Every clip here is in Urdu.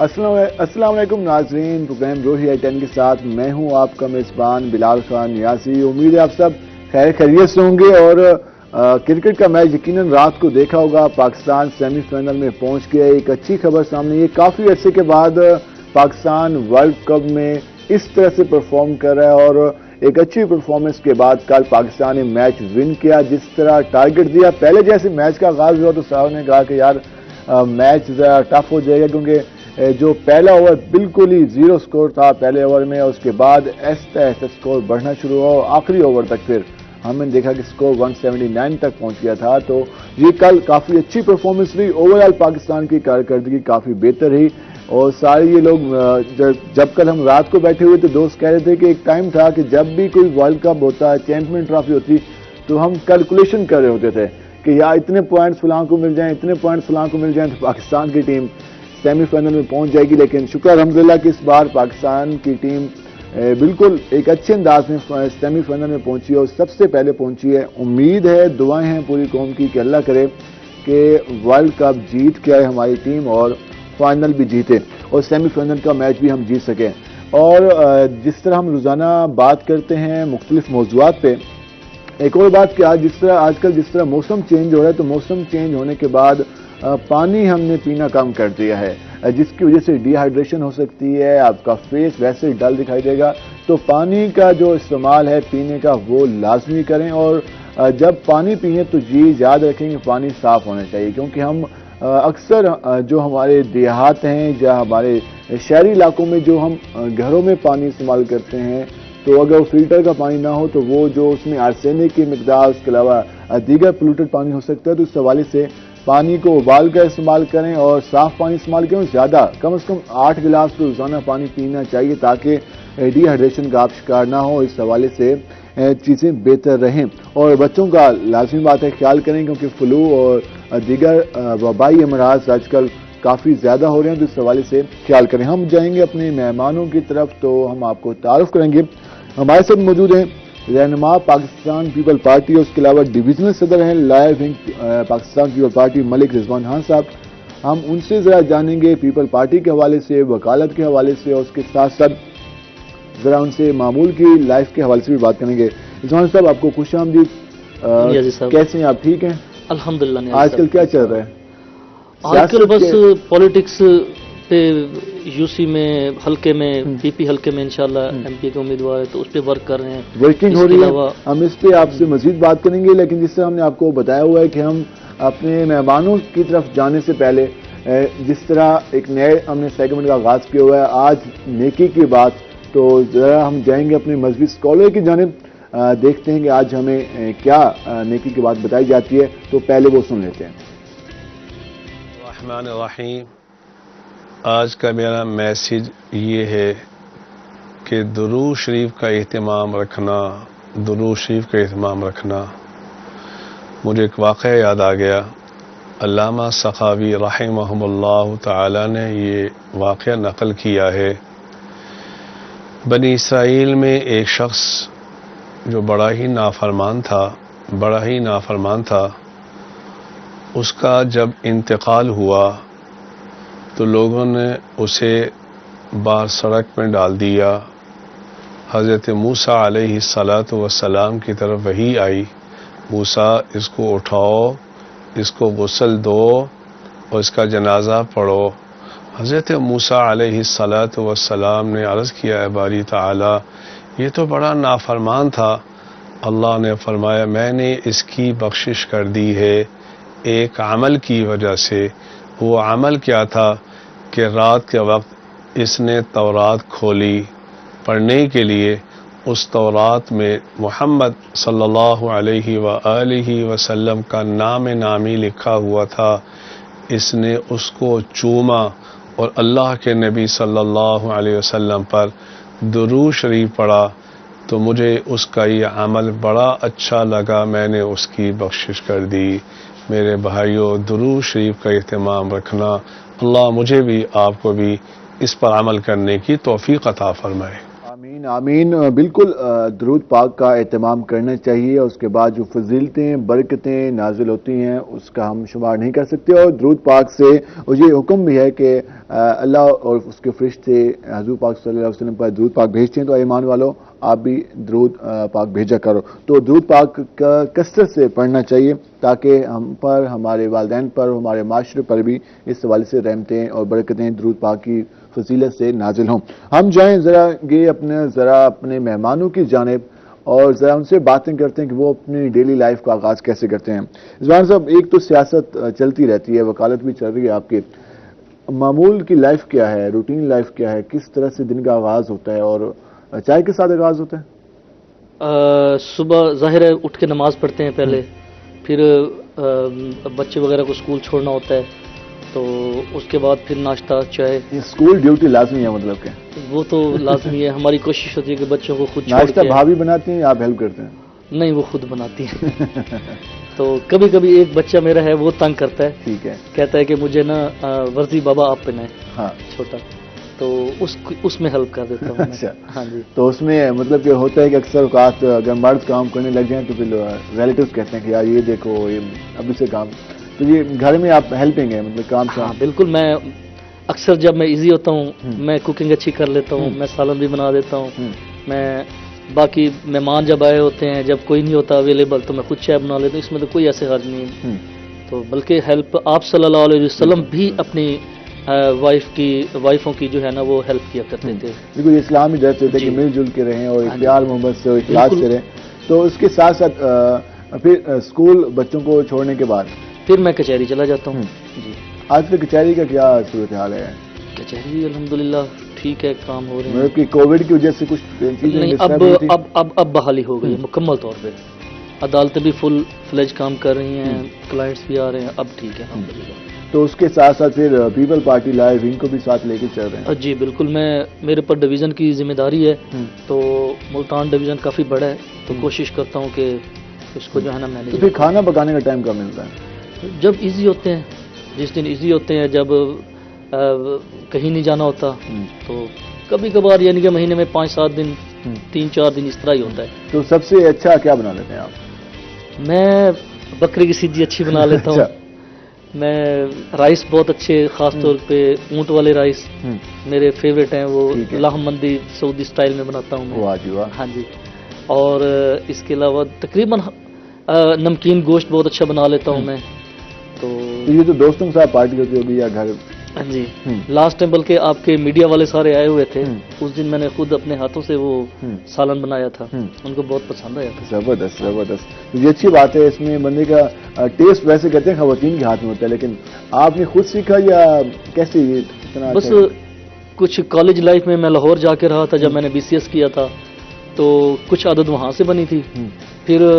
السلام علیکم ناظرین، پروگرام روحی آئی 10 کے ساتھ میں ہوں آپ کا میزبان بلال خان نیازی۔ امید ہے آپ سب خیر خیریت سے ہوں گے اور کرکٹ کا میچ یقیناً رات کو دیکھا ہوگا۔ پاکستان سیمی فائنل میں پہنچ گیا۔ ایک اچھی خبر سامنے، یہ کافی عرصے کے بعد پاکستان ورلڈ کپ میں اس طرح سے پرفارم کر رہا ہے، اور ایک اچھی پرفارمنس کے بعد کل پاکستان نے میچ ون کیا، جس طرح ٹارگٹ دیا۔ پہلے جیسے میچ کا آغاز ہوا تو صاحب نے کہا کہ یار میچ ذرا ٹف ہو جائے گا، کیونکہ جو پہلا اوور بالکل ہی زیرو سکور تھا پہلے اوور میں، اس کے بعد ایسا ایسا سکور بڑھنا شروع ہوا اور آخری اوور تک پھر ہم نے دیکھا کہ سکور 179 تک پہنچ گیا تھا۔ تو یہ کل کافی اچھی پرفارمنس رہی، اوور آل پاکستان کی کارکردگی کافی بہتر رہی۔ اور سارے یہ لوگ جب کل ہم رات کو بیٹھے ہوئے تو دوست کہہ رہے تھے کہ ایک ٹائم تھا کہ جب بھی کوئی ورلڈ کپ ہوتا ہے، چیمپئن ٹرافی ہوتی، تو ہم کیلکولیشن کر رہے ہوتے تھے کہ یار اتنے پوائنٹس فلاں کو مل جائیں، اتنے پوائنٹس فلاں کو مل جائیں تو پاکستان کی ٹیم سیمی فائنل میں پہنچ جائے گی۔ لیکن شکر الحمدللہ کہ اس بار پاکستان کی ٹیم بالکل ایک اچھے انداز میں سیمی فائنل میں پہنچی ہے اور سب سے پہلے پہنچی ہے۔ امید ہے، دعائیں ہیں پوری قوم کی کہ اللہ کرے کہ ورلڈ کپ جیت کے آئے ہماری ٹیم اور فائنل بھی جیتے اور سیمی فائنل کا میچ بھی ہم جیت سکیں۔ اور جس طرح ہم روزانہ بات کرتے ہیں مختلف موضوعات پہ، ایک اور بات کہ آج کل جس طرح موسم چینج ہو رہا ہے، تو موسم چینج ہونے کے بعد پانی ہم نے پینا کم کر دیا ہے، جس کی وجہ سے ڈی ہائیڈریشن ہو سکتی ہے، آپ کا فیس ویسے ڈل دکھائی دے گا۔ تو پانی کا جو استعمال ہے پینے کا وہ لازمی کریں، اور جب پانی پئیں تو یاد رکھیں کہ پانی صاف ہونا چاہیے، کیونکہ ہم اکثر جو ہمارے دیہات ہیں یا ہمارے شہری علاقوں میں جو ہم گھروں میں پانی استعمال کرتے ہیں، تو اگر فلٹر کا پانی نہ ہو تو وہ جو اس میں آرسینک کی مقدار، اس کے علاوہ دیگر پولوٹڈ پانی ہو سکتا ہے۔ تو اس حوالے سے پانی کو ابال کر استعمال کریں اور صاف پانی استعمال کریں، زیادہ کم از کم 8 گلاس تو روزانہ پانی پینا چاہیے تاکہ ڈی ہائیڈریشن کا آپ شکار نہ ہو۔ اس حوالے سے چیزیں بہتر رہیں، اور بچوں کا لازمی بات ہے خیال کریں، کیونکہ فلو اور دیگر وبائی امراض آج کل کافی زیادہ ہو رہے ہیں، تو اس حوالے سے خیال کریں۔ ہم جائیں گے اپنے مہمانوں کی طرف، تو ہم آپ کو تعارف کریں گے۔ ہمارے ساتھ موجود ہیں رہنما پاکستان پیپل پارٹی اور اس کے علاوہ ڈویژنل صدر ہیں لائر ونگ پاکستان پیپل پارٹی ملک رضوان خان صاحب۔ ہم ان سے ذرا جانیں گے پیپل پارٹی کے حوالے سے، وکالت کے حوالے سے، اور اس کے ساتھ ساتھ ذرا ان سے معمول کی لائف کے حوالے سے بھی بات کریں گے۔ رضوان صاحب آپ کو خوش آمدید۔ کیسے ہیں آپ؟ ٹھیک ہیں الحمدللہ۔ آج کل کیا چل رہا ہے؟ آج کل بس پالیٹکس پہ یو سی میں حلقے میں پی پی حلقے میں انشاءاللہ ایم پی کے امیدوار ہے تو اس پہ ورک کر رہے ہیں، ورکنگ ہو رہی ہے۔ ہم اس پہ آپ سے مزید بات کریں گے، لیکن جس طرح ہم نے آپ کو بتایا ہوا ہے کہ ہم اپنے مہمانوں کی طرف جانے سے پہلے جس طرح ایک نئے ہم نے سیگمنٹ کا آغاز کیا ہوا ہے، آج نیکی کی بات، تو ذرا ہم جائیں گے اپنے مذہبی اسکالر کی جانب، دیکھتے ہیں کہ آج ہمیں کیا نیکی کی بات بتائی جاتی ہے، تو پہلے وہ سن لیتے ہیں۔ الرحمن الرحیم۔ آج کا میرا میسیج یہ ہے کہ درود شریف کا اہتمام رکھنا۔ مجھے ایک واقعہ یاد آ گیا، علامہ سخاوی رحمہم اللہ تعالی نے یہ واقعہ نقل کیا ہے۔ بنی اسرائیل میں ایک شخص جو بڑا ہی نافرمان تھا، اس کا جب انتقال ہوا تو لوگوں نے اسے باہر سڑک میں ڈال دیا۔ حضرت موسیٰ علیہ السلام کی طرف وحی آئی، موسیٰ اس کو اٹھاؤ، اس کو غسل دو اور اس کا جنازہ پڑھو۔ حضرت موسیٰ علیہ السلام نے عرض کیا، اے باری تعالی یہ تو بڑا نافرمان تھا۔ اللہ نے فرمایا میں نے اس کی بخشش کر دی ہے ایک عمل کی وجہ سے۔ وہ عمل کیا تھا کہ رات کے وقت اس نے تورات کھولی پڑھنے کے لیے، اس تورات میں محمد صلی اللہ علیہ وآلہ وسلم کا نام نامی لکھا ہوا تھا۔ اس نے اس کو چوما اور اللہ کے نبی صلی اللہ علیہ وسلم پر درود شریف پڑھا، تو مجھے اس کا یہ عمل بڑا اچھا لگا، میں نے اس کی بخشش کر دی۔ میرے بھائیوں، درود شریف کا اہتمام رکھنا، اللہ مجھے بھی آپ کو بھی اس پر عمل کرنے کی توفیق عطا فرمائے۔ آمین۔ آمین آمین. بالکل درود پاک کا اہتمام کرنا چاہیے. اس کے بعد جو فضیلتیں برکتیں نازل ہوتی ہیں اس کا ہم شمار نہیں کر سکتے. اور درود پاک سے یہ حکم بھی ہے کہ اللہ اور اس کے فرشتے حضور پاک صلی اللہ علیہ وسلم پر درود پاک بھیجتے ہیں. تو ایمان والو آپ بھی درود پاک بھیجا کرو. تو درود پاک کا کثرت سے پڑھنا چاہیے تاکہ ہم پر، ہمارے والدین پر، ہمارے معاشرے پر بھی اس حوالے سے رحمتیں اور برکتیں درود پاک کی فضیلت سے نازل ہوں. ہم جائیں ذرا اپنے مہمانوں کی جانب اور ذرا ان سے باتیں کرتے ہیں کہ وہ اپنی ڈیلی لائف کا آغاز کیسے کرتے ہیں. رضوان صاحب، ایک تو سیاست چلتی رہتی ہے، وکالت بھی چل رہی ہے آپ کی. معمول کی لائف کیا ہے، روٹین لائف کیا ہے، کس طرح سے دن کا آغاز ہوتا ہے اور چائے کے ساتھ آغاز ہوتا ہے؟ صبح ظاہر ہے اٹھ کے نماز پڑھتے ہیں پہلے، پھر بچے وغیرہ کو اسکول چھوڑنا ہوتا ہے، تو اس کے بعد پھر ناشتہ چائے. اسکول ڈیوٹی لازمی ہے مطلب کہ؟ وہ تو لازمی ہے. ہماری کوشش ہوتی ہے کہ بچوں کو خود چھوڑ ناشتہ کے. بھابھی بناتی ہیں یا آپ ہیلپ کرتے ہیں؟ نہیں، وہ خود بناتی ہے. تو کبھی کبھی ایک بچہ میرا ہے وہ تنگ کرتا ہے، ٹھیک ہے، کہتا ہے کہ مجھے نا ورزی بابا آپ پہنائیں. ہاں چھوٹا، تو اس میں ہیلپ کر دیتا ہوں میں. اچھا. ہاں جی. تو اس میں مطلب کہ ہوتا ہے کہ اکثر اوقات اگر مرد کام کرنے لگ جائیں تو پھر ریلیٹیوز کہتے ہیں کہ یار یہ دیکھو یہ ابھی سے کام. تو یہ گھر میں آپ ہیلپنگ ہے مطلب کام ہاں بالکل. میں اکثر جب میں ایزی ہوتا ہوں میں کوکنگ اچھی کر لیتا ہوں، میں سالن بھی بنا دیتا ہوں. میں باقی مہمان جب آئے ہوتے ہیں، جب کوئی نہیں ہوتا اویلیبل تو میں خود چائے بنا لیتا ہوں. اس میں تو کوئی ایسے حرج نہیں ہے. تو بلکہ ہیلپ آپ صلی اللہ علیہ وسلم بھی اپنی وائفوں کی جو ہے نا وہ ہیلپ کیا کرتے تھے. بالکل اسلام ہی ڈرتے تھے کہ مل جل کے رہیں اور پیار محبت سے اخلاص سے رہیں. تو اس کے ساتھ ساتھ پھر اسکول بچوں کو چھوڑنے کے بعد پھر میں کچہری چلا جاتا ہوں. جی. آج پھر کچہری کا کیا صورتحال ہے؟ کچہری الحمدللہ ٹھیک ہے، کام ہو رہے ہیں. مطلب کہ کووڈ کی وجہ سے کچھ چیزیں نہیں، اب بحالی ہو گئی ہے مکمل طور پہ. عدالتیں بھی فل فلیج کام کر رہی ہیں، کلائنٹس بھی آ رہے ہیں، اب ٹھیک ہے الحمدللہ. تو اس کے ساتھ ساتھ پھر پیپل پارٹی لائیو ان کو بھی ساتھ لے کے چل رہے ہیں؟ جی بالکل. میرے پر ڈویژن کی ذمہ داری ہے، تو ملتان ڈویژن کافی بڑا ہے، تو کوشش کرتا ہوں کہ اس کو جو ہے نا مینیج. تو پھر کھانا پکانے کا ٹائم کب ملتا ہے؟ جب ایزی ہوتے ہیں، جس دن ایزی ہوتے ہیں، جب کہیں نہیں جانا ہوتا تو کبھی کبھار، یعنی کہ مہینے میں 5-7 دن، 3-4 دن اس طرح ہی ہوتا ہے. تو سب سے اچھا کیا بنا لیتے ہیں آپ؟ میں بکرے کی سیدھی اچھی بنا لیتا ہوں. میں رائس بہت اچھے، خاص طور پہ اونٹ والے رائس میرے فیوریٹ ہیں. وہ لاہم مندی سعودی سٹائل میں بناتا ہوں میں. ہاں جی. اور اس کے علاوہ تقریباً نمکین گوشت بہت اچھا بنا لیتا ہوں میں. تو یہ تو دوستوں کے ساتھ پارٹی ہوتی ہوگی یا گھر؟ ہاں جی. لاسٹ ٹائم بلکہ آپ کے میڈیا والے سارے آئے ہوئے تھے، اس دن میں نے خود اپنے ہاتھوں سے وہ سالن بنایا تھا، ان کو بہت پسند آیا تھا. زبردست زبردست. یہ اچھی بات ہے. اس میں بندے کا ٹیسٹ ویسے کہتے ہیں خواتین کے ہاتھ میں ہوتا ہے، لیکن آپ نے خود سیکھا یا کیسے اتنا؟ بس کچھ کالج لائف میں لاہور جا کے رہا تھا جب میں نے BCS کیا تھا، تو کچھ عادت وہاں سے بنی تھی. پھر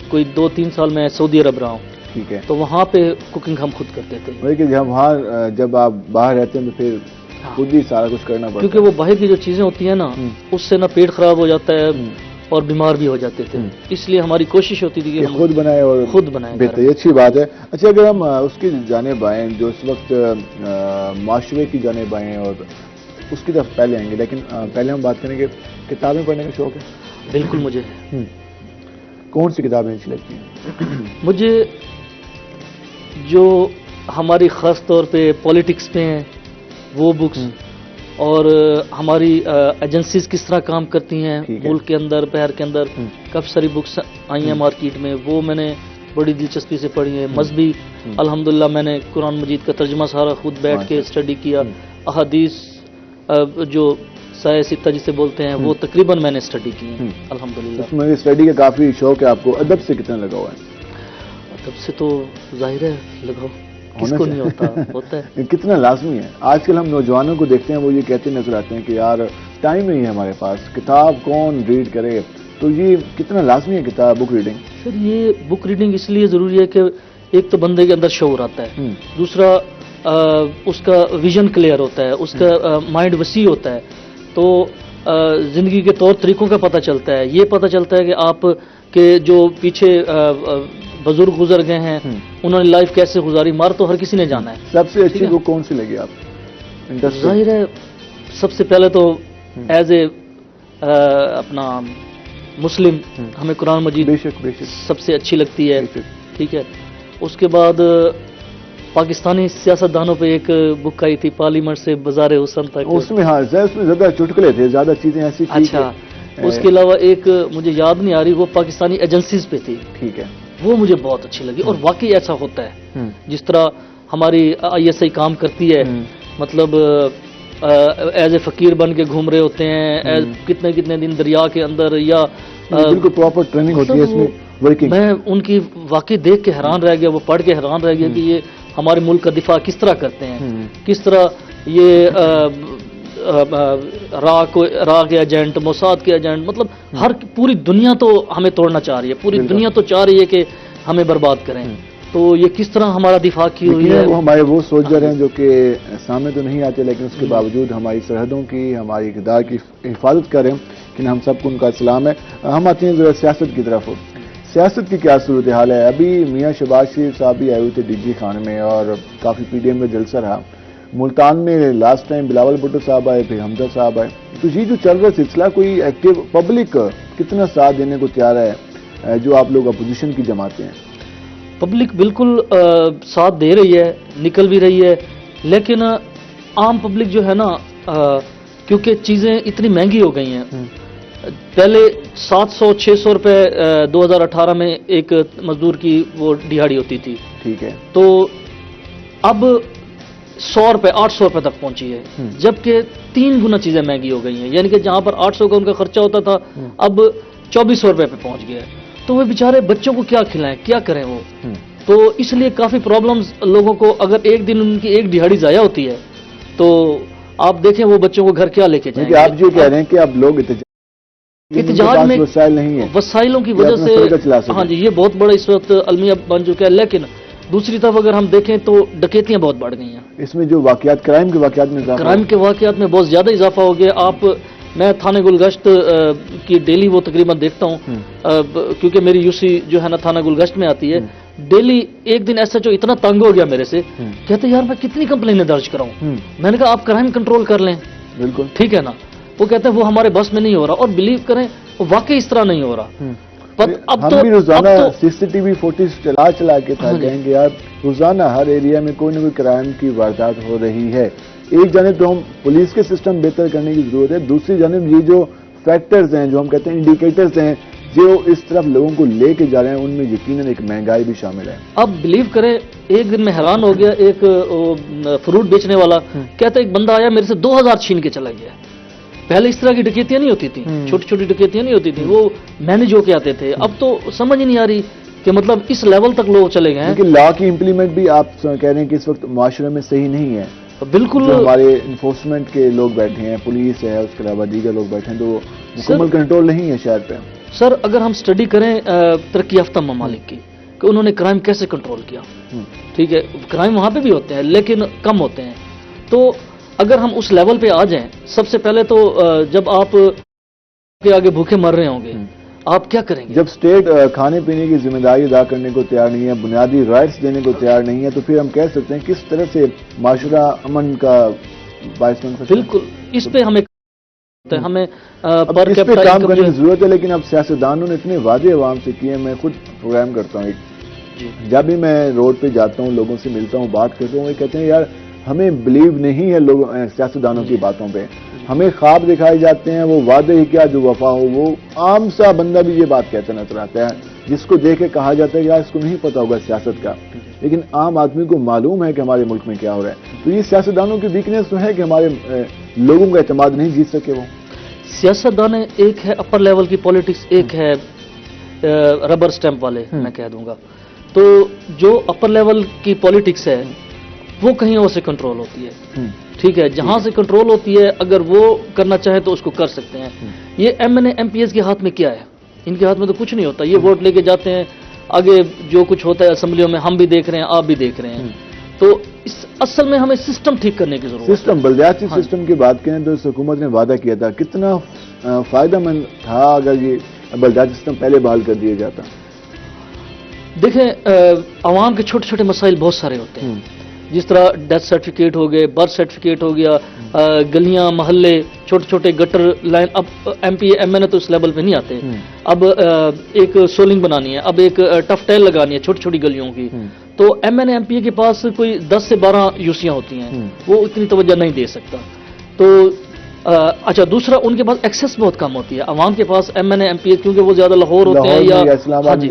کوئی 2-3 سال میں سعودی عرب رہا ہوں، ٹھیک ہے. تو وہاں پہ کوکنگ ہم خود کرتے تھے. وہاں جب آپ باہر رہتے ہیں تو پھر خود ہی سارا کچھ کرنا پڑتا ہے، کیونکہ وہ باہر کی جو چیزیں ہوتی ہیں نا اس سے نا پیٹ خراب ہو جاتا ہے اور بیمار بھی ہو جاتے تھے. اس لیے ہماری کوشش ہوتی تھی کہ خود بنائیں اور خود بنائیں. بہتر، یہ اچھی بات ہے. اچھا، اگر ہم اس کی جانب آئیں جو اس وقت معاشرے کی جانب آئیں اور اس کی طرف پہلے آئیں گے، لیکن پہلے ہم بات کریں گے کتابیں پڑھنے کا شوق ہے؟ بالکل. مجھے کون سی کتابیں اچھی لگتی ہیں؟ مجھے جو ہماری خاص طور پہ پولیٹکس پہ ہیں وہ بکس، اور ہماری ایجنسیز کس طرح کام کرتی ہیں ملک کے اندر باہر کے اندر، کافی ساری بکس آئی ہیں مارکیٹ میں، وہ میں نے بڑی دلچسپی سے پڑھی ہیں. مذہبی الحمدللہ میں نے قرآن مجید کا ترجمہ سارا خود بیٹھ کے اسٹڈی کیا. احادیث جو سایہ ستہ جسے بولتے ہیں وہ تقریباً میں نے اسٹڈی کی ہیں الحمدللہ. اس میں اسٹڈی کا کافی شوق ہے آپ کو. ادب سے کتنا لگا ہوا ہے؟ ادب سے تو ظاہر ہے لگاؤ، کس کو نہیں ہوتا ہے. کتنا لازمی ہے. آج کل ہم نوجوانوں کو دیکھتے ہیں، وہ یہ کہتے نظر آتے ہیں کہ یار ٹائم نہیں ہے ہمارے پاس، کتاب کون ریڈ کرے. تو یہ کتنا لازمی ہے کتاب بک ریڈنگ؟ سر یہ بک ریڈنگ اس لیے ضروری ہے کہ ایک تو بندے کے اندر شعور آتا ہے، دوسرا اس کا ویژن کلیئر ہوتا ہے، اس کا مائنڈ وسیع ہوتا ہے، تو زندگی کے طور طریقوں کا پتہ چلتا ہے. یہ پتہ چلتا ہے کہ آپ کے جو پیچھے بزرگ گزر گئے ہیں انہوں نے لائف کیسے گزاری. مار تو ہر کسی نے جانا ہے. سب سے اچھی بک کون سی لگی آپ؟ ظاہر ہے سب سے پہلے تو ایز اے اپنا مسلم، ہمیں قرآن مجید بے شک سب سے اچھی لگتی ہے، بے شک۔ ٹھیک ہے۔ اس کے بعد پاکستانی سیاستدانوں پہ ایک بک آئی تھی، پارلیمنٹ سے بازار حسن تک، اس میں ہاں اس میں زیادہ چٹکلے تھے، زیادہ چیزیں ایسی تھی اچھا۔ اس کے علاوہ ایک مجھے یاد نہیں آ رہی، وہ پاکستانی ایجنسیز پہ تھی، ٹھیک ہے، وہ مجھے بہت اچھی لگی، اور واقعی ایسا ہوتا ہے جس طرح ہماری ISI کام کرتی ہے، مطلب ایز اے فقیر بن کے گھوم رہے ہوتے ہیں، کتنے کتنے دن دریا کے اندر، یا بالکل پراپر ٹریننگ ہوتی ہے اس میں ورکنگ۔ میں ان کی واقعی دیکھ کے حیران رہ گیا، وہ پڑھ کے حیران رہ گیا کہ یہ ہمارے ملک کا دفاع کس طرح کرتے ہیں، کس طرح یہ را کے ایجنٹ، موساد کے ایجنٹ، مطلب پوری دنیا تو ہمیں توڑنا چاہ رہی ہے، پوری دنیا تو چاہ رہی ہے کہ ہمیں برباد کریں، تو یہ کس طرح ہمارا دفاع کی ہوئی ہے۔ وہ ہمارے وہ سولجر ہیں جو کہ سامنے تو نہیں آتے، لیکن اس کے باوجود ہماری سرحدوں کی، ہماری اقدار کی حفاظت کریں، کہ ہم سب کو ان کا سلام ہے۔ ہم آتے ہیں ذرا سیاست کی طرف۔ سیاست کی کیا صورتحال ہے؟ ابھی میاں شہباز شریف صاحب بھی آئے ہوئے تھے DG خانے میں، اور کافی PDM کا جلسہ رہا۔ ملتان میں لاسٹ ٹائم بلاول بھٹو صاحب آئے، پھر حمزہ صاحب آئے، تو یہ جو چل رہا سلسلہ، کوئی ایکٹیو پبلک کتنا ساتھ دینے کو تیار ہے جو آپ لوگ اپوزیشن کی جماعتیں ہیں؟ پبلک بالکل ساتھ دے رہی ہے، نکل بھی رہی ہے، لیکن عام پبلک جو ہے نا، کیونکہ چیزیں اتنی مہنگی ہو گئی ہیں، پہلے 700-600 روپے 2018 میں ایک مزدور کی وہ دہاڑی ہوتی تھی، ٹھیک ہے، تو اب 100 روپے 800 روپے تک پہنچی ہے، جبکہ 3 گنا چیزیں مہنگی ہو گئی ہیں، یعنی کہ جہاں پر 800 کا ان کا خرچہ ہوتا تھا، اب 2400 روپے پہ پہنچ گیا ہے، تو وہ بیچارے بچوں کو کیا کھلائیں، کیا کریں وہ، تو اس لیے کافی پرابلمز لوگوں کو، اگر ایک دن ان کی ایک دہاڑی ضائع ہوتی ہے تو آپ دیکھیں وہ بچوں کو گھر کیا لے کے جائیں گے۔ آپ جو کہہ رہے ہیں کہ اب لوگ احتجاج میں وسائل نہیں ہیں، وسائلوں کی وجہ سے، ہاں جی، یہ بہت بڑا اس وقت المیہ بن چکا ہے، لیکن دوسری طرف اگر ہم دیکھیں تو ڈکیتیاں بہت بڑھ گئی ہیں، اس میں جو واقعات، کرائم کے واقعات میں اضافہ، کرائم کے واقعات میں بہت زیادہ اضافہ ہو گیا۔ میں تھانہ گلگشت کی ڈیلی وہ تقریباً دیکھتا ہوں، کیونکہ میری UC جو ہے نا تھانہ گلگشت میں آتی ہے، ڈیلی ایک دن SHO اتنا تنگ ہو گیا میرے سے، کہتے یار میں کتنی کمپلینیں درج کراؤں، میں نے کہا آپ کرائم کنٹرول کر لیں، بالکل ٹھیک ہے نا، وہ کہتے ہیں وہ ہمارے بس میں نہیں ہو رہا، اور بلیو کریں وہ واقعی اس طرح نہیں ہو رہا۔ ہم بھی روزانہ CCTV فوٹیج چلا کے تھا کہیں گے یار، روزانہ ہر ایریا میں کوئی نہ کوئی کرائم کی واردات ہو رہی ہے۔ ایک جانب تو ہم پولیس کے سسٹم بہتر کرنے کی ضرورت ہے، دوسری جانب یہ جو فیکٹرز ہیں، جو ہم کہتے ہیں انڈیکیٹرز ہیں، جو اس طرف لوگوں کو لے کے جا رہے ہیں، ان میں یقیناً ایک مہنگائی بھی شامل ہے۔ اب بلیو کریں، ایک دن میں حیران ہو گیا، ایک فروٹ بیچنے والا کہتا ہے ایک بندہ آیا میرے سے 2000 چھین کے چلا گیا۔ پہلے اس طرح کی ڈکیتیاں نہیں ہوتی تھیں، چھوٹی چھوٹی ڈکیتیاں نہیں ہوتی تھیں، وہ مینیج ہو کے آتے تھے۔ اب تو سمجھ ہی نہیں آ رہی کہ مطلب اس لیول تک لوگ چلے گئے ہیں۔ لیکن لا کی امپلیمنٹ بھی آپ کہہ رہے ہیں کہ اس وقت معاشرے میں صحیح نہیں ہے، بالکل ہمارے انفورسمنٹ کے لوگ بیٹھے ہیں، پولیس ہے، اس کے علاوہ دیگر لوگ بیٹھے ہیں، تو مکمل کنٹرول نہیں ہے شہر پہ۔ سر اگر ہم سٹڈی کریں ترقی یافتہ ممالک کی کہ انہوں نے کرائم کیسے کنٹرول کیا، ٹھیک ہے، کرائم وہاں پہ بھی ہوتے ہیں لیکن کم ہوتے ہیں، تو اگر ہم اس لیول پہ آ جائیں، سب سے پہلے تو جب آپ کے آگے بھوکے مر رہے ہوں گے آپ کیا کریں گے؟ جب اسٹیٹ کھانے پینے کی ذمہ داری ادا کرنے کو تیار نہیں ہے، بنیادی رائٹس دینے کو تیار نہیں ہے، تو پھر ہم کہہ سکتے ہیں کس طرح سے معاشرہ امن کا باعث بن سکتا ہے؟ بالکل، اس پہ ہمیں اس پہ کام کرنے کی ضرورت ہے، لیکن اب سیاستدانوں نے اتنے وعدے عوام سے کیے ہیں۔ میں خود پروگرام کرتا ہوں ایک، جب بھی میں روڈ پہ جاتا ہوں، لوگوں سے ملتا ہوں، بات کرتا ہوں، وہ کہتے ہیں یار ہمیں بلیو نہیں ہے لوگوں سیاستدانوں کی باتوں پہ، ہمیں خواب دکھائے جاتے ہیں، وہ وعدے ہی کیا جو وفا ہو۔ وہ عام سا بندہ بھی یہ بات کہتا نظر آتا ہے، جس کو دیکھ کے کہا جاتا ہے کہ یار اس کو نہیں پتا ہوگا سیاست کا، لیکن عام آدمی کو معلوم ہے کہ ہمارے ملک میں کیا ہو رہا ہے۔ تو یہ سیاستدانوں کی ویکنیس تو ہے کہ ہمارے لوگوں کا اعتماد نہیں جیت سکے۔ وہ سیاستدان ایک ہے اپر لیول کی پالیٹکس، ایک ہے ربر سٹیمپ والے، میں کہہ دوں گا۔ تو جو اپر لیول کی پالیٹکس ہے وہ کہیں اور سے کنٹرول ہوتی ہے، ٹھیک ہے، جہاں سے کنٹرول ہوتی ہے اگر وہ کرنا چاہے تو اس کو کر سکتے ہیں۔ یہ MNA MPs کے ہاتھ میں کیا ہے؟ ان کے ہاتھ میں تو کچھ نہیں ہوتا، یہ ووٹ لے کے جاتے ہیں، آگے جو کچھ ہوتا ہے اسمبلیوں میں ہم بھی دیکھ رہے ہیں، آپ بھی دیکھ رہے ہیں۔ تو اصل میں ہمیں سسٹم ٹھیک کرنے کی ضرورت ہے۔ سسٹم، بلدیاتی سسٹم کی بات کریں تو اس حکومت نے وعدہ کیا تھا، کتنا فائدہ مند تھا اگر یہ بلدیاتی سسٹم پہلے بحال کر دیا جاتا؟ دیکھیں عوام کے چھوٹے چھوٹے مسائل بہت سارے ہوتے ہیں، جس طرح ڈیتھ سرٹیفکیٹ ہو گئے، برتھ سرٹیفکیٹ ہو گیا، گلیاں محلے چھوٹے چھوٹے گٹر لائن، اب ایم پی ایم این اے تو اس لیول پہ نہیں آتے، اب ایک سولنگ بنانی ہے، اب ایک ٹف ٹیل لگانی ہے چھوٹی چھوٹی گلیوں کی، تو M N A M P A کے پاس کوئی 10 سے 12 یوسیاں ہوتی ہیں، وہ اتنی توجہ نہیں دے سکتا. تو اچھا دوسرا ان کے پاس ایکسیس بہت کم ہوتی ہے عوام کے پاس M N A M P A, کیونکہ وہ زیادہ لاہور ہوتے ہیں یا ہاں جی.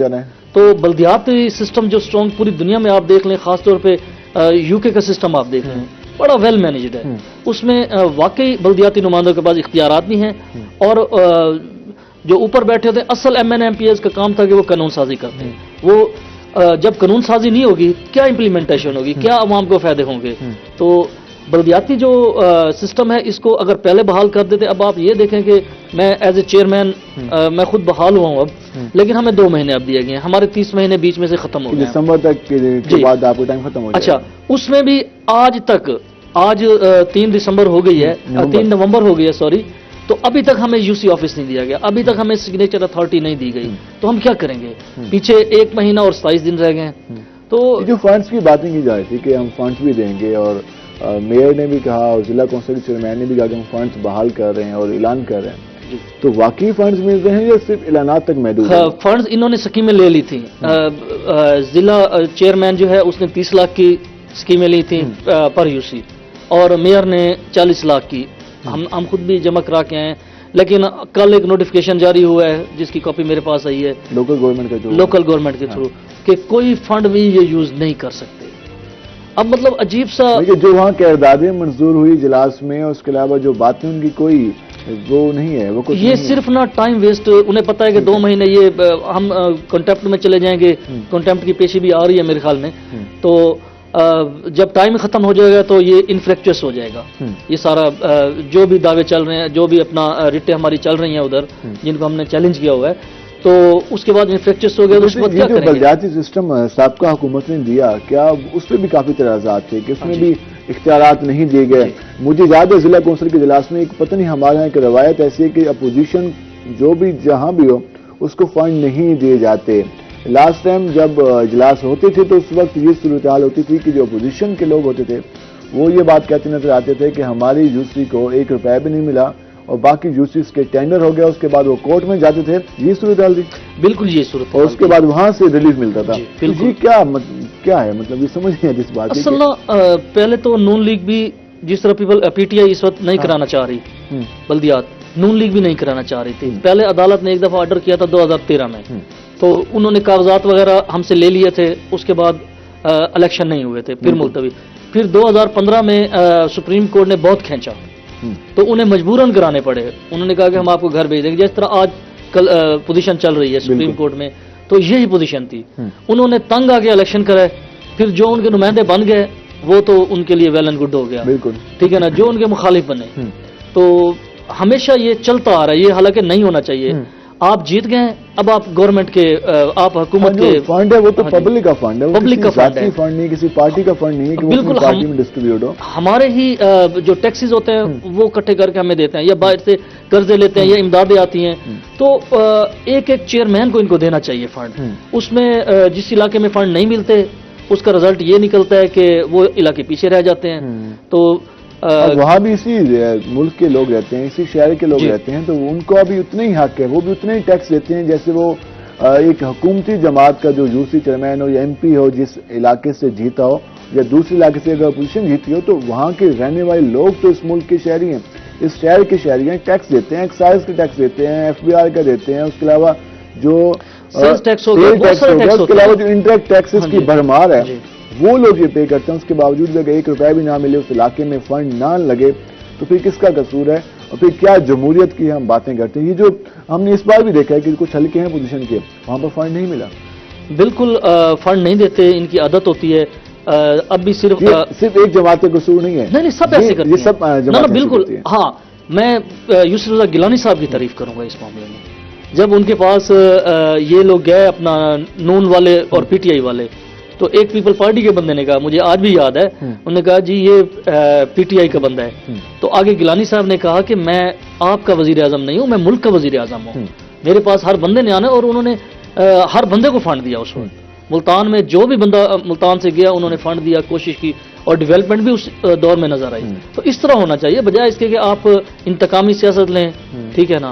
تو بلدیاتی سسٹم جو اسٹرانگ پوری دنیا میں آپ دیکھ لیں، خاص طور پہ یو کے کا سسٹم آپ دیکھ لیں، بڑا ویل مینیجڈ ہے. اس میں واقعی بلدیاتی نمائندوں کے پاس اختیارات بھی ہیں، اور جو اوپر بیٹھے ہوتے ہیں اصل M N A M P As کا کام تھا کہ وہ قانون سازی کرتے ہیں. وہ جب قانون سازی نہیں ہوگی کیا امپلیمنٹیشن ہوگی، کیا عوام کو فائدے ہوں گے؟ تو بلدیاتی جو سسٹم ہے اس کو اگر پہلے بحال کر دیتے. اب آپ یہ دیکھیں کہ میں ایز اے چیئرمین میں خود بحال ہوا ہوں اب، لیکن ہمیں 2 مہینے اب دیے گئے ہیں، ہمارے 30 مہینے بیچ میں سے ختم ہو گئے، دسمبر تک کے بعد آپ کو ٹائم ختم ہو جائے. اچھا اس میں بھی آج تک، آج 3 دسمبر ہو گئی ہے، 3 نومبر ہو گئی ہے سوری، تو ابھی تک ہمیں یو سی آفس نہیں دیا گیا، ابھی تک ہمیں سگنیچر اتھارٹی نہیں دی گئی. تو ہم کیا کریں گے؟ پیچھے 1 مہینہ اور 27 دن رہ گئے ہیں. تو جو فنڈز کی باتیں کی جا رہی تھی کہ ہم فنڈز بھی دیں گے، اور میئر نے بھی کہا اور ضلع کونسل چیئرمین نے بھی کہا کہ ہم فنڈز بحال کر رہے ہیں اور اعلان کر رہے ہیں، تو واقعی فنڈز مل رہے ہیں یا صرف اعلانات تک محدود ہیں؟ فنڈز انہوں نے اسکیمیں لے لی تھیں. ضلع چیئرمین جو ہے اس نے 30 لاکھ کی اسکیمیں لی تھیں پر یو سی، اور میئر نے 40 لاکھ کی. ہم خود بھی جمع کرا کے آئے، لیکن کل ایک نوٹیفیکیشن جاری ہوا ہے جس کی کاپی میرے پاس آئی ہے لوکل گورنمنٹ کا، جو لوکل گورنمنٹ کے تھرو، کہ کوئی فنڈ بھی یہ یوز نہیں کر سکتے. اب مطلب عجیب سا، جو وہاں قراردادیں منظور ہوئی اجلاس میں، اس کے علاوہ جو باتیں ان کی کوئی وہ نہیں ہے، وہ کچھ یہ صرف نا ٹائم ویسٹ. انہیں پتا ہے کہ 2 مہینے یہ ہم کنٹیمپٹ میں چلے جائیں گے، کنٹیمپٹ کی پیشی بھی آ رہی ہے میرے خیال میں، تو جب ٹائم ختم ہو جائے گا تو یہ انفریکچوس ہو جائے گا. یہ سارا جو بھی دعوے چل رہے ہیں، جو بھی اپنا ریٹیں ہماری چل رہی ہیں ادھر جن کو ہم نے چیلنج کیا ہوا ہے، تو اس کے بعد انفریکچوس ہو گیا تو اس کے بعد کیا کریں گے؟ بلدیاتی سسٹم سابقہ حکومت نے دیا، کیا اس پہ بھی کافی اعتراضات تھے کہ اس میں بھی اختیارات نہیں دیے گئے؟ مجھے یاد ہے ضلع کونسل کے اجلاس میں ایک پتہ نہیں ہمارے یہاں ایک روایت ایسی ہے کہ اپوزیشن جو بھی جہاں بھی ہو اس کو فنڈ نہیں دیے جاتے. لاسٹ ٹائم جب اجلاس ہوتے تھے تو اس وقت یہ صورتحال ہوتی تھی کہ جو اپوزیشن کے لوگ ہوتے تھے وہ یہ بات کہتے نظر آتے تھے کہ ہماری یوسی کو 1 روپے بھی نہیں ملا اور باقی یوسیز کے ٹینڈر ہو گیا، اس کے بعد وہ کورٹ میں جاتے تھے. یہ صورتحال تھی. بالکل یہ صورت، اور اس کے بعد وہاں سے ریلیف ملتا تھا. بالکل. یہ کیا ہے مطلب، یہ سمجھ نہیں ہے جس بات اصل پہلے تو نون لیگ بھی جس طرح پی ٹی آئی اس وقت نہیں کرانا چاہ رہی بلدیات، نون لیگ بھی نہیں کرانا چاہ رہی تھی. پہلے عدالت نے ایک دفعہ آرڈر کیا تھا 2013 میں، تو انہوں نے کاغذات وغیرہ ہم سے لے لیے تھے، اس کے بعد الیکشن نہیں ہوئے تھے، پھر ملتوی. پھر 2015 میں سپریم کورٹ نے بہت کھینچا تو انہیں مجبوراً کرانے پڑے. انہوں نے کہا کہ ہم آپ کو گھر بھیج دیں گے، جس طرح آج کل پوزیشن چل رہی ہے سپریم کورٹ میں، تو یہی پوزیشن تھی. انہوں نے تنگ آ کے الیکشن کرائے، پھر جو ان کے نمائندے بن گئے وہ تو ان کے لیے ویل اینڈ گڈ ہو گیا، بالکل ٹھیک ہے نا. جو ان کے مخالف بنے، تو ہمیشہ یہ چلتا آ رہا ہے، یہ حالانکہ نہیں ہونا چاہیے. آپ جیت گئے، اب آپ گورنمنٹ کے، آپ حکومت کے فنڈ ہے، وہ تو پبلک کا فنڈ ہے، پبلک کا فنڈ ہے، فنڈ نہیں، کسی پارٹی کا فنڈ نہیں ہے کہ وہ اپنی پارٹی میں ڈسٹریبیوٹ ہو. ہمارے ہی جو ٹیکسز ہوتے ہیں وہ اکٹھے کر کے ہمیں دیتے ہیں، یا باہر سے قرضے لیتے ہیں، یا امدادیں آتی ہیں، تو ایک ایک چیئرمین کو ان کو دینا چاہیے فنڈ. اس میں جس علاقے میں فنڈ نہیں ملتے اس کا رزلٹ یہ نکلتا ہے کہ وہ علاقے پیچھے رہ جاتے ہیں. تو وہاں بھی اسی ملک کے لوگ رہتے ہیں، اسی شہر کے لوگ رہتے ہیں، تو ان کو ابھی اتنا ہی حق ہے، وہ بھی اتنے ہی ٹیکس دیتے ہیں جیسے وہ ایک حکومتی جماعت کا جو یوسی چیئرمین ہو یا ایم پی ہو جس علاقے سے جیتا ہو، یا دوسرے علاقے سے اگر اپوزیشن جیتی ہو، تو وہاں کے رہنے والے لوگ تو اس ملک کے شہری ہیں، اس شہر کے شہری ہیں، ٹیکس دیتے ہیں، ایکسائز کا ٹیکس دیتے ہیں، ایف بی آر کا دیتے ہیں، اس کے علاوہ جو سیلز ٹیکس ہو گیا، اس کے علاوہ جو انڈائریکٹ ٹیکسز کی بھرمار ہے وہ لوگ یہ پے کرتے ہیں. اس کے باوجود بھی اگر 1 روپے بھی نہ ملے، اس علاقے میں فنڈ نہ لگے، تو پھر کس کا قصور ہے؟ اور پھر کیا جمہوریت کی ہم باتیں کرتے ہیں؟ یہ جو ہم نے اس بار بھی دیکھا ہے کہ کچھ حلقے ہیں پوزیشن کے، وہاں پر فنڈ نہیں ملا. بالکل فنڈ نہیں دیتے، ان کی عادت ہوتی ہے. اب بھی صرف ایک جماعت کا قصور نہیں ہے، نہیں سب ایسے کرتے ہیں، سب جماعت بالکل. ہاں میں یوسف رضا گیلانی صاحب کی تعریف کروں گا اس معاملے میں. جب ان کے پاس یہ لوگ گئے اپنا نون والے اور پی ٹی آئی والے، تو ایک پیپل پارٹی کے بندے نے کہا، مجھے آج بھی یاد ہے، انہوں نے کہا جی یہ پی ٹی آئی کا بندہ ہے. تو آگے گیلانی صاحب نے کہا کہ میں آپ کا وزیر اعظم نہیں ہوں، میں ملک کا وزیر اعظم ہوں، میرے پاس ہر بندے نے آنا. اور انہوں نے ہر بندے کو فنڈ دیا. اس وقت ملتان میں جو بھی بندہ ملتان سے گیا انہوں نے فنڈ دیا، کوشش کی. اور ڈیولپمنٹ بھی اس دور میں نظر آئی. تو اس طرح ہونا چاہیے بجائے اس کے کہ آپ انتقامی سیاست لیں, ٹھیک ہے نا,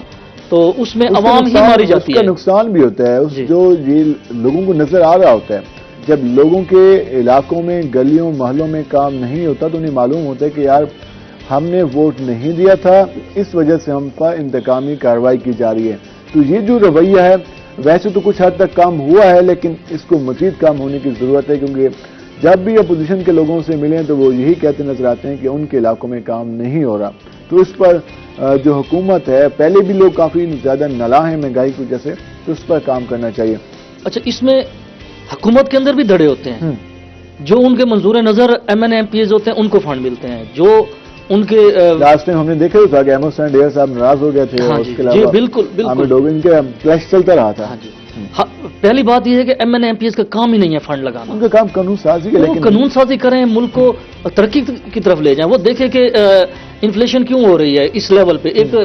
تو اس میں عوام ہی ماری جاتی ہے. اس کا نقصان بھی ہوتا ہے, جو یہ لوگوں کو نظر آ رہا ہوتا ہے. جب لوگوں کے علاقوں میں, گلیوں محلوں میں کام نہیں ہوتا تو انہیں معلوم ہوتا ہے کہ یار ہم نے ووٹ نہیں دیا تھا, اس وجہ سے ہم پر انتقامی کارروائی کی جا رہی ہے. تو یہ جو رویہ ہے ویسے تو کچھ حد تک کام ہوا ہے, لیکن اس کو مزید کام ہونے کی ضرورت ہے, کیونکہ جب بھی اپوزیشن کے لوگوں سے ملیں تو وہ یہی کہتے نظر آتے ہیں کہ ان کے علاقوں میں کام نہیں ہو رہا. تو اس پر جو حکومت ہے, پہلے بھی لوگ کافی زیادہ نالاں ہیں مہنگائی کی وجہ سے, تو اس پر کام کرنا چاہیے. اچھا, اس میں حکومت کے اندر بھی دھڑے ہوتے ہیں, جو ان کے منظور نظر M N A M P As ہوتے ہیں ان کو فنڈ ملتے ہیں, جو ان کے لاسٹ ٹائم ہم نے دیکھا تھا کہ احمد حسین ڈیر صاحب ناراض ہو گئے تھے, اور اس کے علاوہ بالکل بالکل ان کا کلیش چلتا رہا تھا. پہلی بات یہ ہے کہ M N A M P S کا کام ہی نہیں ہے فنڈ لگانا, ان کا کام قانون سازی ہے, لیکن قانون سازی کریں, ملک کو ترقی کی طرف لے جائیں. وہ دیکھیں کہ انفلیشن کیوں ہو رہی ہے اس لیول پہ, ایک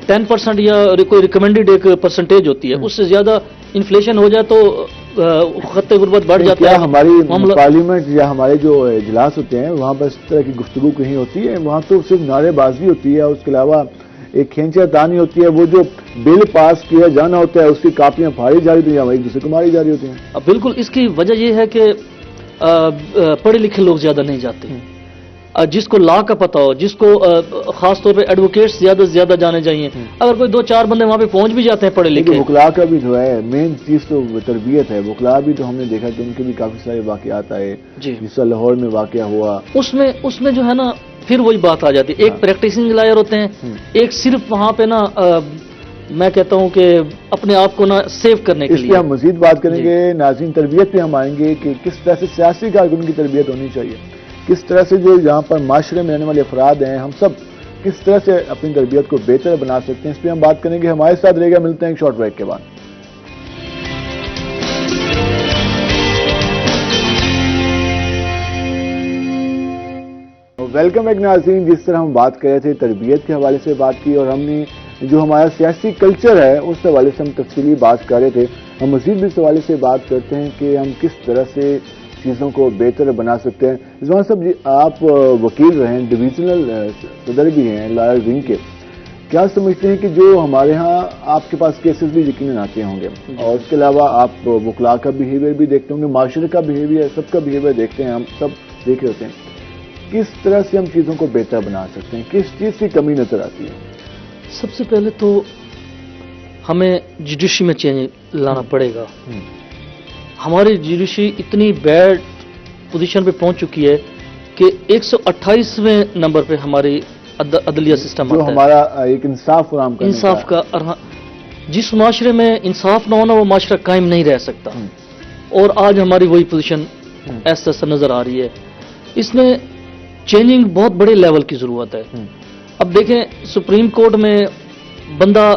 10% یا کوئی ریکمینڈڈ ایک پرسنٹیج ہوتی ہے, اس سے زیادہ انفلیشن ہو جائے تو خط غربت بڑھ جاتا ہے. ہماری پارلیمنٹ یا ہمارے جو اجلاس ہوتے ہیں وہاں پر اس طرح کی گفتگو کہیں ہوتی ہے؟ وہاں تو صرف نعرے بازی ہوتی ہے, اس کے علاوہ ایک کھینچا تانی ہوتی ہے. وہ جو بل پاس کیا جانا ہوتا ہے اس کی کاپیاں پھاڑی جا رہی ہوتی ہیں, ایک دوسرے کو ماری جا رہی ہوتی ہیں. بالکل, اس کی وجہ یہ ہے کہ پڑھے لکھے لوگ زیادہ نہیں جاتے, جس کو لا کا پتہ ہو, جس کو خاص طور پہ ایڈوکیٹس زیادہ سے زیادہ جانے چاہیے. اگر کوئی 2-4 بندے وہاں پہ پہنچ بھی جاتے ہیں پڑھے لکھے. وکلا کا بھی جو ہے مین چیز تو تربیت ہے. وکلا بھی تو ہم نے دیکھا کہ ان کے بھی کافی سارے واقعات آئے, جس طرح لاہور میں واقعہ ہوا, اس میں جو ہے نا پھر وہی بات آ جاتی ہے. ایک پریکٹسنگ لائر ہوتے ہیں, ایک صرف وہاں پہ نا میں کہتا ہوں کہ اپنے آپ کو نا سیو کرنے کے لیے. اس پہ ہم مزید بات کریں گے. ناظرین, تربیت پہ ہم آئیں گے کہ کس طرح سے سیاسی کارکن کی تربیت ہونی چاہیے, کس طرح سے جو یہاں پر معاشرے میں رہنے والے افراد ہیں ہم سب کس طرح سے اپنی تربیت کو بہتر بنا سکتے ہیں, اس پہ ہم بات کریں گے. ہمارے ساتھ رہے گا, ملتے ہیں ایک شارٹ بریک کے بعد. ویلکم بیک ناظرین. جس طرح ہم بات کر رہے تھے تربیت کے حوالے سے بات کی, اور ہم نے جو ہمارا سیاسی کلچر ہے اس حوالے سے ہم تفصیلی بات کر رہے تھے. ہم مزید بھی اس حوالے سے بات کرتے ہیں کہ ہم کس طرح سے چیزوں کو بہتر بنا سکتے ہیں. رضوان صاحب جی, آپ وکیل رہے ہیں, ڈویژنل صدر بھی ہیں لائر ونگ کے, کیا سمجھتے ہیں کہ جو ہمارے ہاں آپ کے پاس کیسز بھی یقیناً آتے ہوں گے, اور اس کے علاوہ آپ وکلا کا بیہیویئر بھی دیکھتے ہوں گے, معاشرے کا بیہیویئر, سب کا بیہیویئر دیکھتے ہیں, ہم سب دیکھ رہے ہوتے ہیں, کس طرح سے ہم چیزوں کو بہتر بنا سکتے ہیں, کس چیز کی کمی نظر آتی ہے؟ سب سے پہلے تو ہمیں جوڈیشری میں چینج لانا پڑے گا. ہماری جوڈیشری اتنی بیڈ پوزیشن پہ پہنچ چکی ہے کہ 128ویں نمبر پہ ہماری عدلیہ سسٹم جو ہمارا ایک انصاف فراہم کرنے انصاف کا جس معاشرے میں انصاف نہ ہونا وہ معاشرہ قائم نہیں رہ سکتا, اور آج ہماری وہی پوزیشن ایسا نظر آ رہی ہے. اس میں چینجنگ بہت بڑے لیول کی ضرورت ہے. اب دیکھیں, سپریم کورٹ میں بندہ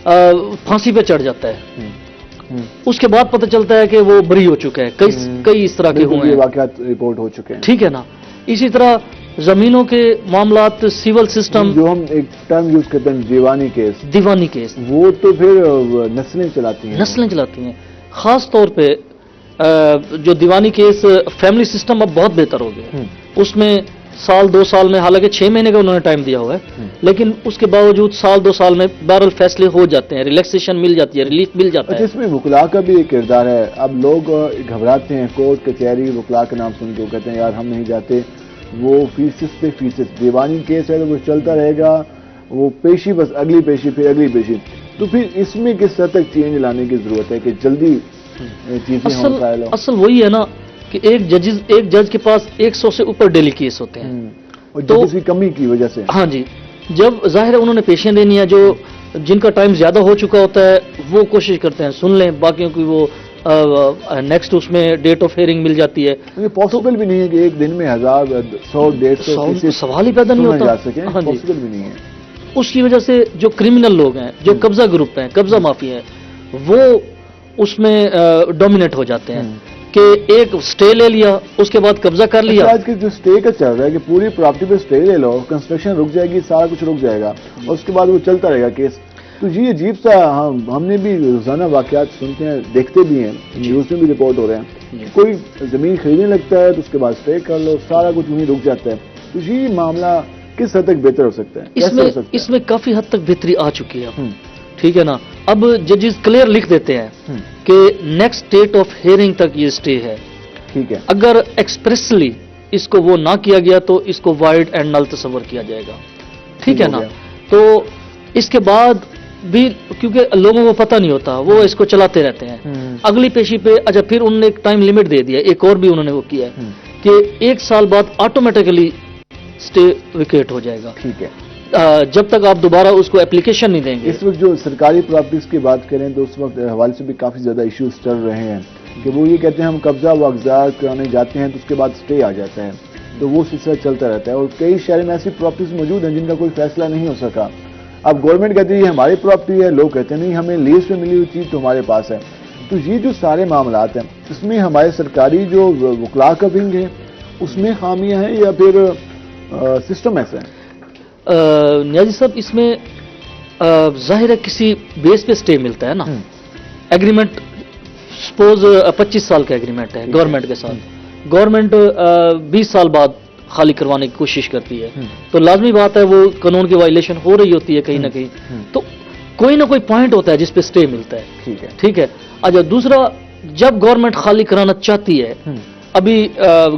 پھانسی پہ چڑھ جاتا ہے, اس کے بعد پتہ چلتا ہے کہ وہ بری ہو چکا ہے. کئی اس طرح کے ہوئے ہیں, واقعات رپورٹ ہو چکے ہیں, ٹھیک ہے نا. اسی طرح زمینوں کے معاملات, سیول سسٹم, جو ہم ایک ٹرم یوز کرتے ہیں دیوانی کیس, وہ تو پھر نسلیں چلاتی ہیں. خاص طور پہ جو دیوانی کیس فیملی سسٹم اب بہت بہتر ہو گیا. اس میں 1-2 سال میں, حالانکہ 6 مہینے کا انہوں نے ٹائم دیا ہوا ہے, لیکن اس کے باوجود 1-2 سال میں بہرحال فیصلے ہو جاتے ہیں, ریلیکسیشن مل جاتی ہے, ریلیف مل جاتا ہے. اس میں وکلا کا بھی ایک کردار ہے. اب لوگ گھبراتے ہیں, کورٹ کچہری وکلا کا نام سن کے وہ کہتے ہیں یار ہم نہیں جاتے, وہ فیسز پہ فیسز, دیوانی کیس ہے تو وہ چلتا رہے گا, وہ پیشی بس اگلی پیشی پھر اگلی پیشی. تو پھر اس میں کس حد تک چینج لانے کی ضرورت ہے کہ جلدی چیزیں فائل ہو؟ اصل وہی ہے نا کہ ایک جج کے پاس 100 سے اوپر ڈیلی کیس ہوتے ہیں, اور ججز کی کمی کی وجہ سے. ہاں جی, جب ظاہر ہے انہوں نے پیشیاں دینی ہے, جو جن کا ٹائم زیادہ ہو چکا ہوتا ہے وہ کوشش کرتے ہیں سن لیں, باقیوں کی وہ نیکسٹ اس میں ڈیٹ آف ہیئرنگ مل جاتی ہے. یہ پاسبل بھی نہیں ہے کہ ایک دن میں 1000-100-150 سوال ہی پیدا نہیں ہوتا. پاسبل بھی نہیں ہے. اس کی وجہ سے جو کرمنل لوگ ہیں, جو قبضہ گروپ ہیں, قبضہ مافیا ہیں, وہ اس میں ڈومینیٹ ہو جاتے ہیں کہ ایک سٹے لے لیا, اس کے بعد قبضہ کر لیا. آج کے جو سٹے کا چل رہا ہے کہ پوری پراپرٹی پہ سٹے لے لو, کنسٹرکشن رک جائے گی, سارا کچھ رک جائے گا, اور اس کے بعد وہ چلتا رہے گا کیس. تو جی عجیب سا ہم نے بھی روزانہ واقعات سنتے ہیں، دیکھتے بھی ہیں، نیوز میں بھی رپورٹ ہو رہے ہیں، کوئی زمین خریدنے لگتا ہے تو اس کے بعد اسٹے کر لو، سارا کچھ وہیں رک جاتا ہے. تو جی معاملہ کس حد تک بہتر ہو سکتا ہے؟ اس میں کافی حد تک بہتری آ چکی ہے. ٹھیک ہے نا، اب ججز کلیئر لکھ دیتے ہیں کہ نیکسٹ ڈیٹ آف ہیئرنگ تک یہ اسٹے ہے. ٹھیک ہے، اگر ایکسپریسلی اس کو وہ نہ کیا گیا تو اس کو وائڈ اینڈ نل تصور کیا جائے گا. ٹھیک ہے نا، تو اس کے بعد بھی کیونکہ لوگوں کو پتہ نہیں ہوتا، وہ اس کو چلاتے رہتے ہیں. اگلی پیشی پہ اچھا پھر انہوں نے ایک ٹائم لمٹ دے دیا، ایک اور بھی انہوں نے وہ کیا ہے کہ 1 سال بعد آٹومیٹکلی اسٹے ویکیٹ ہو جائے گا. ٹھیک ہے، جب تک آپ دوبارہ اس کو اپلیکیشن نہیں دیں گے. اس وقت جو سرکاری پراپرٹیز کی بات کریں تو اس وقت حوالے سے بھی کافی زیادہ ایشوز چل رہے ہیں کہ وہ یہ کہتے ہیں ہم قبضہ و اغراض کرانے جاتے ہیں تو اس کے بعد اسٹے آ جاتا ہے، تو وہ سلسلہ چلتا رہتا ہے. اور کئی شہر میں ایسی پراپرٹیز موجود ہیں جن کا کوئی فیصلہ نہیں ہو سکا. اب گورنمنٹ کہتی ہے یہ ہماری پراپرٹی ہے، لوگ کہتے ہیں نہیں ہمیں لیز پہ ملی ہوئی چیز تو ہمارے پاس ہے. تو یہ جو سارے معاملات ہیں اس میں ہمارے سرکاری جو وکلاء کا ونگ ہے اس میں خامیاں ہیں یا پھر سسٹم ایسا ہے؟ نیازی صاحب اس میں ظاہر ہے کسی بیس پہ اسٹے ملتا ہے نا. ایگریمنٹ سپوز 25 سال کا ایگریمنٹ ہے گورنمنٹ کے ساتھ، گورنمنٹ 20 سال بعد خالی کروانے کی کوشش کرتی ہے تو لازمی بات ہے وہ قانون کی وائلیشن ہو رہی ہوتی ہے کہیں نہ کہیں، تو کوئی نہ کوئی پوائنٹ ہوتا ہے جس پہ اسٹے ملتا ہے. ٹھیک ہے. اچھا دوسرا، جب گورنمنٹ خالی کرانا چاہتی ہے، ابھی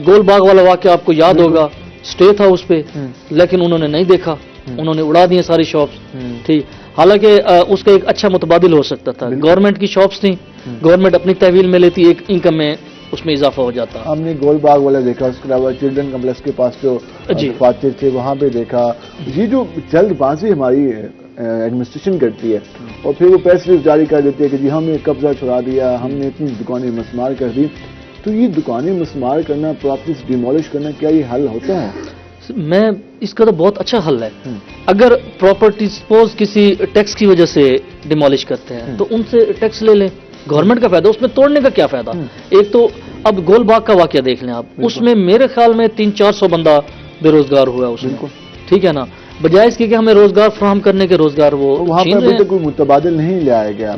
گول باغ والا واقعہ آپ کو یاد ہوگا، اسٹے تھا اس پہ لیکن انہوں نے نہیں دیکھا، انہوں نے اڑا دیے ساری شاپس. ٹھیک، حالانکہ اس کا ایک اچھا متبادل ہو سکتا تھا. گورنمنٹ کی شاپس تھیں، گورنمنٹ اپنی تحویل میں لیتی، ایک انکم میں اس میں اضافہ ہو جاتا. ہم نے گول باغ والا دیکھا، اس کے علاوہ چلڈرن کمپلیکس کے پاس جو دفاتر تھے وہاں پہ دیکھا. یہ جو جلد بازی ہماری ایڈمنسٹریشن کرتی ہے اور پھر وہ پیسے جاری کر دیتی ہے کہ جی ہم نے قبضہ چھڑا دیا، ہم نے اتنی دکانیں مسمار کر دی. تو یہ دکانیں مسمار کرنا، پراپرٹیز ڈیمولش کرنا، کیا یہ حل ہوتا ہے؟ میں اس کا تو بہت اچھا حل ہے. اگر پراپرٹی سپوز کسی ٹیکس کی وجہ سے ڈیمولش کرتے ہیں تو ان سے ٹیکس لے لیں، گورنمنٹ کا فائدہ، اس میں توڑنے کا کیا فائدہ؟ ایک تو اب گول باغ کا واقعہ دیکھ لیں آپ، اس میں میرے خیال میں 300-400 بندہ بے روزگار ہوا اس میں. ٹھیک ہے نا، بجائے اس کے کہ ہمیں روزگار فراہم کرنے کے روزگار وہ وہاں پر کوئی متبادل نہیں لایا گیا،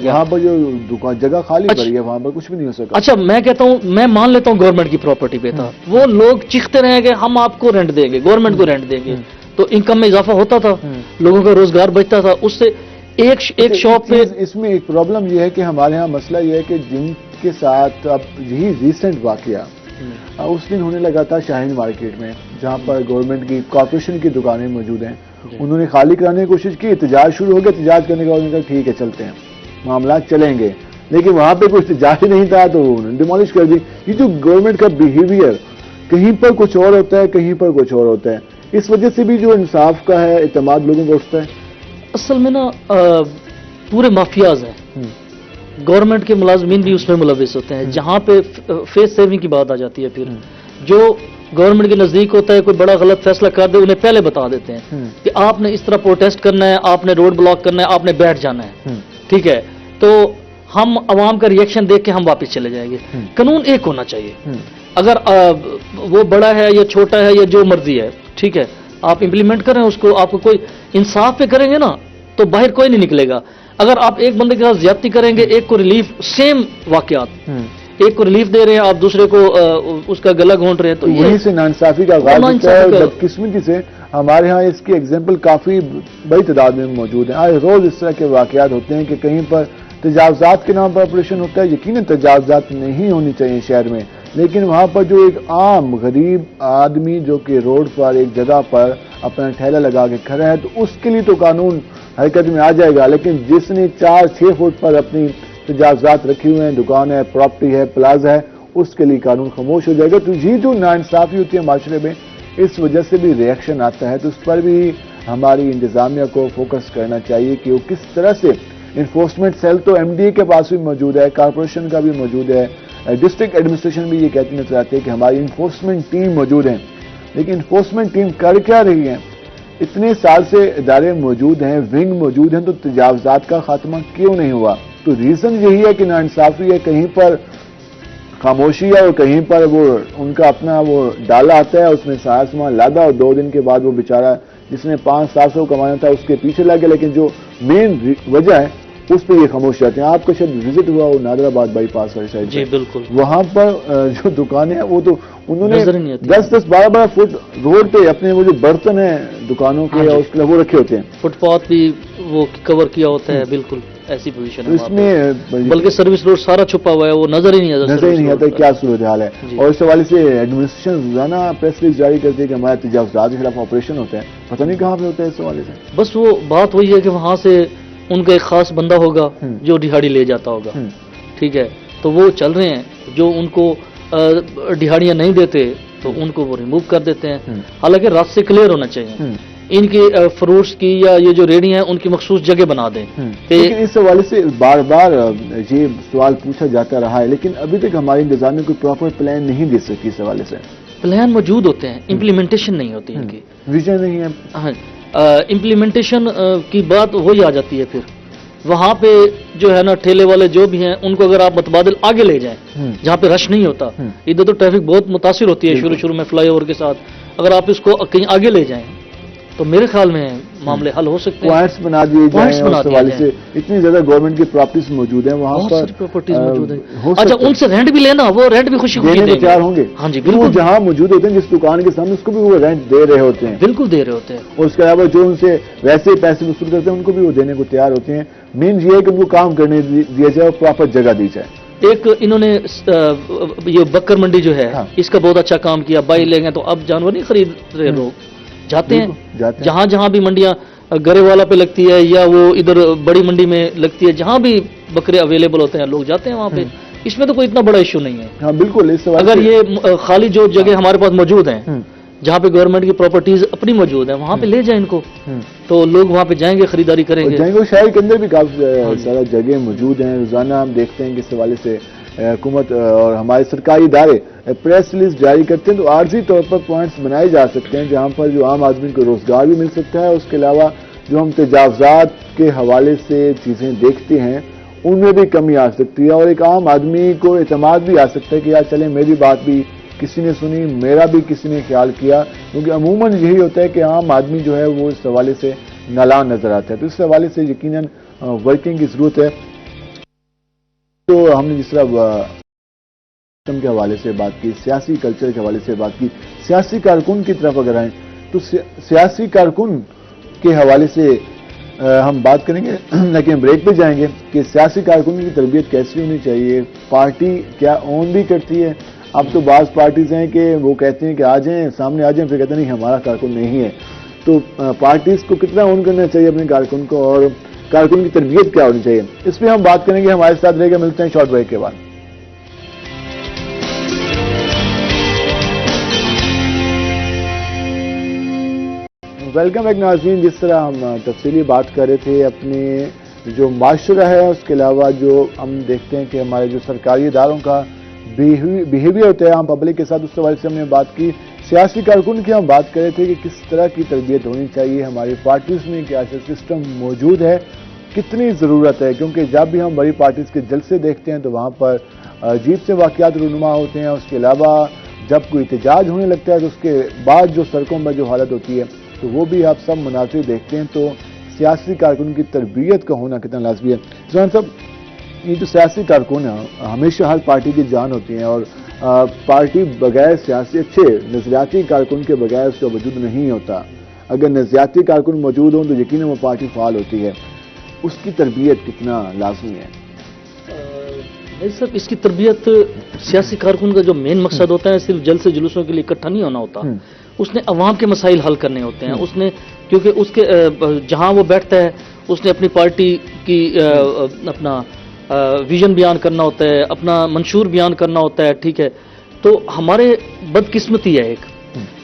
وہاں پر جو جگہ خالی پڑی ہے وہاں پر کچھ بھی نہیں ہو سکا. اچھا میں کہتا ہوں، میں مان لیتا ہوں گورنمنٹ کی پراپرٹی پہ تھا، وہ لوگ چیختے رہیں گے ہم آپ کو رینٹ دیں گے، گورنمنٹ کو رینٹ دیں گے، تو انکم میں اضافہ ہوتا تھا، لوگوں کا روزگار بچتا تھا. اس سے ایک شاپ پہ اس میں ایک پرابلم یہ ہے کہ ہمارے ہاں مسئلہ یہ ہے کہ جن کے ساتھ اب یہی ریسنٹ واقعہ اس دن ہونے لگا تھا شاہین مارکیٹ میں، جہاں پر گورنمنٹ کی کارپوریشن کی دکانیں موجود ہیں، انہوں نے خالی کرانے کی کوشش کی، احتجاج شروع ہو گیا. احتجاج کرنے کے بعد انہوں نے کہا ٹھیک ہے چلتے ہیں، معاملات چلیں گے، لیکن وہاں پہ کوئی احتجاج ہی نہیں تھا تو انہوں نے ڈیمولش کر دی. یہ جو گورنمنٹ کا بیہیویئر کہیں پر کچھ اور ہوتا ہے، کہیں پر کچھ اور ہوتا ہے، اس وجہ سے بھی جو انصاف کا ہے اعتماد لوگوں کا اٹھتا ہے. اصل میں نا پورے مافیاز ہیں، گورنمنٹ کے ملازمین بھی اس میں ملوث ہوتے ہیں. جہاں پہ فیس سیونگ کی بات آ جاتی ہے، پھر جو گورنمنٹ کے نزدیک ہوتا ہے کوئی بڑا غلط فیصلہ کر دے انہیں پہلے بتا دیتے ہیں کہ آپ نے اس طرح پروٹیسٹ کرنا ہے، آپ نے روڈ بلاک کرنا ہے، آپ نے بیٹھ جانا ہے. ٹھیک ہے، تو ہم عوام کا ریئیکشن دیکھ کے ہم واپس چلے جائیں گے. قانون ایک ہونا چاہیے، اگر وہ بڑا ہے یا چھوٹا ہے یا جو مرضی ہے، ٹھیک ہے، آپ امپلیمنٹ کریں اس کو. آپ کو کوئی انصاف پہ کریں گے نا تو باہر کوئی نہیں نکلے گا. اگر آپ ایک بندے کے ساتھ زیادتی کریں گے، ایک کو ریلیف، سیم واقعات، ایک کو ریلیف دے رہے ہیں آپ، دوسرے کو اس کا گلا گھونٹ رہے ہیں، تو یہیں سے ناانصافی کا آغاز ہوتا ہے. بدقسمتی سے ہمارے ہاں اس کی ایگزامپل کافی بڑی تعداد میں موجود ہیں. آج روز اس طرح کے واقعات ہوتے ہیں کہ کہیں پر تجاوزات کے نام پر آپریشن ہوتا ہے. یقیناً تجاوزات نہیں ہونی چاہیے شہر میں، لیکن وہاں پر جو ایک عام غریب آدمی جو کہ روڈ پر ایک جگہ پر اپنا ٹھیلا لگا کے کھڑا ہے تو اس کے لیے تو قانون حرکت میں آ جائے گا. لیکن جس نے 4-6 فٹ پر اپنی تجاوزات رکھی ہوئے ہیں، دکان ہے، پراپرٹی ہے، پلازا ہے، اس کے لیے قانون خاموش ہو جائے گا. تو یہ جو ناانصافی ہوتی ہے معاشرے میں، اس وجہ سے بھی ریئیکشن آتا ہے. تو اس پر بھی ہماری انتظامیہ کو فوکس کرنا چاہیے کہ وہ کس طرح سے انفورسمنٹ سیل تو ایم ڈی اے کے پاس بھی موجود ہے، کارپوریشن کا بھی موجود ہے، ڈسٹرکٹ ایڈمنسٹریشن بھی یہ کہتی نظر آتی ہے کہ ہماری انفورسمنٹ ٹیم موجود ہیں. لیکن انفورسمنٹ ٹیم کر کیا رہی ہے؟ اتنے سال سے ادارے موجود ہیں، ونگ موجود ہیں، تو تجاوزات کا خاتمہ کیوں نہیں ہوا؟ تو ریزن یہی ہے کہ ناانصافی ہے، کہیں پر خاموشی ہے اور کہیں پر وہ ان کا اپنا وہ ڈالا آتا ہے، اس میں سارا سامان لادا اور 2 دن کے بعد وہ بیچارہ جس نے 500-700 کمانا تھا اس کے پیچھے لگے، لیکن جو مین وجہ ہے اس پہ یہ خاموش رہتے ہیں. آپ کا شاید وزٹ ہوا وہ نادر آباد بائی پاس والی سائڈ. جی بالکل. وہاں پر جو دکانیں ہیں وہ تو انہوں نے نظر نہیں آتی. 10-12 فٹ روڈ پہ اپنے وہ جو برتن ہیں دکانوں کے اس کے وہ رکھے ہوتے ہیں. فٹ پاتھ بھی وہ کور کیا ہوتا ہے. بالکل ایسی پوزیشن ہے اس میں بلکہ سروس روڈ سارا چھپا ہوا ہے, وہ نظر ہی نہیں آتا کیا صورتحال ہے. اور اس حوالے سے ایڈمنسٹریشن روزانہ پریس ریلیز جاری کرتی ہے کہ ہمارے تجاوزات کے خلاف آپریشن ہوتا ہے. پتہ نہیں کہاں پہ ہوتا ہے اس حوالے سے. بس وہ بات وہی ہے کہ وہاں سے ان کا ایک خاص بندہ ہوگا جو دہاڑی لے جاتا ہوگا. ٹھیک ہے, تو وہ چل رہے ہیں. جو ان کو دہاڑیاں نہیں دیتے تو ان کو وہ ریموو کر دیتے ہیں. حالانکہ رات سے کلیئر ہونا چاہیے ان کی فروٹس کی یا یہ جو ریڑی ہیں ان کی مخصوص جگہ بنا دیں. لیکن اس حوالے سے بار بار یہ سوال پوچھا جاتا رہا ہے, لیکن ابھی تک ہماری انتظامیہ کوئی پراپر پلان نہیں دے سکی. اس حوالے سے پلان موجود ہوتے ہیں, امپلیمنٹیشن نہیں ہوتی ان کی, ویژن نہیں ہے. ہاں, امپلیمنٹیشن کی بات وہی آ جاتی ہے. پھر وہاں پہ جو ہے نا ٹھیلے والے جو بھی ہیں ان کو اگر آپ متبادل آگے لے جائیں جہاں پہ رش نہیں ہوتا, ادھر تو ٹریفک بہت متاثر ہوتی ہے شروع میں فلائی اوور کے ساتھ, اگر آپ اس کو کہیں آگے لے جائیں تو میرے خیال میں معاملے حل ہو سکتے ہیں. پوائنٹس بنا دیے جائیں. اس حوالے سے اتنی زیادہ گورنمنٹ کی پراپرٹیز موجود ہیں وہاں پر, پراپرٹیز موجود ہیں. اچھا ان سے رینٹ بھی لینا, وہ رینٹ بھی خوشی دینے کو تیار ہوں گے. ہاں جی بالکل. جہاں موجود ہوتے ہیں جس دکان کے سامنے اس کو بھی وہ رینٹ دے رہے ہوتے ہیں. بالکل دے رہے ہوتے ہیں. اور اس کے علاوہ جو ان سے ویسے پیسے وصول کرتے ہیں ان کو بھی وہ دینے کو تیار ہوتے ہیں. مین یہ ہے کہ ان کو کام کرنے دیا جائے اور پراپر جگہ دی جائے. ایک انہوں نے یہ بکر منڈی جو ہے اس کا بہت اچھا کام کیا. بائی لے گئے تو اب جانور نہیں خرید رہے لوگ, جاتے ہیں جہاں جہاں بھی منڈیاں گرے والا پہ لگتی ہے یا وہ ادھر بڑی منڈی میں لگتی ہے, جہاں بھی بکرے اویلیبل ہوتے ہیں لوگ جاتے ہیں وہاں پہ. اس میں تو کوئی اتنا بڑا ایشو نہیں ہے. ہاں بالکل. اگر یہ خالی جو جگہ ہمارے پاس موجود ہیں جہاں پہ گورنمنٹ کی پراپرٹیز اپنی موجود ہیں وہاں پہ لے جائیں ان کو, تو لوگ وہاں پہ جائیں گے, خریداری کریں گے. شہر کے اندر بھی کافی سارا جگہ موجود ہیں. روزانہ ہم دیکھتے ہیں کہ اس حوالے سے حکومت اور ہمارے سرکاری ادارے پریس ریلیز جاری کرتے ہیں تو عارضی طور پر پوائنٹس بنائے جا سکتے ہیں جہاں پر جو عام آدمی کو روزگار بھی مل سکتا ہے. اس کے علاوہ جو ہم تجاوزات کے حوالے سے چیزیں دیکھتے ہیں ان میں بھی کمی آ سکتی ہے, اور ایک عام آدمی کو اعتماد بھی آ سکتا ہے کہ یار چلیں میری بات بھی کسی نے سنی, میرا بھی کسی نے خیال کیا. کیونکہ عموماً یہی ہوتا ہے کہ عام آدمی جو ہے وہ اس حوالے سے نالان نظر آتا ہے. تو اس حوالے سے یقیناً ورکنگ کی ضرورت ہے. تو ہم نے جس طرح کے حوالے سے بات کی, سیاسی کلچر کے حوالے سے بات کی, سیاسی کارکن کی طرف اگر آئیں تو سیاسی کارکن کے حوالے سے ہم بات کریں گے, لیکن بریک پہ جائیں گے کہ سیاسی کارکن کی تربیت کیسی ہونی چاہیے. پارٹی کیا اون بھی کرتی ہے؟ اب تو بعض پارٹیز ہیں کہ وہ کہتے ہیں کہ آ جائیں, سامنے آ جائیں, پھر کہتے ہیں نہیں ہمارا کارکن نہیں ہے. تو پارٹیز کو کتنا اون کرنا چاہیے اپنے کارکن کو, اور کارکن کی تربیت کیا ہونی چاہیے, اس پہ ہم بات کریں گے. ہمارے ساتھ رہ کے ملتے ہیں شارٹ بریک کے بعد. ویلکم بیک ناظرین. جس طرح ہم تفصیلی بات کر رہے تھے اپنے جو معاشرہ ہے اس کے علاوہ جو ہم دیکھتے ہیں کہ ہمارے جو سرکاری اداروں کا بیہیویئر ہوتا ہے عام پبلک کے ساتھ, اس حوالے سے ہم نے بات کی. سیاسی کارکن کی ہم بات کر رہے تھے کہ کس طرح کی تربیت ہونی چاہیے, ہماری پارٹیز میں کیا سسٹم موجود ہے, کتنی ضرورت ہے. کیونکہ جب بھی ہم بڑی پارٹیز کے جلسے دیکھتے ہیں تو وہاں پر عجیب سے واقعات رونما ہوتے ہیں. اس کے علاوہ جب کوئی احتجاج ہونے لگتا ہے تو اس کے بعد جو سڑکوں پر جو حالت ہوتی ہے تو وہ بھی آپ سب مناظر دیکھتے ہیں. تو سیاسی کارکن کی تربیت کا ہونا کتنا لازمی ہے. سلمان صاحب, یہ جو سیاسی کارکن ہیں ہمیشہ ہر پارٹی کی جان ہوتی ہیں, اور پارٹی بغیر سیاسی اچھے نظریاتی کارکن کے بغیر اس کا وجود نہیں ہوتا. اگر نظریاتی کارکن موجود ہوں تو یقیناً وہ پارٹی فعال ہوتی ہے. اس کی تربیت کتنا لازمی ہے؟ نہیں صاحب, اس کی تربیت سیاسی کارکن کا جو مین مقصد ہوتا ہے صرف جلسے جلوسوں کے لیے اکٹھا نہیں ہونا ہوتا. اس نے عوام کے مسائل حل کرنے ہوتے ہیں. اس نے کیونکہ اس کے جہاں وہ بیٹھتا ہے اس نے اپنی پارٹی کی اپنا ویژن بیان کرنا ہوتا ہے, اپنا منشور بیان کرنا ہوتا ہے. ٹھیک ہے, تو ہمارے بدقسمتی ہے ایک,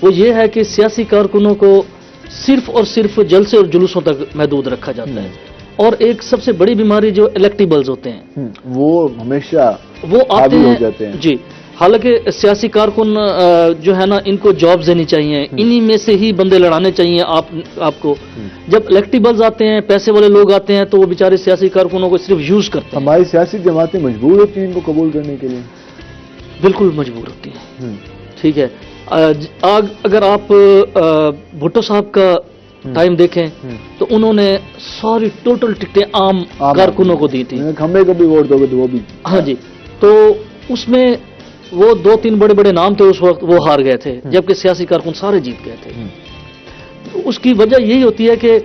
وہ یہ ہے کہ سیاسی کارکنوں کو صرف اور صرف جلسے اور جلوسوں تک محدود رکھا جاتا ہے. اور ایک سب سے بڑی بیماری جو الیکٹیبلز ہوتے ہیں وہ ہمیشہ وہ آتے ہو جاتے ہیں. جی, حالانکہ سیاسی کارکن جو ہے نا ان کو جابز دینی چاہیے, انہی میں سے ہی بندے لڑانے چاہیے آپ کو. جب الیکٹیبلز آتے ہیں, پیسے والے لوگ آتے ہیں, تو وہ بیچارے سیاسی کارکنوں کو صرف یوز کرتے ہیں. ہماری سیاسی جماعتیں مجبور ہوتی ہیں ان کو قبول کرنے کے لیے. بالکل مجبور ہوتی ہیں. ٹھیک ہے, اگر آپ بھٹو صاحب کا ٹائم دیکھیں تو انہوں نے ساری ٹوٹل ٹکٹیں عام کارکنوں کو دی تھی. ہمیں کبھی ووٹ دو گے تو وہ بھی. ہاں جی, تو اس میں وہ 2-3 بڑے بڑے نام تھے اس وقت, وہ ہار گئے تھے, جبکہ سیاسی کارکن سارے جیت گئے تھے. اس کی وجہ یہی ہوتی ہے کہ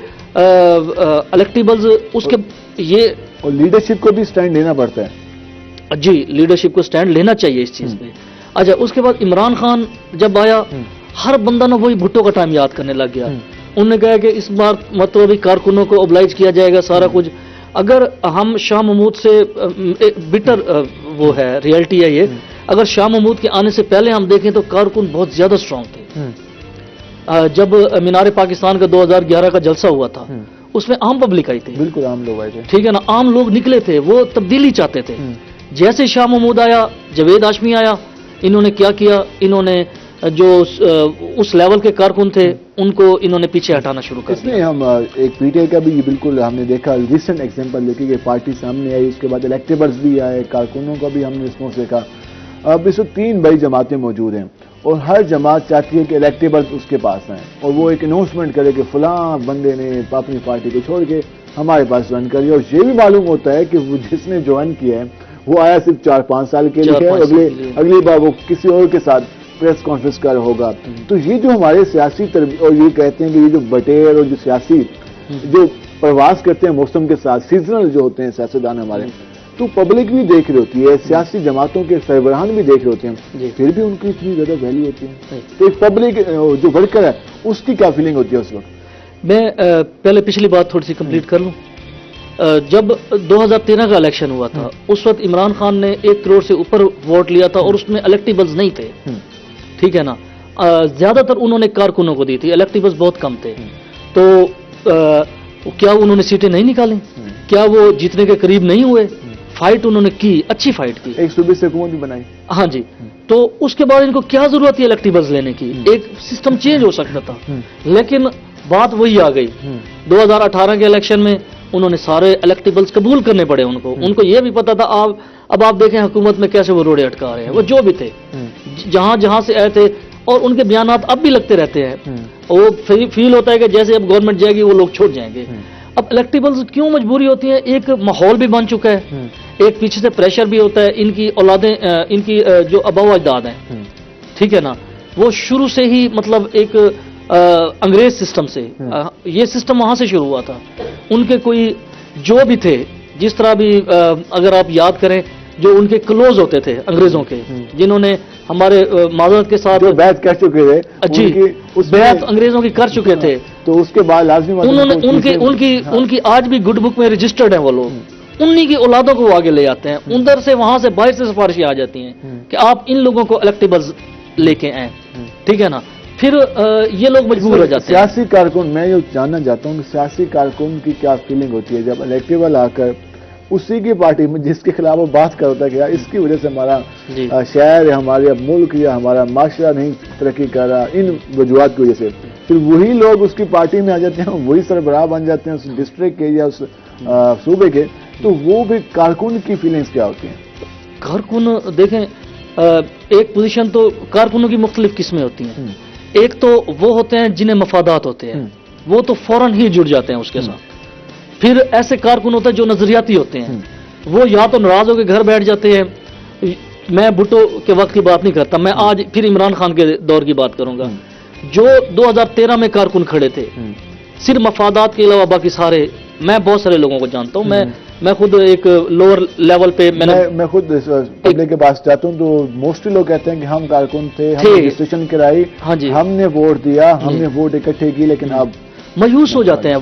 الیکٹیبلز اس کے یہ اور لیڈرشپ کو بھی سٹینڈ لینا پڑتا ہے. جی, لیڈرشپ کو سٹینڈ لینا چاہیے اس چیز پہ. اچھا, اس کے بعد عمران خان جب آیا, ہر بندہ نا وہی بھٹو کا ٹائم یاد کرنے لگ گیا. انہوں نے کہا کہ اس بار مطلب کارکنوں کو اوبلائج کیا جائے گا سارا کچھ. اگر ہم شاہ محمود سے بٹر وہ ہے ریئلٹی ہے یہ, اگر شاہ محمود کے آنے سے پہلے ہم دیکھیں تو کارکن بہت زیادہ اسٹرانگ تھے. جب مینار پاکستان کا 2011 کا جلسہ ہوا تھا اس میں عام پبلک آئی تھی, بالکل عام لوگ آئے تھے, ٹھیک ہے نا, عام لوگ نکلے تھے, وہ تبدیلی چاہتے تھے. جیسے شاہ محمود آیا, جاوید ہاشمی آیا, انہوں نے کیا, انہوں نے جو اس لیول کے کارکن تھے ان کو انہوں نے پیچھے ہٹانا شروع کر دیا. اس میں ہم ایک پی ٹی آئی کا بھی بالکل ہم نے دیکھا, ریسنٹ ایگزامپل دیکھی کہ پارٹی سامنے آئی, اس کے بعد الیکٹیبلز بھی آئے, کارکنوں کا بھی ہم نے رسپانس دیکھا. اب اس وقت 3 بڑی جماعتیں موجود ہیں اور ہر جماعت چاہتی ہے کہ الیکٹیبلز اس کے پاس آئیں اور وہ ایک اناؤنسمنٹ کرے کہ فلاں بندے نے اپنی پارٹی کو چھوڑ کے ہمارے پاس جوائن کری. اور یہ بھی معلوم ہوتا ہے کہ وہ جس نے جوائن کیا ہے وہ آیا صرف 4-5 سال کے لیے, اگلی بار وہ کسی اور کے ساتھ پریس کانفرنس کر ہوگا. تو یہ جو ہمارے سیاسی اور یہ کہتے ہیں کہ یہ جو بٹیر اور جو سیاسی جو پرواز کرتے ہیں موسم کے ساتھ, سیزنل جو ہوتے ہیں سیاستدان ہمارے, تو پبلک بھی دیکھ رہی ہوتی ہے, سیاسی جماعتوں کے سربراہان بھی دیکھ رہے ہوتے ہیں, پھر بھی ان کی اتنی زیادہ ویلیو ہوتی ہے. تو ایک پبلک جو ورکر ہے اس کی کیا فیلنگ ہوتی ہے اس وقت؟ میں پہلے پچھلی بات تھوڑی سی کمپلیٹ کر لوں. جب 2013 کا الیکشن ہوا تھا اس وقت عمران خان نے 1 کروڑ سے اوپر ووٹ لیا تھا اور اس میں الیکٹیبلز نہیں تھے, ٹھیک ہے نا. زیادہ تر انہوں نے کارکنوں کو دی تھی, الیکٹیبلز بہت کم تھے. تو کیا انہوں نے سیٹیں نہیں نکالیں؟ کیا وہ جیتنے کے قریب نہیں ہوئے؟ فائٹ انہوں نے کی, اچھی فائٹ کی, ایک صوبے سے حکومت بھی بنائی. ہاں جی. تو اس کے بعد ان کو کیا ضرورت ہے الیکٹیبلز لینے کی؟ ایک سسٹم چینج ہو سکتا تھا, لیکن بات وہی آ گئی. 2018 کے الیکشن میں انہوں نے سارے الیکٹیبلز قبول کرنے پڑے ان کو یہ بھی پتا تھا. اب آپ دیکھیں حکومت میں کیسے وہ روڑے اٹکا رہے ہیں, وہ جو بھی تھے جہاں سے آئے تھے, اور ان کے بیانات اب بھی لگتے رہتے ہیں. وہ فیل ہوتا ہے کہ جیسے اب گورنمنٹ جائے گی وہ لوگ چھوٹ جائیں گے. اب الیکٹیبلز کیوں مجبوری ہوتی ہے؟ ایک ماحول بھی بن چکا ہے, ایک پیچھے سے پریشر بھی ہوتا ہے. ان کی اولادیں, ان کی جو آبا و اجداد ہیں, ٹھیک ہے نا, وہ شروع سے ہی مطلب ایک انگریز سسٹم سے, یہ سسٹم وہاں سے شروع ہوا تھا. ان کے کوئی جو بھی تھے, جس طرح بھی اگر آپ یاد کریں, جو ان کے کلوز ہوتے تھے انگریزوں کے, جنہوں نے ہمارے معذرت کے ساتھ بیعت کر چکے تھے, جی بیعت انگریزوں کی کر چکے تھے, تو اس کے بعد لازمی انہوں نے ان کی آج بھی گڈ بک میں رجسٹرڈ ہیں وہ لوگ. انہی کی اولادوں کو آگے لے آتے ہیں, اندر سے وہاں سے باہر سے سفارشیں آ جاتی ہیں کہ آپ ان لوگوں کو الیکٹیبلز لے کے آئیں, ٹھیک ہے نا. پھر یہ لوگ مجبور ہو جاتے ہیں. سیاسی کارکن, میں یہ جاننا چاہتا ہوں کہ سیاسی کارکن کی کیا فیلنگ ہوتی ہے جب الیکٹیبل آ کر اسی کی پارٹی میں جس کے خلاف وہ بات کرتا ہے کہ یار اس کی وجہ سے ہمارا شہر, ہمارے ملک یا ہمارا معاشرہ نہیں ترقی کر رہا, ان وجوہات کی وجہ سے, پھر وہی لوگ اس کی پارٹی میں آ جاتے ہیں, وہی سربراہ بن جاتے ہیں اس ڈسٹرکٹ کے یا اس صوبے کے. تو وہ بھی کارکن کی فیلنگز کیا ہوتی ہیں؟ کارکن دیکھیں, ایک پوزیشن تو کارکنوں کی مختلف قسمیں ہوتی ہیں. ایک تو وہ ہوتے ہیں جنہیں مفادات ہوتے ہیں, وہ تو فوراً ہی جڑ جاتے ہیں اس کے ساتھ. پھر ایسے کارکن ہوتے ہیں جو نظریاتی ہوتے ہیں, وہ یا تو ناراض ہو کے گھر بیٹھ جاتے ہیں. میں بھٹو کے وقت کی بات نہیں کرتا, میں آج پھر عمران خان کے دور کی بات کروں گا. جو 2013 میں کارکن کھڑے تھے, صرف مفادات کے علاوہ باقی سارے, میں بہت سارے لوگوں کو جانتا ہوں. میں خود ایک لوور لیول پہ میں خود پبلک کے پاس جاتا ہوں تو موسٹلی لوگ کہتے ہیں کہ ہم کارکن تھے, ہم نے رجسٹریشن کرائی, ہم نے ووٹ دیا, ہم نے ووٹ اکٹھے کی, لیکن اب مایوس ہو جاتے ہیں.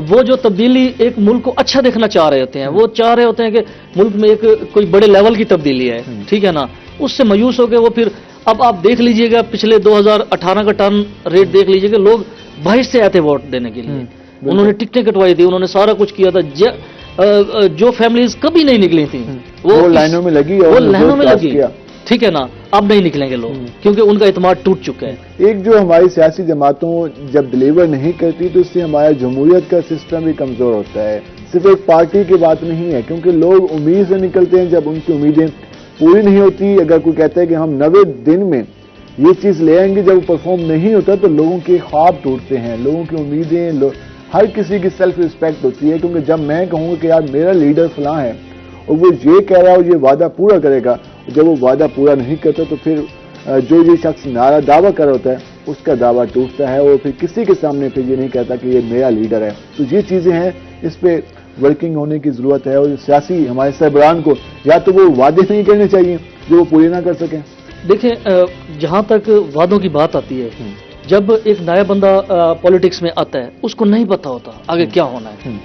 وہ جو تبدیلی ایک ملک کو اچھا دیکھنا چاہ رہے ہوتے ہیں, وہ چاہ رہے ہوتے ہیں کہ ملک میں ایک کوئی بڑے لیول کی تبدیلی ہے, ٹھیک ہے نا. اس سے مایوس ہو کے وہ پھر, اب آپ دیکھ لیجئے گا پچھلے 2018 کا ٹرن ریٹ دیکھ لیجئے گا, لوگ باہر سے آتے ووٹ دینے کے لیے. انہوں نے ٹکٹیں کٹوائی تھی, انہوں نے سارا کچھ کیا تھا. جو فیملیز کبھی نہیں نکلی تھیں وہ لائنوں میں لگی, ٹھیک ہے نا, اب نہیں نکلیں گے لوگ کیونکہ ان کا اعتماد ٹوٹ چکا ہے. ایک جو ہماری سیاسی جماعتوں جب ڈلیور نہیں کرتی تو اس سے ہمارا جمہوریت کا سسٹم بھی کمزور ہوتا ہے. صرف ایک پارٹی کی بات نہیں ہے, کیونکہ لوگ امید سے نکلتے ہیں, جب ان کی امیدیں پوری نہیں ہوتی, اگر کوئی کہتا ہے کہ ہم 90 دن میں یہ چیز لے آئیں گے. جب وہ پرفارم نہیں ہوتا تو لوگوں کے خواب ٹوٹتے ہیں, لوگوں کی امیدیں, ہر کسی کی سیلف رسپیکٹ ہوتی ہے. کیونکہ جب میں کہوں گا کہ یار میرا لیڈر فلاں ہے اور وہ یہ کہہ رہا ہے اور یہ وعدہ پورا کرے گا, جب وہ وعدہ پورا نہیں کرتا تو پھر جو یہ شخص نعرہ دعویٰ کر رہا ہوتا ہے اس کا دعویٰ ٹوٹتا ہے اور پھر کسی کے سامنے پھر یہ نہیں کہتا کہ یہ میرا لیڈر ہے. تو یہ چیزیں ہیں, اس پہ ورکنگ ہونے کی ضرورت ہے. اور سیاسی ہمارے سربراہان کو یا تو وہ وعدے نہیں کرنے چاہیے جو وہ پورے نہ کر سکیں. دیکھیں جہاں تک وعدوں کی بات آتی ہے, جب ایک نیا بندہ پولیٹکس میں آتا ہے اس کو نہیں پتا ہوتا آگے کیا ہونا ہے.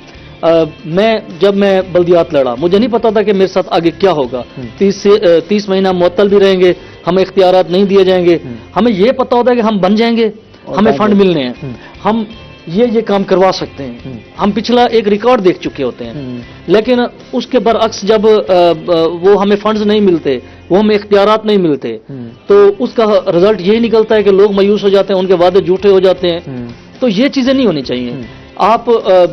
جب میں بلدیات لڑا مجھے نہیں پتا تھا کہ میرے ساتھ آگے کیا ہوگا. 30 مہینہ معطل بھی رہیں گے, ہمیں اختیارات نہیں دیے جائیں گے. ہمیں یہ پتا ہوتا ہے کہ ہم بن جائیں گے, ہمیں فنڈ ملنے ہیں, ہم یہ کام کروا سکتے ہیں. ہم پچھلا ایک ریکارڈ دیکھ چکے ہوتے ہیں. لیکن اس کے برعکس جب وہ ہمیں فنڈز نہیں ملتے, وہ ہمیں اختیارات نہیں ملتے, تو اس کا رزلٹ یہی نکلتا ہے کہ لوگ مایوس ہو جاتے ہیں, ان کے وعدے جھوٹے ہو جاتے ہیں. تو یہ چیزیں نہیں ہونی چاہیے. آپ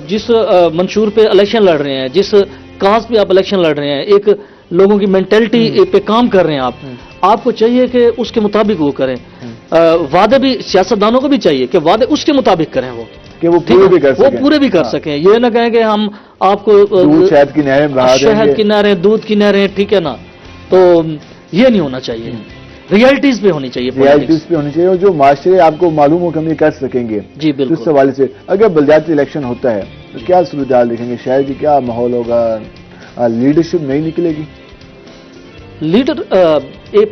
جس منشور پہ الیکشن لڑ رہے ہیں, جس کاز پہ آپ الیکشن لڑ رہے ہیں, ایک لوگوں کی مینٹلٹی پہ کام کر رہے ہیں, آپ کو چاہیے کہ اس کے مطابق وہ کریں. وعدے بھی سیاستدانوں کو بھی چاہیے کہ وعدے اس کے مطابق کریں, وہ کہ وہ پورے بھی کر سکیں. یہ نہ کہیں کہ ہم آپ کو شہد کی نہریں, دودھ کی نہریں, ٹھیک ہے نا. تو یہ نہیں ہونا چاہیے. ریئلٹیز پہ ہونی چاہیے, اور جو معاشرے آپ کو معلوم ہو کہ ہم یہ کر سکیں گے. جی بالکل. اس حوالے سے اگر بلدیاتی الیکشن ہوتا ہے تو کیا صورتحال دیکھیں گے, شہر کی کیا ماحول ہوگا, لیڈرشپ نہیں نکلے گی؟ لیڈر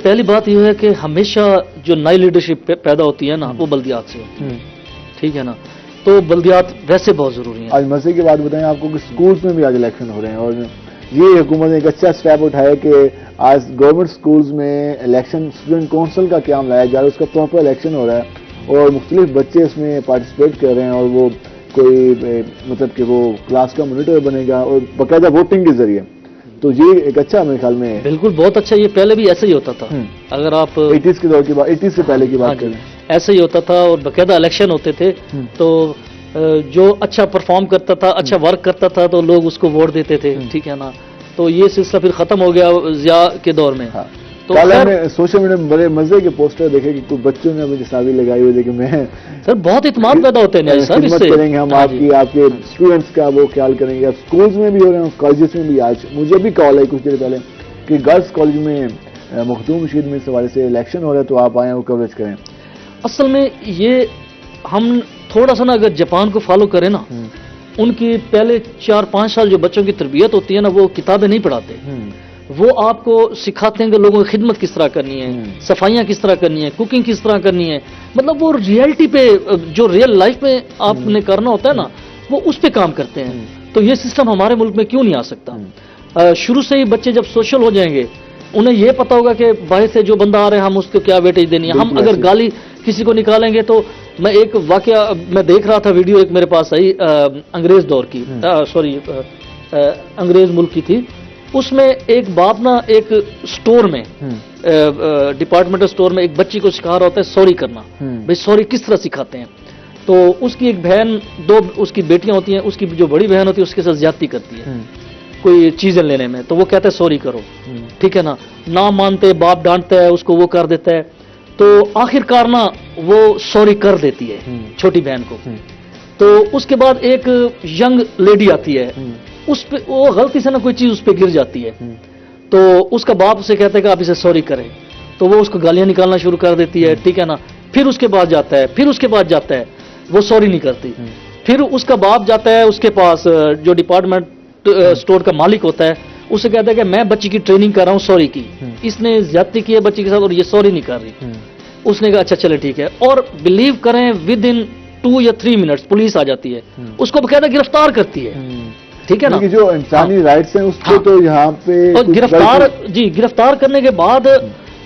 پہلی بات یہ ہے کہ ہمیشہ جو نئی لیڈرشپ پیدا ہوتی ہے نا وہ بلدیات سے ہوتی ہے, ٹھیک ہے نا. تو بلدیات ویسے بہت ضروری ہیں. آج مزے کی بات بتائیں آپ کو کہ سکولز میں بھی آج الیکشن ہو رہے ہیں, اور یہ حکومت نے ایک اچھا سٹیپ اٹھایا کہ آج گورنمنٹ سکولز میں الیکشن اسٹوڈنٹ کونسل کا قیام لایا جا رہا ہے. اس کا پراپر الیکشن ہو رہا ہے اور مختلف بچے اس میں پارٹیسپیٹ کر رہے ہیں, اور وہ کوئی مطلب کہ وہ کلاس کا مانیٹر بنے گا اور باقاعدہ ووٹنگ کے ذریعے. تو یہ ایک اچھا میرے خیال میں بالکل بہت اچھا. یہ پہلے بھی ایسے ہی ہوتا تھا. اگر آپ 80s کے دور کی بات, 80s سے پہلے کی بات کریں, ایسے ہی ہوتا تھا اور باقاعدہ الیکشن ہوتے تھے. تو جو اچھا پرفارم کرتا تھا, اچھا ورک کرتا تھا, تو لوگ اس کو ووٹ دیتے تھے, ٹھیک ہے نا. تو یہ سلسلہ پھر ختم ہو گیا ضیاء کے دور میں. تو سوشل میڈیا میں بڑے مزے کے پوسٹر دیکھے کہ کوئی بچوں نے اپنی تصاویر لگائی ہوئی, کہ میں سر بہت اعتماد پیدا ہوتے ہیں خدمت کریں گے ہم آپ کے اسٹوڈنٹس کا وہ خیال کریں گے. اسکولز میں بھی ہو رہے ہیں, کالجز میں بھی. آج مجھے بھی کال ہے کچھ دیر پہلے کہ گرلس کالج میں مخدوم رشید میں اس حوالے سے الیکشن ہو رہا ہے, تو آپ آئیں اور کوریج کریں. اصل میں یہ ہم تھوڑا سا نا اگر جاپان کو فالو کریں نا, ان کی پہلے 4-5 سال جو بچوں کی تربیت ہوتی ہے نا, وہ کتابیں نہیں پڑھاتے, وہ آپ کو سکھاتے ہیں کہ لوگوں کی خدمت کس طرح کرنی ہے, صفائیاں کس طرح کرنی ہے, کوکنگ کس طرح کرنی ہے. مطلب وہ ریئلٹی پہ, جو ریئل لائف میں آپ نے کرنا ہوتا ہے نا, وہ اس پہ کام کرتے ہیں. تو یہ سسٹم ہمارے ملک میں کیوں نہیں آ سکتا؟ شروع سے ہی بچے جب سوشل ہو جائیں گے, انہیں یہ پتا ہوگا کہ باہر سے جو بندہ آ رہا ہے ہم اس کو کیا ویٹیج دینی ہے. ہم اگر گالی کسی کو نکالیں گے, تو میں ایک واقعہ میں دیکھ رہا تھا, ویڈیو ایک میرے پاس آئی انگریز دور کی, انگریز ملک کی تھی. اس میں ایک باپ نا ایک سٹور میں, ڈپارٹمنٹل سٹور میں ایک بچی کو سکھا رہا ہوتا ہے سوری کرنا. بھائی سوری کس طرح سکھاتے ہیں؟ تو اس کی ایک بہن, 2 اس کی بیٹیاں ہوتی ہیں, اس کی جو بڑی بہن ہوتی ہے اس کے ساتھ زیادتی کرتی ہے کوئی چیزیں لینے میں. تو وہ کہتا ہے سوری کرو, ٹھیک ہے نا. نہ مانتے, باپ ڈانٹتا ہے, اس کو وہ کر دیتا ہے. تو آخر کار نا وہ سوری کر دیتی ہے چھوٹی بہن کو. تو اس کے بعد ایک ینگ لیڈی آتی ہے, اس پہ وہ غلطی سے نا کوئی چیز اس پہ گر جاتی ہے. تو اس کا باپ اسے کہتا ہے کہ آپ اسے سوری کریں. تو وہ اس کو گالیاں نکالنا شروع کر دیتی ہے, ٹھیک ہے نا. پھر اس کے بعد جاتا ہے, پھر اس کے بعد جاتا ہے, وہ سوری نہیں کرتی. پھر اس کا باپ جاتا ہے اس کے پاس, جو ڈپارٹمنٹ اسٹور کا مالک ہوتا ہے, اسے کہتا ہے کہ میں بچی کی ٹریننگ کر رہا ہوں سوری کی, اس نے زیادتی کی ہے بچی کے ساتھ اور یہ سوری نہیں کر رہی. اس نے کہا اچھا چلے ٹھیک ہے. اور بلیو کریں ود ان 2 یا 3 منٹس پولیس آ جاتی ہے, اس کو باقاعدہ گرفتار کرتی ہے, ٹھیک ہے نا. جو انسانی رائٹس ہیں اس کو تو یہاں پہ گرفتار کرنے کے بعد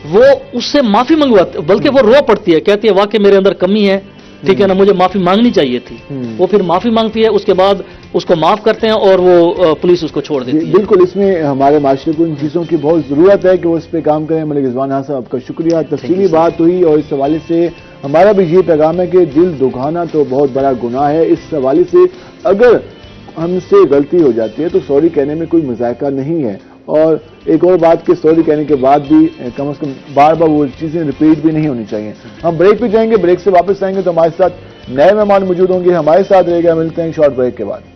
وہ اس سے معافی منگواتے, بلکہ وہ رو پڑتی ہے, کہتی ہے واقعی میرے اندر کمی ہے, ٹھیک ہے نا, مجھے معافی مانگنی چاہیے تھی. وہ پھر معافی مانگتی ہے, اس کے بعد اس کو معاف کرتے ہیں اور وہ پولیس اس کو چھوڑ دیتی ہے. بالکل, اس میں ہمارے معاشرے کو ان چیزوں کی بہت ضرورت ہے کہ وہ اس پہ کام کریں. ملک رضوان صاحب آپ کا شکریہ, تفصیلی بات ہوئی, اور اس حوالے سے ہمارا بھی یہ پیغام ہے کہ دل دکھانا تو بہت بڑا گناہ ہے. اس حوالے سے اگر ہم سے غلطی ہو جاتی ہے تو سوری کہنے میں کوئی مذائقہ نہیں ہے, اور ایک اور بات کہ سوری کہنے کے بعد بھی کم از کم بار بار وہ چیزیں ریپیٹ بھی نہیں ہونی چاہیے. ہم بریک پہ جائیں گے, بریک سے واپس آئیں گے تو ہمارے ساتھ نئے مہمان موجود ہوں گے. ہمارے ساتھ رہے گا, ملتے ہیں شارٹ بریک کے بعد.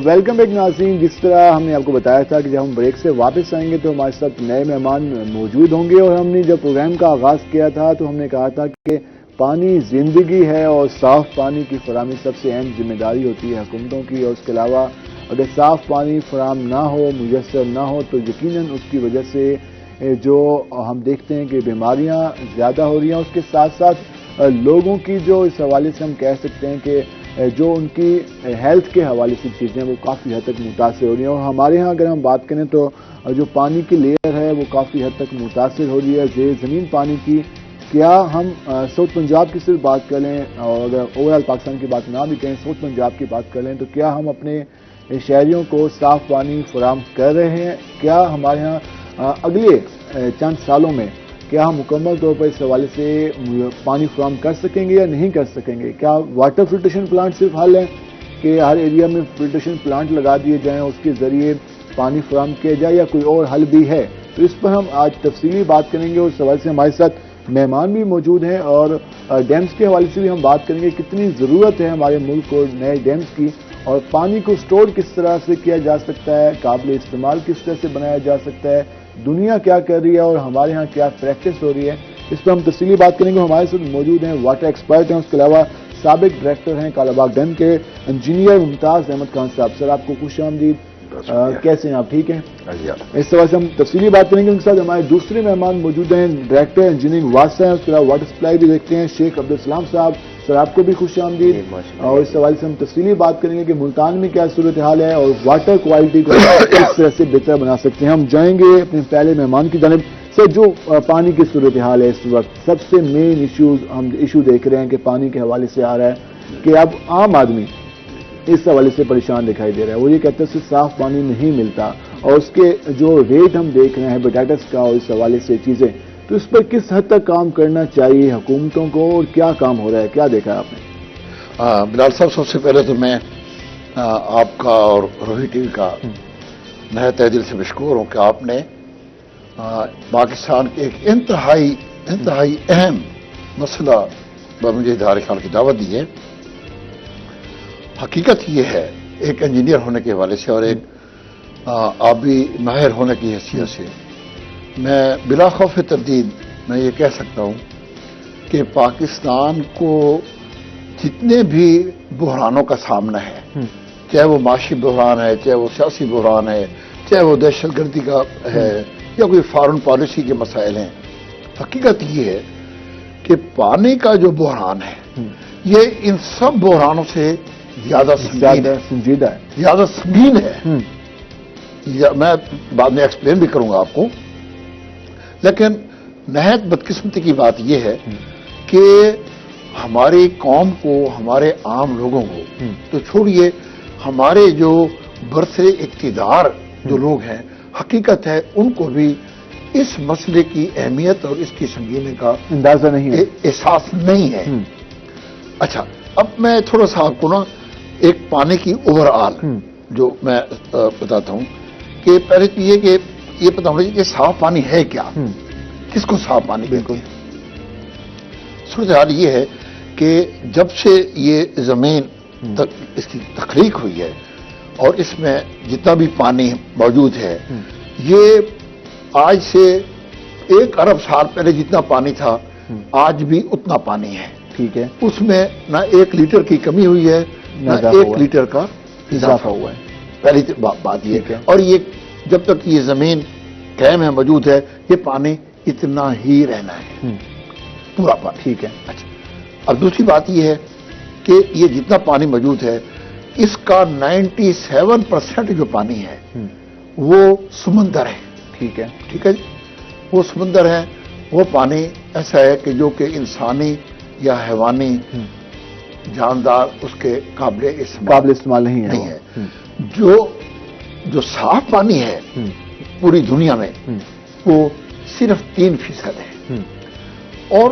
ویلکم بیک ناظرین. جس طرح ہم نے آپ کو بتایا تھا کہ جب ہم بریک سے واپس آئیں گے تو ہمارے ساتھ نئے مہمان موجود ہوں گے, اور ہم نے جب پروگرام کا آغاز کیا تھا تو ہم نے کہا تھا کہ پانی زندگی ہے اور صاف پانی کی فراہمی سب سے اہم ذمہ داری ہوتی ہے حکومتوں کی, اور اس کے علاوہ اگر صاف پانی فراہم نہ ہو, میسر نہ ہو, تو یقیناً اس کی وجہ سے جو ہم دیکھتے ہیں کہ بیماریاں زیادہ ہو رہی ہیں, اس کے ساتھ ساتھ لوگوں کی جو اس حوالے سے ہم کہہ سکتے ہیں کہ جو ان کی ہیلتھ کے حوالے سے چیزیں وہ کافی حد تک متاثر ہو رہی ہیں. اور ہمارے ہاں اگر ہم بات کریں تو جو پانی کی لیئر ہے وہ کافی حد تک متاثر ہو رہی ہے زیر زمین پانی کی. کیا ہم ساؤتھ پنجاب کی صرف بات کر لیں, اور اگر اوور آل پاکستان کی بات نہ بھی کریں, ساؤتھ پنجاب کی بات کر لیں, تو کیا ہم اپنے شہریوں کو صاف پانی فراہم کر رہے ہیں؟ کیا ہمارے ہاں اگلے چند سالوں میں کیا ہم مکمل طور پر اس حوالے سے پانی فراہم کر سکیں گے یا نہیں کر سکیں گے؟ کیا واٹر فلٹریشن پلانٹ صرف حل ہے کہ ہر ایریا میں فلٹریشن پلانٹ لگا دیے جائیں, اس کے ذریعے پانی فراہم کیا جائے, یا کوئی اور حل بھی ہے؟ تو اس پر ہم آج تفصیلی بات کریں گے. اس حوالے سے ہمارے ساتھ مہمان بھی موجود ہیں, اور ڈیمز کے حوالے سے بھی ہم بات کریں گے کتنی ضرورت ہے ہمارے ملک کو نئے ڈیمز کی, اور پانی کو سٹور کس طرح سے کیا جا سکتا ہے, قابل استعمال کس طرح سے بنایا جا سکتا ہے, دنیا کیا کر رہی ہے اور ہمارے ہاں کیا پریکٹس ہو رہی ہے. اس پر ہم تفصیلی بات کریں گے. ہمارے ساتھ موجود ہیں واٹر ایکسپرٹ ہیں, اس کے علاوہ سابق ڈائریکٹر ہیں کالا باغ ڈیم کے انجینئر ممتاز احمد خان صاحب. سر آپ کو خوش آمدید. کیسے ہیں آپ؟ ٹھیک ہیں؟ اس طرح سے ہم تفصیلی بات کریں گے. ان کے ساتھ ہمارے دوسرے مہمان موجود ہیں, ڈائریکٹر انجینئرنگ واسطہ ہیں, اس کے علاوہ واٹر سپلائی بھی دیکھتے ہیں, شیخ عبدالسلام صاحب. سر آپ کو بھی خوش آمدید. اور اس حوالے سے ہم تفصیلی بات کریں گے کہ ملتان میں کیا صورتحال ہے اور واٹر کوالٹی کو کس طرح سے بہتر بنا سکتے ہیں. ہم جائیں گے اپنے پہلے مہمان کی جانب. سر, جو پانی کی صورتحال ہے اس وقت, سب سے مین ہم ایشو دیکھ رہے ہیں کہ پانی کے حوالے سے آ رہا ہے کہ اب عام آدمی اس حوالے سے پریشان دکھائی دے رہا ہے. وہ یہ کہتے ہیں کہ صاف پانی نہیں ملتا, اور اس کے جو ریٹ ہم دیکھ رہے ہیں ہیپیٹائٹس کا اور اس حوالے سے چیزیں, تو اس پر کس حد تک کام کرنا چاہیے حکومتوں کو, اور کیا کام ہو رہا ہے, کیا دیکھا ہے آپ نے؟ بلال صاحب, سب سے پہلے تو میں آپ کا اور روہی ٹی وی کا نہایت دل سے مشکور ہوں کہ آپ نے پاکستان کے ایک انتہائی اہم مسئلہ پر مجھے اظہار خیال کی دعوت دی ہے. حقیقت یہ ہے, ایک انجینئر ہونے کے حوالے سے اور ایک آبی ماہر ہونے کی حیثیت سے میں بلا خوف تردید میں یہ کہہ سکتا ہوں کہ پاکستان کو جتنے بھی بحرانوں کا سامنا ہے, چاہے وہ معاشی بحران ہے, چاہے وہ سیاسی بحران ہے, چاہے وہ دہشت گردی کا ہے, یا کوئی فارن پالیسی کے مسائل ہیں, حقیقت یہ ہے کہ پانی کا جو بحران ہے یہ ان سب بحرانوں سے زیادہ سنجیدہ ہے, زیادہ سنگین ہے. میں بعد میں ایکسپلین بھی کروں گا آپ کو, لیکن نہایت بدقسمتی کی بات یہ ہے کہ ہماری قوم کو, ہمارے عام لوگوں کو تو چھوڑیے, ہمارے جو برسر اقتدار جو لوگ ہیں, حقیقت ہے ان کو بھی اس مسئلے کی اہمیت اور اس کی سنگینی کا اندازہ نہیں ہے, احساس نہیں ہے. اچھا, اب میں تھوڑا سا آپ کو نا ایک پانی کی اوور آل جو میں بتاتا ہوں کہ پہلے تو یہ کہ یہ پتا ہونا چاہیے کہ صاف پانی ہے کیا, کس کو صاف پانی کہتے ہیں. صورتحال یہ ہے کہ جب سے یہ زمین اس کی تخلیق ہوئی ہے اور اس میں جتنا بھی پانی موجود ہے, یہ آج سے 1 ارب سال پہلے جتنا پانی تھا آج بھی اتنا پانی ہے. ٹھیک ہے, اس میں نہ 1 لیٹر کی کمی ہوئی ہے نہ 1 لیٹر کا اضافہ ہوا ہے. پہلی بات یہ ہے, اور یہ جب تک یہ زمین قائم ہے, موجود ہے, یہ پانی اتنا ہی رہنا ہے, پورا پانی. ٹھیک ہے. اچھا, اب دوسری بات یہ ہے کہ یہ جتنا پانی موجود ہے اس کا 97% جو پانی ہے وہ سمندر ہے. ٹھیک ہے. ٹھیک ہے جی, وہ سمندر ہے. وہ پانی ایسا ہے کہ جو کہ انسانی یا حیوانی جاندار اس کے قابل استعمال نہیں ہے. جو صاف پانی ہے پوری دنیا میں وہ صرف 3% ہے, اور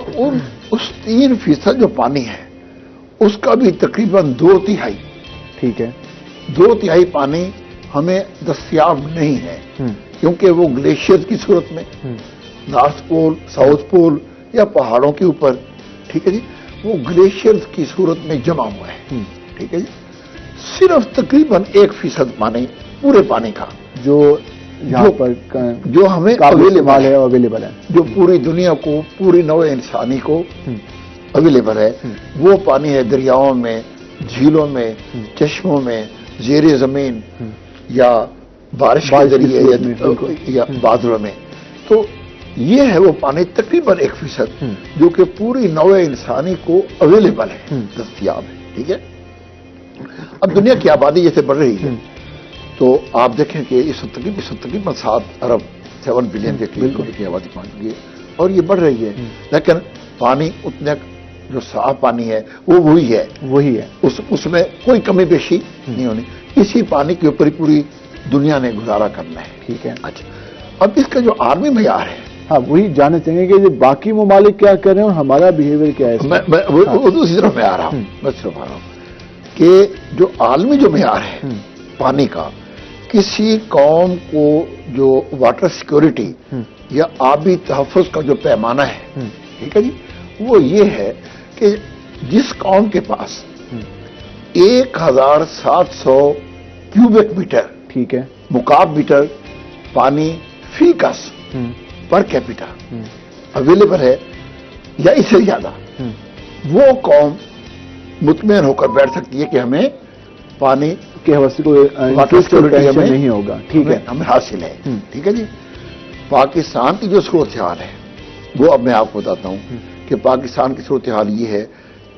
اس 3% جو پانی ہے اس کا بھی تقریباً 2/3 ٹھیک ہے 2/3 پانی ہمیں دستیاب نہیں ہے، کیونکہ وہ گلیشیئر کی صورت میں نارتھ پول، ساؤتھ پول یا پہاڑوں کے اوپر، ٹھیک ہے جی، وہ گلیشیئر کی صورت میں جمع ہوا ہے، ٹھیک ہے جی۔ صرف تقریباً 1% پانی پورے پانی کا جو یہاں پر جو ہمیں اویلیبل ہے، جو پوری دنیا کو، پوری نوع انسانی کو اویلیبل ہے، وہ پانی ہے دریاؤں میں، جھیلوں میں، چشموں میں، زیر زمین یا بارش کے ذریعے یا بادلوں میں۔ تو یہ ہے وہ پانی تقریباً 1% جو کہ پوری نوع انسانی کو اویلیبل ہے، دستیاب ہے، ٹھیک ہے۔ اب دنیا کی آبادی جیسے بڑھ رہی ہے تو آپ دیکھیں کہ اس وقت تقریباً 7 ارب 7 بلین کے قریب کی آبادی پہنچ گئی ہے اور یہ بڑھ رہی ہے، لیکن پانی اتنا جو صاف پانی ہے وہ وہی ہے، اس میں کوئی کمی بیشی نہیں ہونی، اسی پانی کے اوپر پوری دنیا نے گزارا کرنا ہے، ٹھیک ہے۔ اچھا، اب اس کا جو عالمی معیار ہے، ہاں وہی جاننا چاہیں گے کہ یہ باقی ممالک کیا کر رہے ہیں اور ہمارا بیہیویئر کیا ہے۔ میں اسی طرف میں آ رہا ہوں، میں صرف آ رہا ہوں کہ جو عالمی جو معیار ہے پانی کا، کسی قوم کو جو واٹر سیکورٹی یا آبی تحفظ کا جو پیمانہ ہے، ٹھیک ہے جی، وہ یہ ہے کہ جس قوم کے پاس 1700 کیوبک میٹر، ٹھیک ہے، مکعب میٹر پانی فی کس پر کیپیٹا اویلیبل ہے یا اس سے زیادہ، وہ قوم مطمئن ہو کر بیٹھ سکتی ہے کہ ہمیں پانی کے حوالے سے واٹر سیکورٹی ہمیں نہیں ہوگا، ٹھیک ہے، ہمیں حاصل ہے، ٹھیک ہے جی۔ پاکستان کی جو صورتحال ہے وہ اب میں آپ کو بتاتا ہوں کہ پاکستان کی صورتحال یہ ہے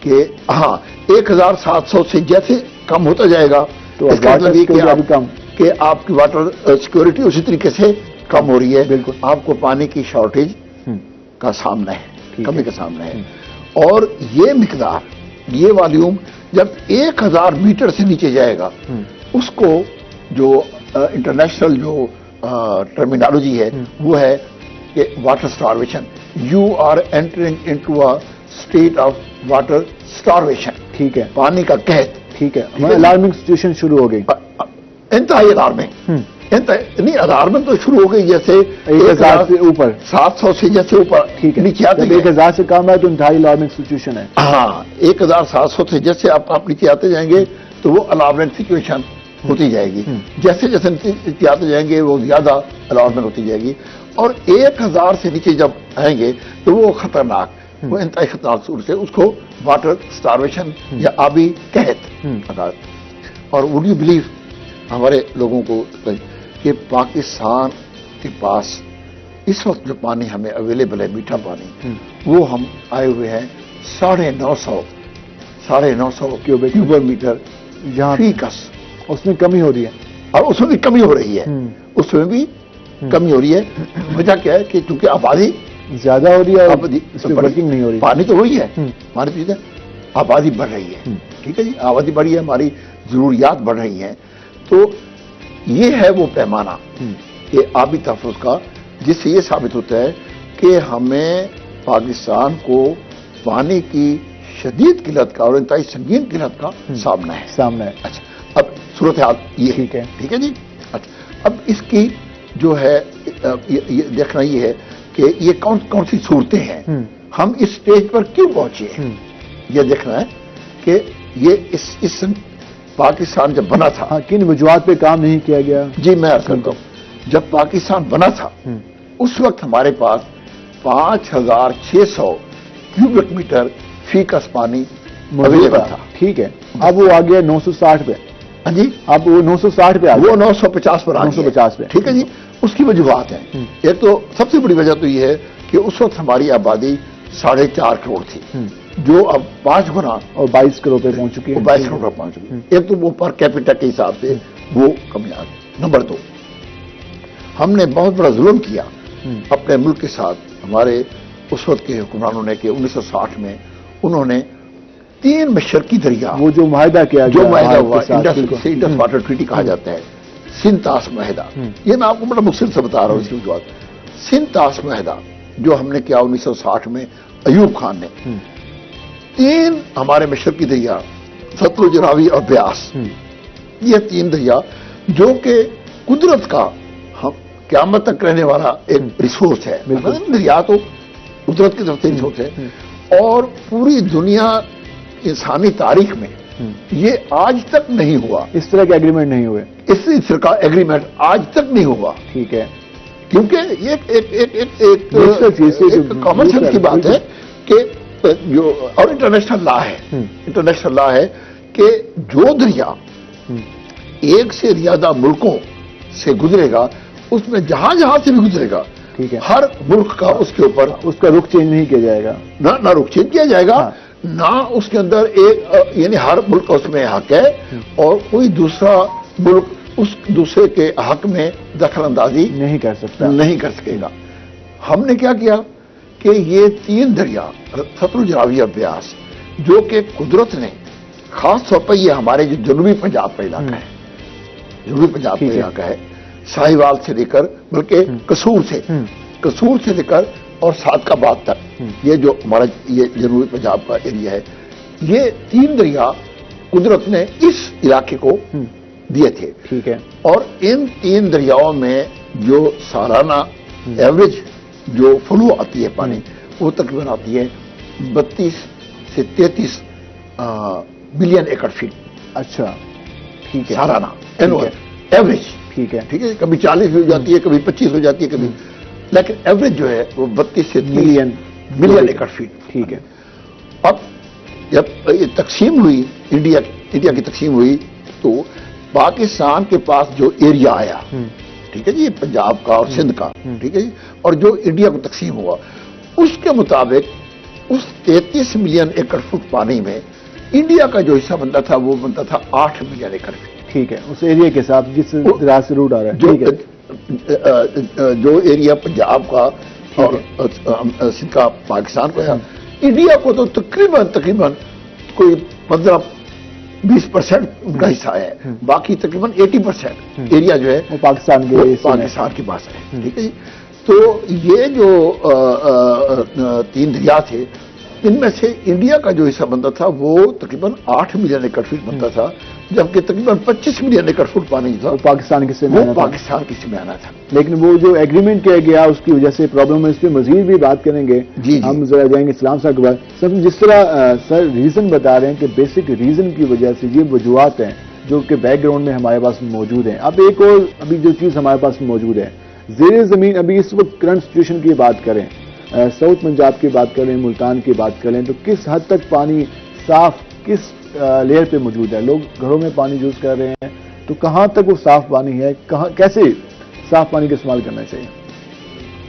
کہ ہاں 1700 سے جیسے کم ہوتا جائے گا تو اس کا مطلب یہ کہ آپ کی واٹر سیکورٹی اسی طریقے سے کم ہو رہی ہے، بالکل آپ کو پانی کی شارٹیج کا سامنا ہے، کمی کا سامنا ہے، اور یہ مقدار، یہ والیوم جب 1000 میٹر سے نیچے جائے گا، اس کو جو انٹرنیشنل جو ٹرمینالوجی ہے وہ ہے کہ water starvation, you are entering into a state of water starvation, ٹھیک ہے، پانی کا قحط، ٹھیک ہے، الارمنگ سچویشن شروع ہو گئی، انتہائی الارمنگ، نہیں الارمنگ تو شروع ہو گئی جیسے 1000 سے اوپر، 700 سے جیسے اوپر، ٹھیک ہے، نیچے آتے 1000 سے کم ہے تو انتہائی الارمنگ سچویشن ہے، ہاں 1700 سے جیسے آپ نیچے آتے جائیں گے تو وہ الارمنگ سچویشن ہوتی جائے گی، جیسے جیسے نیچے آتے جائیں گے وہ زیادہ الارمنگ ہوتی جائے گی، اور 1000 سے نیچے جب آئیں گے تو وہ خطرناک، وہ انتہائی خطرناک صورت سے اس کو واٹر سٹارویشن یا آبی قحط، اور وڈ یو بلیو ہمارے لوگوں کو کہ پاکستان کے پاس اس وقت جو پانی ہمیں اویلیبل ہے، میٹھا پانی، وہ ہم آئے ہوئے ہیں 950 کیوبک میٹر فی کس، اس میں کمی ہو رہی ہے، اور اس میں بھی کمی ہو رہی ہے، اس میں بھی کمی ہو رہی ہے۔ وجہ کیا ہے کہ چونکہ آبادی زیادہ ہو رہی ہے، ورکنگ نہیں ہو رہی، پانی تو وہی ہے، ہماری چیز ہے، آبادی بڑھ رہی ہے، ٹھیک ہے جی، آبادی بڑھی ہے، ہماری ضروریات بڑھ رہی ہیں، تو یہ ہے وہ پیمانہ کہ آبی تحفظ کا، جس سے یہ ثابت ہوتا ہے کہ ہمیں پاکستان کو پانی کی شدید قلت کا اور انتہائی سنگین قلت کا سامنا ہے۔ اچھا، اب صورتحال یہ ٹھیک ہے جی۔ اچھا، اب اس کی جو ہے دیکھنا یہ ہے کہ یہ کون سی صورتیں ہیں، ہم اس سٹیج پر کیوں پہنچے ہیں، یہ دیکھنا ہے کہ یہ اس پاکستان جب بنا تھا کن وجوہات پہ کام نہیں کیا گیا۔ جی میں عرض کرتا ہوں، جب پاکستان بنا تھا اس وقت ہمارے پاس 5600 کیوبک میٹر فی کس پانی اویلیبل تھا، ٹھیک ہے، اب وہ آ گیا 960 پہ، ہاں جی، اب وہ 960 پہ، وہ 950 پر، 950 پہ، ٹھیک ہے جی۔ اس کی وجوہات ہیں، ایک تو سب سے بڑی وجہ تو یہ ہے کہ اس وقت ہماری آبادی 4.5 کروڑ تھی، جو اب 5 گنا اور 22 کروڑ پہ پہنچ چکی ہے، 22 کروڑ پہنچ چکی، ایک تو وہ پر کیپیٹل کے حساب سے وہ کمی آ گئی۔ نمبر 2، ہم نے بہت بڑا ظلم کیا اپنے ملک کے ساتھ، ہمارے اس وقت کے حکمرانوں نے کہ 1960 میں انہوں نے 3 مشرقی دریا، وہ جو معاہدہ کیا جو معاہدہ ہوا انڈس واٹر ٹریٹی کہا جاتا ہے، سنتاس معاہدہ، یہ میں آپ کو بڑا مختصر سے بتا رہا ہوں اس کی وجوہات۔ سنتاس معاہدہ جو ہم نے کیا 1960 میں ایوب خان نے، تین ہمارے مشرقی دریا ستلج، راوی اور بیاس، یہ تین دریا جو کہ قدرت کا قیامت تک رہنے والا ایک ریسورس ہے. دریا تو قدرت کی طرف سے ریسورس ہے، اور پوری دنیا انسانی تاریخ میں یہ آج تک نہیں ہوا. اس طرح کے ایگریمنٹ نہیں ہوئے، اس طرح کا ایگریمنٹ آج تک نہیں ہوا. ٹھیک ہے، کیونکہ یہ ایک کامن سینس کی بات ہے کہ جو اور انٹرنیشنل لا ہے، انٹرنیشنل لا ہے کہ جو دریا ایک سے زیادہ ملکوں سے گزرے گا، اس میں جہاں جہاں سے بھی گزرے گا، ٹھیک ہے، ہر ملک کا اس کے اوپر اس کا رخ چینج نہیں کیا جائے گا، نہ رخ چینج کیا جائے گا، نہ اس کے اندر ایک یعنی ہر ملک کا اس میں حق ہے، اور کوئی دوسرا ملک اس دوسرے کے حق میں دخل اندازی نہیں کر سکتا، نہیں کر سکے گا. ہم نے کیا کیا کہ یہ تین دریا ستلج، راوی اور بیاس، جو کہ قدرت نے خاص طور پر یہ ہمارے جو جنوبی پنجاب کا علاقہ ہے، جنوبی پنجاب کا علاقہ ہے، ساہیوال سے لے کر بلکہ قصور سے لے کر اور سعدکاباد تک، یہ جو ہمارا یہ جنوبی پنجاب کا ایریا ہے، یہ تین دریا قدرت نے اس علاقے کو دیے تھے. ٹھیک ہے، اور ان تین دریاؤں میں جو سالانہ ایوریج جو فلو آتی ہے پانی، وہ تقریباً آتی ہے 32 سے 33 بلین ایکڑ فیٹ. اچھا، ٹھیک ہے، سالانہ ایوریج. ٹھیک ہے، ٹھیک ہے، کبھی 40 ہو جاتی ہے، کبھی 25 ہو جاتی ہے، کبھی، لیکن ایوریج جو ہے وہ 32 سے 30 بلین ایکڑ فیٹ. ٹھیک ہے. اب جب یہ تقسیم ہوئی، انڈیا کی تقسیم ہوئی، تو پاکستان کے پاس جو ایریا آیا، ٹھیک ہے جی، پنجاب کا اور سندھ کا، ٹھیک ہے جی، اور جو انڈیا کو تقسیم ہوا، اس کے مطابق اس 33 ملین ایکڑ فٹ پانی میں انڈیا کا جو حصہ بنتا تھا وہ بنتا تھا 8 ملین ایکڑ فٹ. ٹھیک ہے، اس ایریا کے ساتھ جس طرح سے روٹ آ رہا ہے. ٹھیک ہے، جو ایریا پنجاب کا اور سندھ کا پاکستان کو ہے، انڈیا کو تو تقریباً کوئی 15-20% ان کا حصہ ہے، باقی تقریباً 80% ایریا جو ہے وہ پاکستان کے پاس ہے. ٹھیک ہے جی. تو یہ جو تین دریا تھے، ان میں سے انڈیا کا جو حصہ بنتا تھا وہ تقریباً 8 ملین ایکڑ فٹ بنتا تھا، جبکہ تقریباً 25 ملین ایکڑ فٹ پانی تھا وہ پاکستان کے سے میں آنا تھا. لیکن وہ جو ایگریمنٹ کیا گیا اس کی وجہ سے پرابلم ہے، اس پہ مزید بھی بات کریں گے. جی ہم ذرا جائیں گے اسلام صاحب کے بعد. سر جس طرح سر ریزن بتا رہے ہیں کہ بیسک ریزن کی وجہ سے یہ وجوہات ہیں جو کہ بیک گراؤنڈ میں ہمارے پاس موجود ہیں. اب ایک اور ابھی جو چیز ہمارے پاس موجود ہے زیر زمین، ابھی اس وقت کرنٹ سچویشن کی بات کریں، ساؤتھ پنجاب کی بات کریں، ملتان کی بات کریں، تو کس حد تک پانی صاف کس لیئر پہ موجود ہے؟ لوگ گھروں میں پانی یوز کر رہے ہیں، تو کہاں تک وہ صاف پانی ہے، کیسے صاف پانی کا استعمال کرنا چاہیے؟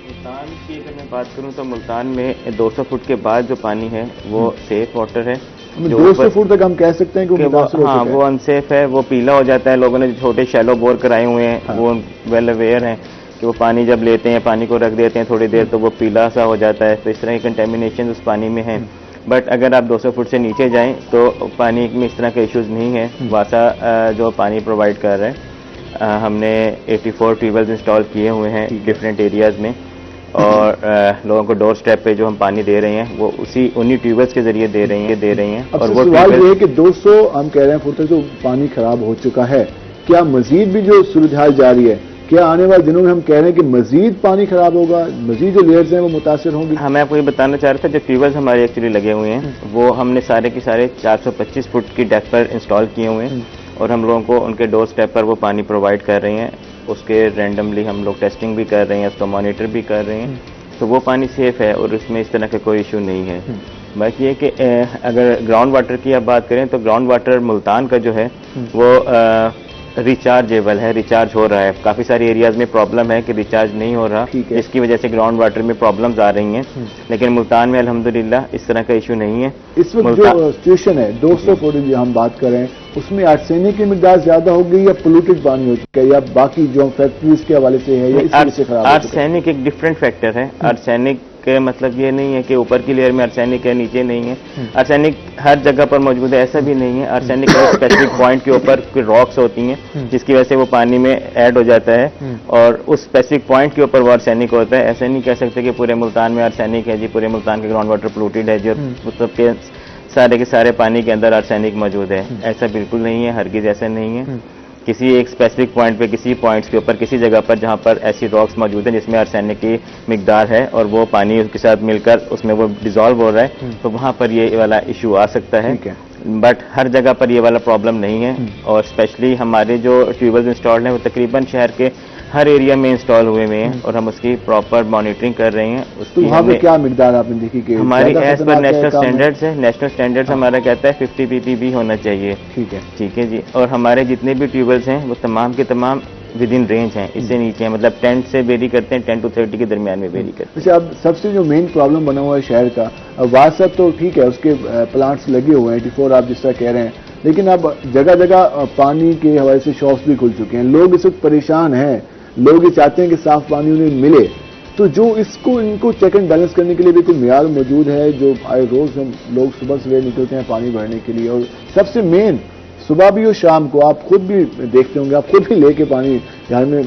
ملتان کی اگر میں بات کروں تو ملتان میں 200 فٹ کے بعد جو پانی ہے وہ سیف واٹر ہے. 200 فٹ تک ہم کہہ سکتے ہیں کہ ہاں وہ انسیف ہے، وہ پیلا ہو جاتا ہے. لوگوں نے چھوٹے شیلو بور کرائے ہوئے ہیں، وہ ویل اویئر ہیں کہ وہ پانی جب لیتے ہیں، پانی کو رکھ دیتے ہیں تھوڑی دیر تو وہ پیلا سا ہو جاتا ہے. تو اس طرح کی کنٹیمنیشن اس پانی میں ہیں. بٹ اگر آپ 200 فٹ سے نیچے جائیں تو پانی میں اس طرح کے ایشوز نہیں ہیں. واسا جو پانی پرووائڈ کر رہے ہیں، ہم نے 84 ٹیوب ویلز انسٹال کیے ہوئے ہیں ڈفرینٹ ایریاز میں، اور لوگوں کو ڈور سٹیپ پہ جو ہم پانی دے رہے ہیں وہ انہی ٹیوب ویلز کے ذریعے دے رہے ہیں. اور وہ سوال یہ ہے کہ 200 ہم کہہ رہے ہیں فٹ تک تو پانی خراب ہو چکا ہے، کیا مزید بھی جو صورتحال جاری ہے، کیا آنے والے دنوں میں ہم کہہ رہے ہیں کہ مزید پانی خراب ہوگا، مزید جو لیئرز ہیں وہ متاثر ہوں گی؟ ہاں، میں آپ کو یہ بتانا چاہ رہا تھا، جو ٹیوب ویلز ہمارے ایکچولی لگے ہوئے ہیں وہ ہم نے سارے کے سارے 425 فٹ کی ڈیپتھ پر انسٹال کیے ہوئے ہیں، اور ہم لوگوں کو ان کے ڈور سٹیپ پر وہ پانی پرووائڈ کر رہے ہیں. اس کے رینڈملی ہم لوگ ٹیسٹنگ بھی کر رہے ہیں، اس کو مانیٹر بھی کر رہے ہیں. تو وہ پانی سیف ہے اور اس میں اس طرح کا کوئی ایشو نہیں ہے. باقی یہ کہ اگر گراؤنڈ واٹر کی آپ بات کریں تو گراؤنڈ واٹر ملتان کا جو ہے وہ ریچارجیبل ہے، ریچارج ہو رہا ہے. کافی ساری ایریاز میں پرابلم ہے کہ ریچارج نہیں ہو رہا، جس کی وجہ سے گراؤنڈ واٹر میں پرابلمز آ رہی ہیں. لیکن ملتان میں الحمدللہ اس طرح کا ایشو نہیں ہے. اس وقت جو سچویشن ہے 200 فٹ جو ہم بات کریں اس میں آرسینک کی مقدار زیادہ ہو گئی یا پولوٹڈ پانی ہو چکا ہے، یا باقی جو فیکٹریز کے حوالے سے ہے یا اس وجہ سے خراب ہو چکا ہے؟ آرسینک ایک ڈفرینٹ فیکٹر ہے. آرسینک کے مطلب یہ نہیں ہے کہ اوپر کی لیئر میں آرسینک ہے نیچے نہیں ہے. آرسینک ہر جگہ پر موجود ہے، ایسا بھی نہیں ہے. آرسینک ایک اسپیسیفک پوائنٹ کے اوپر کوئی راکس ہوتی ہیں جس کی وجہ سے وہ پانی میں ایڈ ہو جاتا ہے، اور اس اسپیسیفک پوائنٹ کے اوپر وہ آرسینک ہوتا ہے. ایسا نہیں کہہ سکتے کہ پورے ملتان میں آرسینک ہے جی، پورے ملتان کے گراؤنڈ واٹر پولوٹیڈ ہے جی، مطلب کہ سارے کے سارے پانی کے اندر آرسینک موجود ہے. ایسا بالکل نہیں ہے, ہرگز ایسا نہیں ہے. کسی ایک اسپیسیفک پوائنٹ پہ, کسی پوائنٹس کے اوپر, کسی جگہ پر جہاں پر ایسی راکس موجود ہیں جس میں آرسینک کی مقدار ہے اور وہ پانی کے ساتھ مل کر اس میں وہ ڈیزالو ہو رہا ہے, تو وہاں پر یہ والا ایشو آ سکتا ہے. بٹ ہر جگہ پر یہ والا پرابلم نہیں ہے. اور اسپیشلی ہمارے جو ٹیوبویلز انسٹالڈ ہیں وہ تقریباً شہر کے ہر ایریا میں انسٹال ہوئے ہیں اور ہم اس کی پراپر مانیٹرنگ کر رہے ہیں. اس تو وہاں پہ کیا مقدار آپ نے دیکھی کہ ہماری ایز پر نیشنل اسٹینڈرڈس ہے, نیشنل اسٹینڈرڈس ہمارا کہتا ہے 50 ppb ہونا چاہیے. ٹھیک ہے جی. اور ہمارے جتنے بھی ٹیوبویلز ہیں وہ تمام کے تمام ود ان رینج ہیں, اس سے نیچے ہیں, مطلب 10 سے ویری کرتے ہیں, 10 to 30 کے درمیان میں ویری کرتے ہیں. اچھا, اب سب سے جو مین پرابلم بنا ہوا ہے شہر کا, واسط تو ٹھیک ہے اس کے پلانٹس لگے ہوئے ہیں 84 آپ جس طرح کہہ رہے ہیں, لیکن اب جگہ جگہ پانی کے حوالے سے شاپس بھی کھل چکے ہیں, لوگ اس وقت پریشان ہیں, لوگ یہ چاہتے ہیں کہ صاف پانی انہیں ملے. تو جو ان کو چیک اینڈ بیلنس کرنے کے لیے بھی کوئی معیار موجود ہے جو آئے روز ہم لوگ صبح سویرے نکلتے ہیں پانی بھرنے کے لیے, اور سب سے مین صبح بھی اور شام کو آپ خود بھی دیکھتے ہوں گے, آپ خود بھی لے کے پانی گھر میں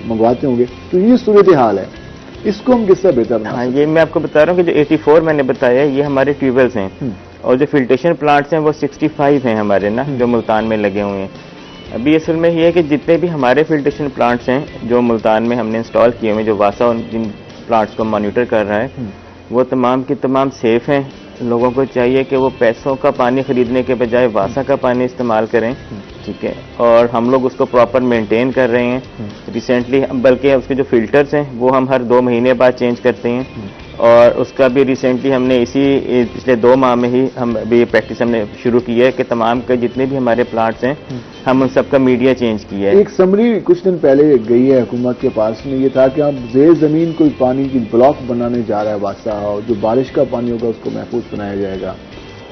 منگواتے ہوں گے, تو یہ صورتحال ہے, اس کو ہم کس طرح بہتر بنا سکتے ہیں؟ یہ میں آپ کو بتا رہا ہوں کہ جو 84 میں نے بتایا یہ ہمارے ٹیوبویلز ہیں, اور جو فلٹریشن پلانٹس ہیں وہ 65 ہیں ہمارے نا, جو ملتان میں لگے ہوئے ہیں. ابھی اصل میں یہ ہے کہ جتنے بھی ہمارے فلٹریشن پلانٹس ہیں جو ملتان میں ہم نے انسٹال کیے ہوئے ہیں, جو واسا جن پلانٹس کو مانیٹر کر رہا ہے, وہ تمام کی تمام سیف ہیں. لوگوں کو چاہیے کہ وہ پیسوں کا پانی خریدنے کے بجائے واسا کا پانی استعمال کریں. ٹھیک ہے, اور ہم لوگ اس کو پراپر مینٹین کر رہے ہیں ریسنٹلی, بلکہ اس کے جو فلٹرز ہیں وہ ہم ہر 2 مہینے بعد چینج کرتے ہیں. اور اس کا بھی ریسنٹلی ہم نے پچھلے 2 ماہ میں ہی ہم ابھی یہ پریکٹس ہم نے شروع کی ہے کہ تمام کے جتنے بھی ہمارے پلانٹس ہیں ہم ان سب کا میڈیا چینج کیا ہے. ایک سمری کچھ دن پہلے گئی ہے حکومت کے پاس میں, یہ تھا کہ اب زیر زمین کوئی پانی کی بلاک بنانے جا رہا ہے واسطہ, اور جو بارش کا پانی ہوگا اس کو محفوظ بنایا جائے گا.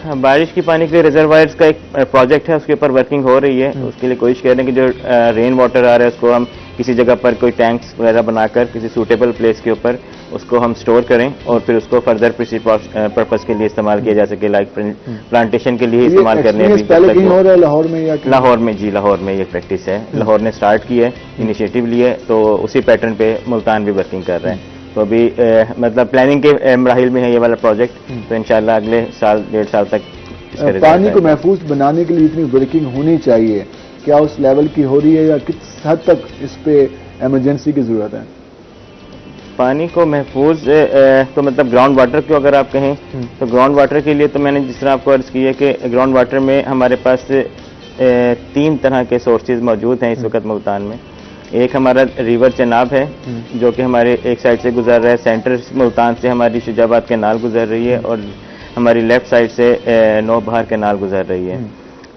ہاں, بارش کی پانی کے ریزروائرز کا ایک پروجیکٹ ہے, اس کے اوپر ورکنگ ہو رہی ہے. اس کے لیے کوشش کر رہے ہیں کہ جو رین واٹر آ رہا ہے اس کو ہم کسی جگہ پر کوئی ٹینکس وغیرہ بنا کر کسی سوٹیبل پلیس کے اوپر اس کو ہم سٹور کریں اور پھر اس کو فردر کسی پرپز کے لیے استعمال کیا جا سکے, لائک پلانٹیشن کے لیے استعمال کرنے. پہلے کہیں ہو رہا ہے لاہور میں یا لاہور میں؟ جی لاہور میں یہ پریکٹس ہے, لاہور نے سٹارٹ کی ہے, انیشیٹو لی ہے, تو اسی پیٹرن پہ ملتان بھی ورکنگ کر رہے ہیں. تو ابھی مطلب پلاننگ کے مراحل میں ہے یہ والا پروجیکٹ, تو انشاءاللہ اگلے سال 1.5 سال تک پانی کو محفوظ بنانے کے لیے اتنی ورکنگ ہونی چاہیے, کیا اس لیول کی ہو رہی ہے یا کس حد تک اس پہ ایمرجنسی کی ضرورت ہے؟ پانی کو محفوظ تو مطلب گراؤنڈ واٹر کو اگر آپ کہیں تو گراؤنڈ واٹر کے لیے تو میں نے جس طرح آپ کو عرض کی ہے کہ گراؤنڈ واٹر میں ہمارے پاس 3 طرح کے سورسز موجود ہیں اس وقت ملتان میں. ایک ہمارا ریور چناب ہے جو کہ ہمارے ایک سائڈ سے گزر رہا ہے, سینٹر ملتان سے ہماری شجاباد کینال گزر رہی ہے, اور ہماری لیفٹ سائڈ سے نو بہار کینال گزر رہی ہے.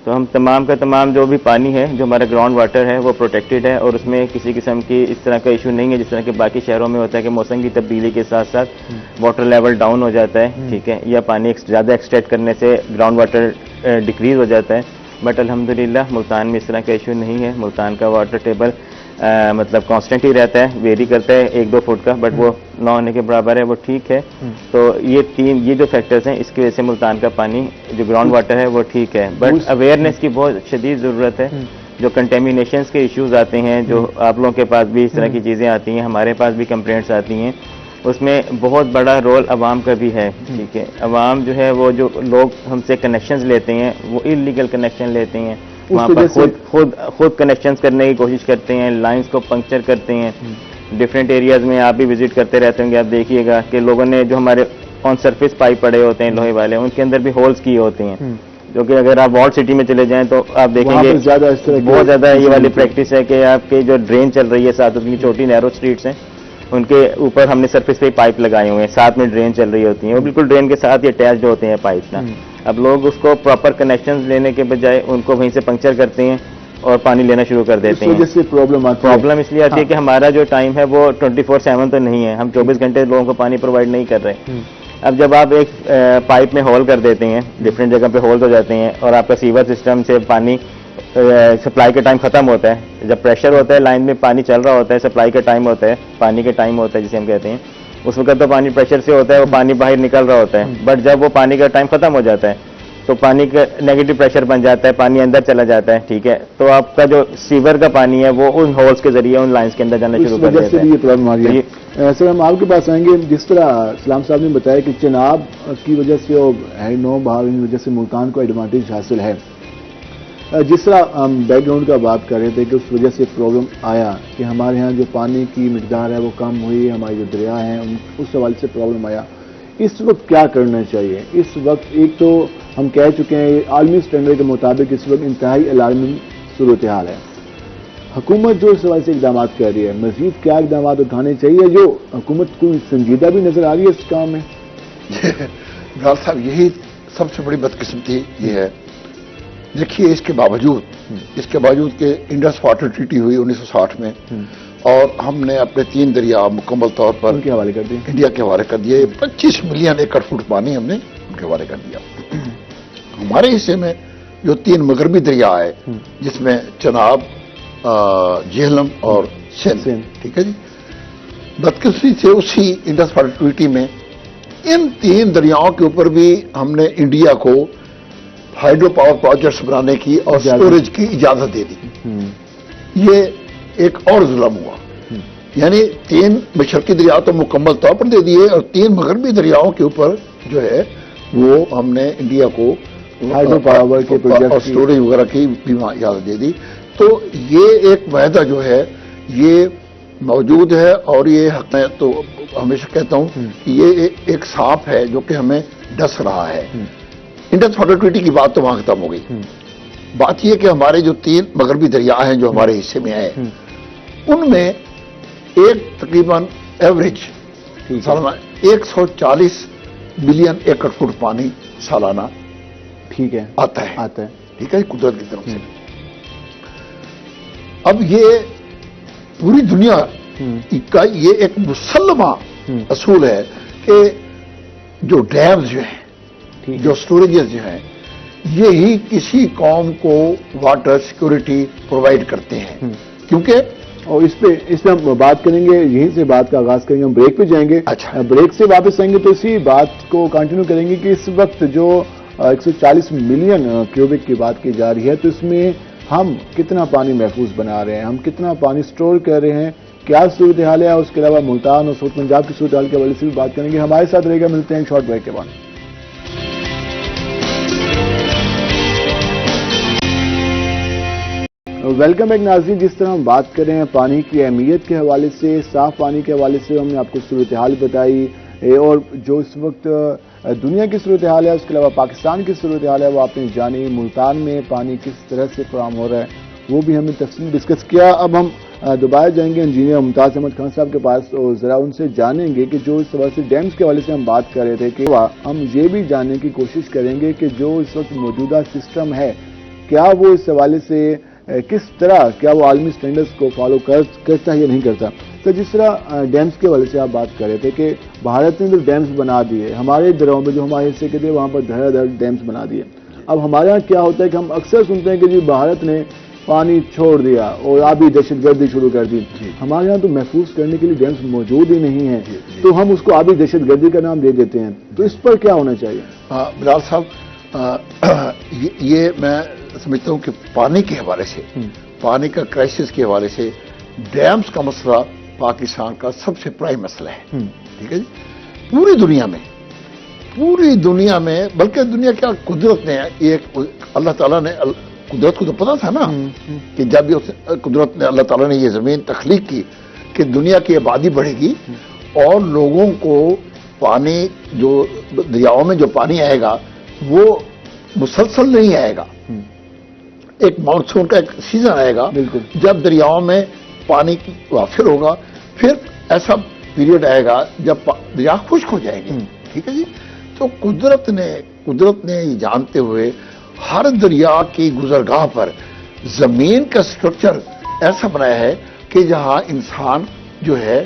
تو ہم تمام کا تمام جو بھی پانی ہے جو ہمارا گراؤنڈ واٹر ہے وہ پروٹیکٹڈ ہے, اور اس میں کسی قسم کی اس طرح کا ایشو نہیں ہے جس طرح کہ باقی شہروں میں ہوتا ہے کہ موسم کی تبدیلی کے ساتھ ساتھ واٹر لیول ڈاؤن ہو جاتا ہے. ٹھیک ہے, یا پانی زیادہ ایکسٹریکٹ کرنے سے گراؤنڈ واٹر ڈیکریز ہو جاتا ہے. بٹ الحمدللہ ملتان میں اس طرح کا ایشو نہیں ہے. ملتان کا واٹر ٹیبل مطلب کانسٹنٹ ہی رہتا ہے, ویری کرتا ہے 1-2 فٹ کا, بٹ وہ نہ ہونے کے برابر ہے, وہ ٹھیک ہے. تو یہ جو فیکٹرز ہیں اس کی وجہ سے ملتان کا پانی جو گراؤنڈ واٹر ہے وہ ٹھیک ہے. بٹ اویئرنیس کی بہت شدید ضرورت ہے. جو کنٹیمینیشنز کے ایشوز آتے ہیں, جو آپ لوگوں کے پاس بھی اس طرح کی چیزیں آتی ہیں, ہمارے پاس بھی کمپلینٹس آتی ہیں, اس میں بہت بڑا رول عوام کا بھی ہے. ٹھیک ہے, عوام جو ہے وہ جو لوگ ہم سے کنیکشنز لیتے ہیں وہ انلیگل کنیکشن لیتے ہیں, وہاں پر خود کنیکشنز کرنے کی کوشش کرتے ہیں, لائنز کو پنکچر کرتے ہیں. ڈفرینٹ ایریاز میں آپ بھی وزٹ کرتے رہتے ہوں گے, آپ دیکھیے گا کہ لوگوں نے جو ہمارے آن سرفیس پائپ پڑے ہوتے ہیں لوہے والے, ان کے اندر بھی ہولز کیے ہوتے ہیں, جو کہ اگر آپ وال سٹی میں چلے جائیں تو آپ دیکھیں گے بہت زیادہ یہ والی پریکٹس ہے کہ آپ کی جو ڈرین چل رہی ہے, ساتھ اتنی چھوٹی نیرو اسٹریٹس ہیں, ان کے اوپر ہم نے سرفیس پہ پائپ لگائے ہوئے ہیں, ساتھ میں ڈرین چل رہی ہوتی ہیں, وہ بالکل ڈرین کے ساتھ ہی اٹیچڈ ہوتے ہیں پائپ نا. اب لوگ اس کو پراپر کنیکشن لینے کے بجائے ان کو وہیں سے پنکچر کرتے ہیں اور پانی لینا شروع کر دیتے ہیں. پرابلم اس لیے آتی ہے کہ ہمارا جو ٹائم ہے وہ 24/7 تو نہیں ہے, ہم 24 گھنٹے لوگوں کو پانی پرووائڈ نہیں کر رہے. اب جب آپ ایک پائپ میں ہول کر دیتے ہیں, ڈفرینٹ جگہ پہ ہولز ہو جاتے ہیں, اور آپ کا سیور سسٹم سے پانی سپلائی کا ٹائم ختم ہوتا ہے, جب پریشر ہوتا ہے لائن میں پانی چل رہا ہوتا ہے, سپلائی کا ٹائم ہوتا ہے, پانی کا ٹائم ہوتا ہے جسے ہم کہتے ہیں, اس وقت تو پانی پریشر سے ہوتا ہے, وہ پانی باہر نکل رہا ہوتا ہے. بٹ جب وہ پانی کا ٹائم ختم ہو جاتا ہے تو پانی کا نیگیٹو پریشر بن جاتا ہے, پانی اندر چلا جاتا ہے. ٹھیک ہے, تو آپ کا جو سیور کا پانی ہے وہ ان ہولز کے ذریعے ان لائنز کے اندر جانا شروع کر دیتا ہے. سر ہم آپ کے پاس آئیں گے. جس طرح سلام صاحب نے بتایا کہ چناب کی وجہ سے اور ہیڈ نو بہاو کی وجہ سے ملتان کو ایڈوانٹیج حاصل ہے. جس طرح ہم بیک گراؤنڈ کا بات کر رہے تھے کہ اس وجہ سے پرابلم آیا کہ ہمارے ہاں جو پانی کی مقدار ہے وہ کم ہوئی, ہمارے جو دریا ہیں اس حوالے سے پرابلم آیا. اس وقت کیا کرنا چاہیے؟ اس وقت ایک تو ہم کہہ چکے ہیں عالمی سٹینڈرڈ کے مطابق اس وقت انتہائی الارمنگ صورتحال ہے. حکومت جو اس حوالے سے اقدامات کر رہی ہے, مزید کیا اقدامات اٹھانے چاہیے؟ جو حکومت کو سنجیدہ بھی نظر آ رہی ہے اس کام میں. بلال صاحب, یہی سب سے بڑی بدقسمتی یہ ہے. دیکھیے اس کے باوجود کہ انڈس واٹر ٹریٹی ہوئی 1960 میں, اور ہم نے اپنے 3 دریا مکمل طور پر ان کے حوالے کر دیا, انڈیا کے حوالے کر دیے. 25 ملین ایکڑ فٹ پانی ہم نے ان کے حوالے کر دیا. ہمارے حصے میں جو 3 مغربی دریا ہے, جس میں چناب, جہلم اور سندھ, ٹھیک ہے جی, بدقسمتی سے اسی انڈس واٹر ٹریٹی میں ان 3 دریاؤں کے اوپر بھی ہم نے انڈیا کو ہائیڈرو پاور پروجیکٹس بنانے کی اور سٹوریج کی اجازت دے دی. یہ ایک اور ظلم ہوا. یعنی 3 مشرقی دریا تو مکمل طور پر دے دیے, اور 3 مغربی دریاؤں کے اوپر جو ہے وہ ہم نے انڈیا کو ہائیڈرو پاور کے اور سٹوریج وغیرہ کی بھی اجازت دے دی. تو یہ ایک معاہدہ جو ہے یہ موجود ہے, اور یہ حق ہے. تو ہمیشہ کہتا ہوں کہ یہ ایک سانپ ہے جو کہ ہمیں ڈس رہا ہے. انڈس واٹر ٹریٹی کی بات تو وہاں ختم ہو گئی. بات یہ کہ ہمارے جو 3 مغربی دریا ہیں جو ہمارے حصے میں آئے, ان میں ایک تقریباً ایوریج سالانہ 140 ملین ایکڑ فٹ پانی سالانہ ٹھیک ہے آتا ہے. ٹھیک ہے, قدرت کی طرف سے. اب یہ پوری دنیا کا یہ ایک مسلمہ اصول ہے کہ جو ڈیمز جو ہیں, جو سٹوریجز جو ہیں, یہی کسی قوم کو واٹر سیکورٹی پرووائڈ کرتے ہیں. کیونکہ اور اس پہ ہم بات کریں گے, یہیں سے بات کا آغاز کریں گے. ہم بریک پہ جائیں گے. اچھا, بریک سے واپس آئیں گے تو اسی بات کو کنٹینیو کریں گے کہ اس وقت جو 140 ملین کیوبک کی بات کی جا رہی ہے, تو اس میں ہم کتنا پانی محفوظ بنا رہے ہیں, ہم کتنا پانی سٹور کر رہے ہیں, کیا صورتحال ہے. اس کے علاوہ ملتان اور ساؤتھ پنجاب کی صورتحال کے حوالے سے بھی بات کریں گے. ہمارے ساتھ رہے گا. ملتے ہیں شارٹ بریک کے بعد. ویلکم بیک ناظرین. جس طرح ہم بات کر رہے ہیں پانی کی اہمیت کے حوالے سے, صاف پانی کے حوالے سے, ہم نے آپ کو صورتحال بتائی, اور جو اس وقت دنیا کی صورتحال ہے, اس کے علاوہ پاکستان کی صورتحال ہے, وہ آپ نے جانی. ملتان میں پانی کس طرح سے فراہم ہو رہا ہے وہ بھی ہم نے تفصیل ڈسکس کیا. اب ہم دوبارہ جائیں گے انجینئر ممتاز احمد خان صاحب کے پاس, اور ذرا ان سے جانیں گے کہ جو اس حوالے سے ڈیمز کے حوالے سے ہم بات کر رہے تھے, کہ ہم یہ بھی جاننے کی کوشش کریں گے کہ جو اس وقت موجودہ سسٹم ہے, کیا وہ اس حوالے سے کس طرح, کیا وہ عالمی سٹینڈرڈز کو فالو کرتا ہے یا نہیں کرتا. تو جس طرح ڈیمز کے حوالے سے آپ بات کر رہے تھے کہ بھارت نے جو ڈیمز بنا دیے ہمارے دریاؤں میں, جو ہمارے حصے کے تھے وہاں پر دھڑا دھڑ ڈیمز بنا دیے. اب ہمارے یہاں کیا ہوتا ہے کہ ہم اکثر سنتے ہیں کہ جی بھارت نے پانی چھوڑ دیا اور آبی دہشت گردی شروع کر دی. ہمارے یہاں تو محفوظ کرنے کے لیے ڈیمز موجود ہی نہیں ہیں, تو ہم اس کو آبی دہشت گردی کا نام دے دیتے ہیں. تو اس پر کیا ہونا چاہیے؟ بلال صاحب, یہ میں سمجھتا ہوں کہ پانی کے حوالے سے, پانی کا کرائسس کے حوالے سے ڈیمز کا مسئلہ پاکستان کا سب سے پرائم مسئلہ ہے. ٹھیک ہے جی, پوری دنیا میں بلکہ دنیا کیا قدرت نے ایک, اللہ تعالیٰ نے, قدرت کو تو پتا تھا نا کہ جب قدرت نے, اللہ تعالیٰ نے یہ زمین تخلیق کی کہ دنیا کی آبادی بڑھے گی اور لوگوں کو پانی, جو دریاؤں میں جو پانی آئے گا وہ مسلسل نہیں آئے گا. ایک مانسون کا ایک سیزن آئے گا جب دریاؤں میں پانی وافر ہوگا, پھر ایسا پیریڈ آئے گا جب دریا خشک ہو جائیں گے. ٹھیک ہے جی. تو قدرت نے یہ جانتے ہوئے ہر دریا کی گزرگاہ پر زمین کا سٹرکچر ایسا بنایا ہے کہ جہاں انسان جو ہے